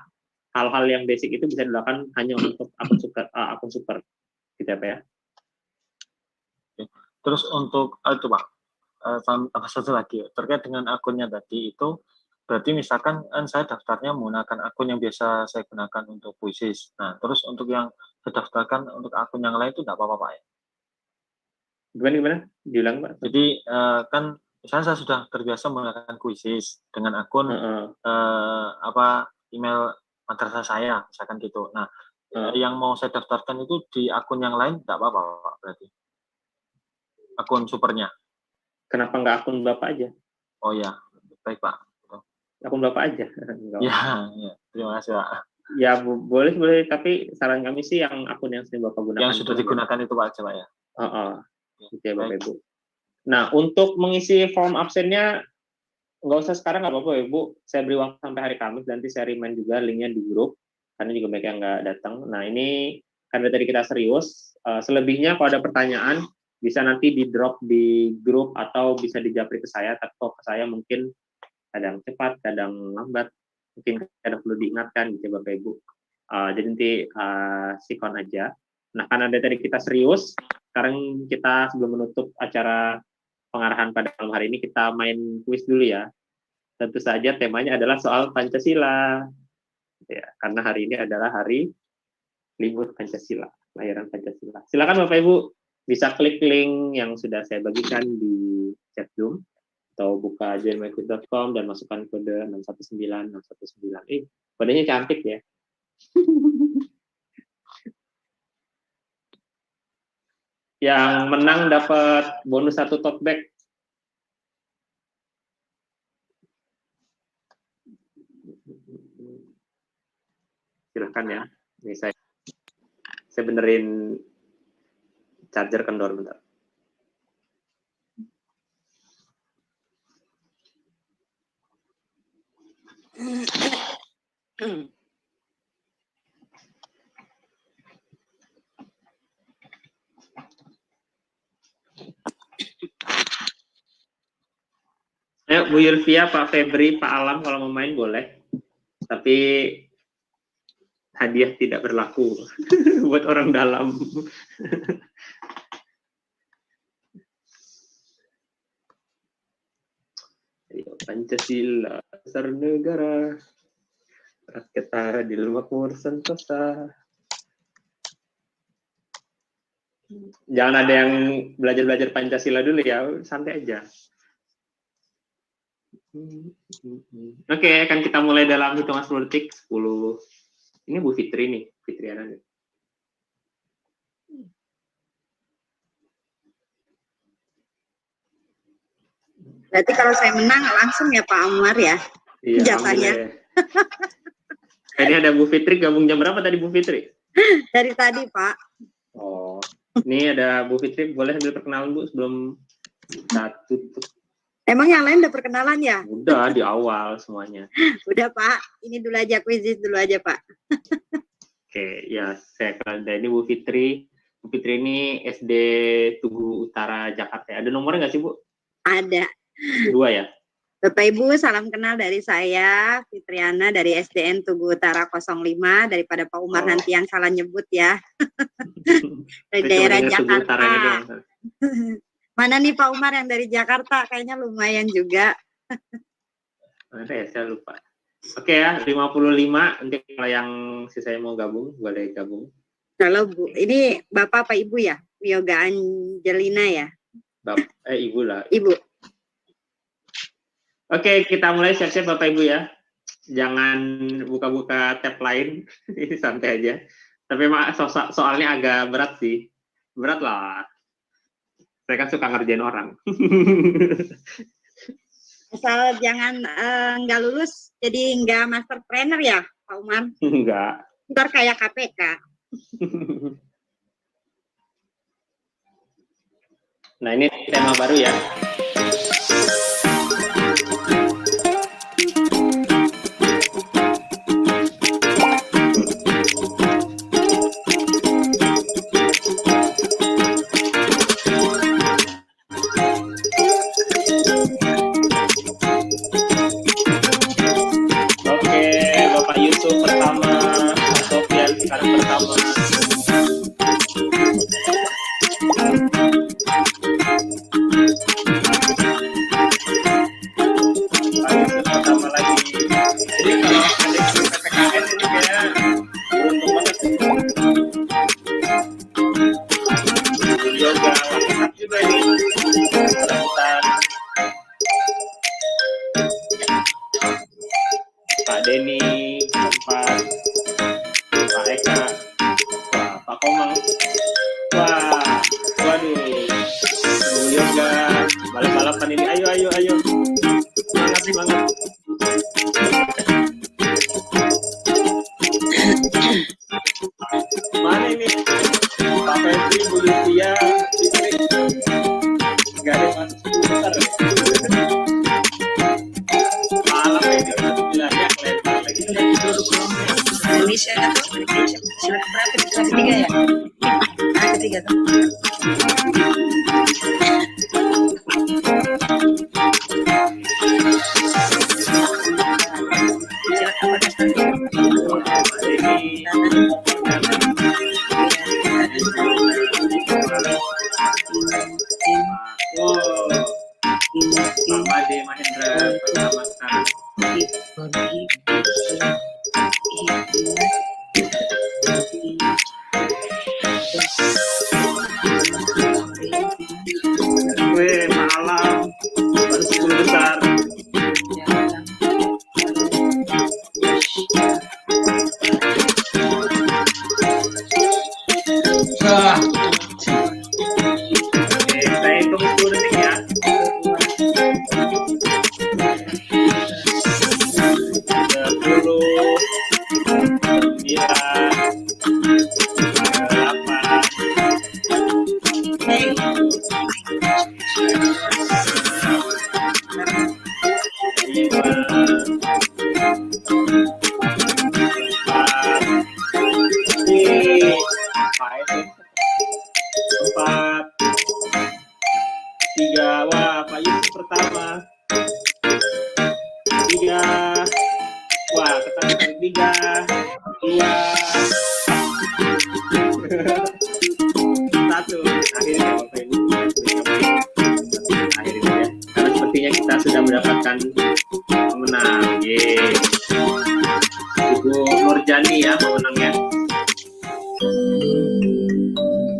hal-hal yang basic itu bisa dilakukan hanya untuk akun super gitu ya. Terus untuk itu Pak, apa satu lagi terkait dengan akunnya tadi itu, berarti misalkan kan saya daftarnya menggunakan akun yang biasa saya gunakan untuk Quizizz. Nah, terus untuk yang saya daftarkan untuk akun yang lain itu tidak apa-apa Pak ya? Gimana? Diulang Pak. Jadi kan misalnya saya sudah terbiasa menggunakan Quizizz dengan akun email madrasah saya, misalkan gitu. Nah, yang mau saya daftarkan itu di akun yang lain tidak apa-apa Pak berarti? Akun supernya. Kenapa nggak akun Bapak aja? Oh ya, baik Pak. Akun Bapak aja. Ya, terima kasih Pak. Ya boleh, tapi saran kami sih yang akun yang sering Bapak gunakan. Yang sudah digunakan itu Pak aja Pak ya? Gitu ya Bapak Ibu. Nah, untuk mengisi form absennya, nggak usah sekarang, nggak apa-apa Ibu. Saya beri waktu sampai hari Kamis, nanti saya remind juga linknya di grup, karena juga banyak yang nggak datang. Nah, ini karena tadi kita serius, selebihnya kalau ada pertanyaan, bisa nanti di-drop di grup, atau bisa dijapri ke saya, tapi kalau ke saya mungkin kadang cepat, kadang lambat, mungkin kadang perlu diingatkan gitu ya Bapak Ibu. Jadi nanti sikon aja. Nah, karena tadi kita serius, sekarang kita sebelum menutup acara pengarahan pada malam hari ini, kita main kuis dulu ya. Tentu saja temanya adalah soal Pancasila. Ya, karena hari ini adalah hari libur Pancasila, lahiran Pancasila. Silakan Bapak Ibu bisa klik link yang sudah saya bagikan di chat Zoom, atau buka joinmyquiz.com dan masukkan kode 619619. Kodenya cantik ya. Yang menang dapat bonus 1 tote bag. Silahkan ya. Ini saya benerin charger kendor bentar. Ayo Bu Yulvia, Pak Febri, Pak Alam kalau mau main boleh. Tapi hadiah tidak berlaku buat orang dalam. Pancasila dasar negara, rakyat adil makmur sentosa. Jangan ada yang belajar Pancasila dulu ya, santai aja. Oke, akan kita mulai dalam hitungan 10 detik. 10. Ini Bu Fitri nih, Fitriana nih. Berarti kalau saya menang langsung ya Pak Umar ya? Iya, jatahnya. Ini ada Bu Fitri, gabung jam berapa tadi Bu Fitri? Dari tadi Pak. Oh, ini ada Bu Fitri, boleh ambil perkenalan Bu sebelum kita tutup. Emang yang lain udah perkenalan ya? Udah di awal semuanya. Udah Pak, ini dulu aja, Quizizz dulu aja Pak. Oke, ya saya kenal ini Bu Fitri. Bu Fitri ini SD Tugu Utara Jakarta. Ada nomornya nggak sih Bu? Ada. 2 ya? Bapak Ibu, salam kenal dari saya, Fitriana dari SDN Tugu Utara 05, daripada Pak Umar nanti yang salah nyebut ya. Dari daerah Jakarta. Mana nih Pak Umar yang dari Jakarta? Kayaknya lumayan juga. Mana ya, saya lupa. Oke ya, 55. Nanti kalau yang sisanya mau gabung, boleh gabung. Kalau Bu, ini Bapak apa Ibu ya? Yoga Angelina ya? Ibu lah. Ibu. Oke, kita mulai siap-siap Bapak Ibu ya. Jangan buka-buka tab lain, ini santai aja. Tapi soalnya agak berat sih. Berat lah. Saya kan suka ngerjain orang. Asal jangan nggak lulus, jadi nggak master trainer ya, Pak Umar? Enggak. Ntar kayak KPK. Nah, ini tema baru ya. Pak Denny, Pak Eka, Pak Komang. Wah, waduh, yoga, balap-balapan ini. Ayo. Semangat. Mana ini? Pak Febri, Bu Yutia, Fitri. Nggak ada yang masuk sebentar. Malam ini, bilangnya kelihatan lagi. Indonesia atau Indonesia? Surat berapa? Kelas 3 ya? Ketiga tuh. Mama De Mahendra, selamat datang. Malam baru 10 besar. Saya hitung 10 detik ya. 3, wah Pak Yusuf pertama. 3, wah ketahuan 3, 2, 1. Akhirnya Bapak Ibu akhirnya ya. Karena sepertinya kita sudah mendapatkan pemenang. Yeay. Ibu Nurjani ya pemenangnya.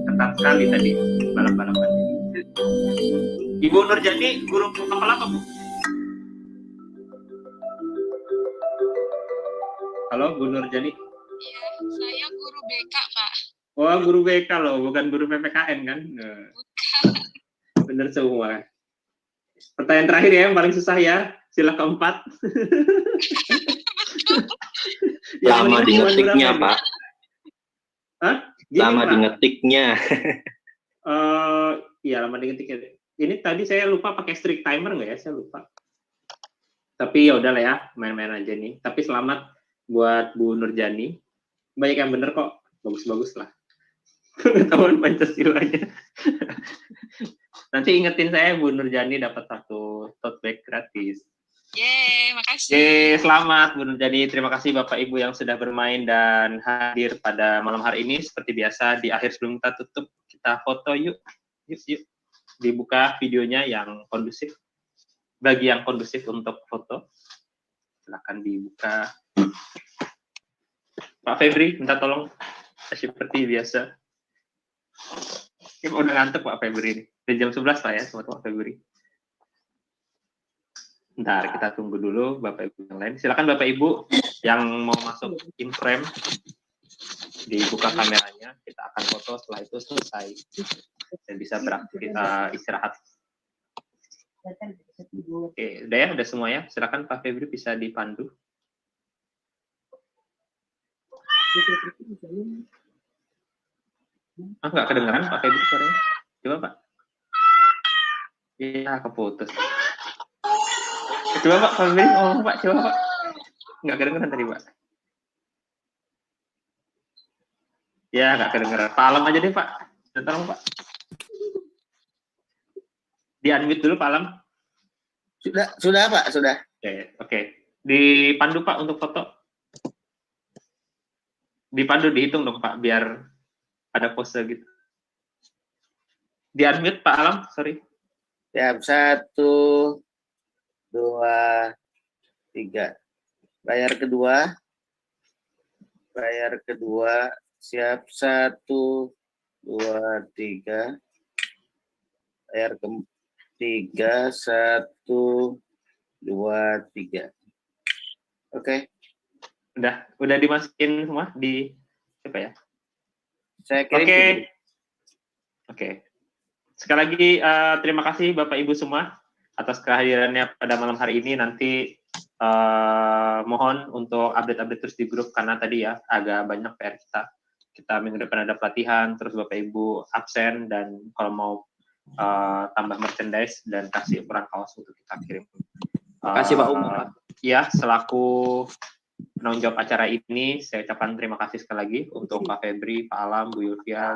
Ketat sekali tadi balap-balapan. Ibu Nurjani guru kapal apa Bu? Halo Bu Nurjani. Iya, saya guru BK Pak. Oh guru BK loh, bukan guru PPKN kan? Bukan. Bener semua. Pertanyaan terakhir ya, yang paling susah ya. Sila keempat. Lama di ngetiknya Pak. Hah? Lama di ngetiknya. Iya lama di ngetiknya. Ini tadi saya lupa pakai strict timer nggak ya? Saya lupa. Tapi ya udahlah ya, main-main aja nih. Tapi selamat buat Bu Nurjani. banyak yang bener kok, bagus-bagus lah. Pengetahuan Pancasilanya. Nanti ingetin saya Bu Nurjani dapat 1 tote bag gratis. Yeay, makasih. Yeay, selamat Bu Nurjani. Terima kasih Bapak Ibu yang sudah bermain dan hadir pada malam hari ini. Seperti biasa di akhir sebelum kita tutup, kita foto yuk. Yuk. Dibuka videonya yang kondusif. Bagi yang kondusif untuk foto, silakan dibuka. Pak Febri, minta tolong seperti biasa. Udah ngantuk Pak Febri ini. Di jam 11 Pak ya, sama Pak Febri. Bentar, kita tunggu dulu Bapak Ibu yang lain. Silakan Bapak Ibu yang mau masuk in frame, dibuka kameranya. Kita akan foto setelah itu selesai. Dan bisa beraktivitas istirahat. Oke, udah ya, udah semua ya. Silakan Pak Febri bisa dipandu. Nggak kedengeran Pak Febri suaranya? Coba Pak. Iya, keputus. Coba Pak Febri, Pak, coba Pak. Nggak kedengeran tadi Pak. Ya, nggak kedengeran. Pak Alam aja deh Pak. Tolong Pak. Di-unmute dulu Pak Alam. Sudah Pak, sudah. Oke. Dipandu Pak untuk foto. Dipandu, dihitung dong Pak, biar ada pose gitu. Di-unmute Pak Alam, sorry. Siap, 1, 2, 3. Layar kedua. Siap, 1, 2, 3. Layar ketiga, 1, 2, 3. Oke. Udah dimasukin semua di apa ya? Saya kirim. Oke. Sekali lagi terima kasih Bapak Ibu semua atas kehadirannya pada malam hari ini. Nanti mohon untuk update-update terus di grup karena tadi ya agak banyak PR kita. Kita minggu depan ada pelatihan, terus Bapak Ibu absen dan kalau mau tambah merchandise dan kasih ukuran kaos untuk kita kirim. Makasih Pak Umar. Ya, selaku penanggung jawab acara ini, saya ucapkan terima kasih sekali lagi untuk Pak Febri, Pak Alam, Bu Yulvia,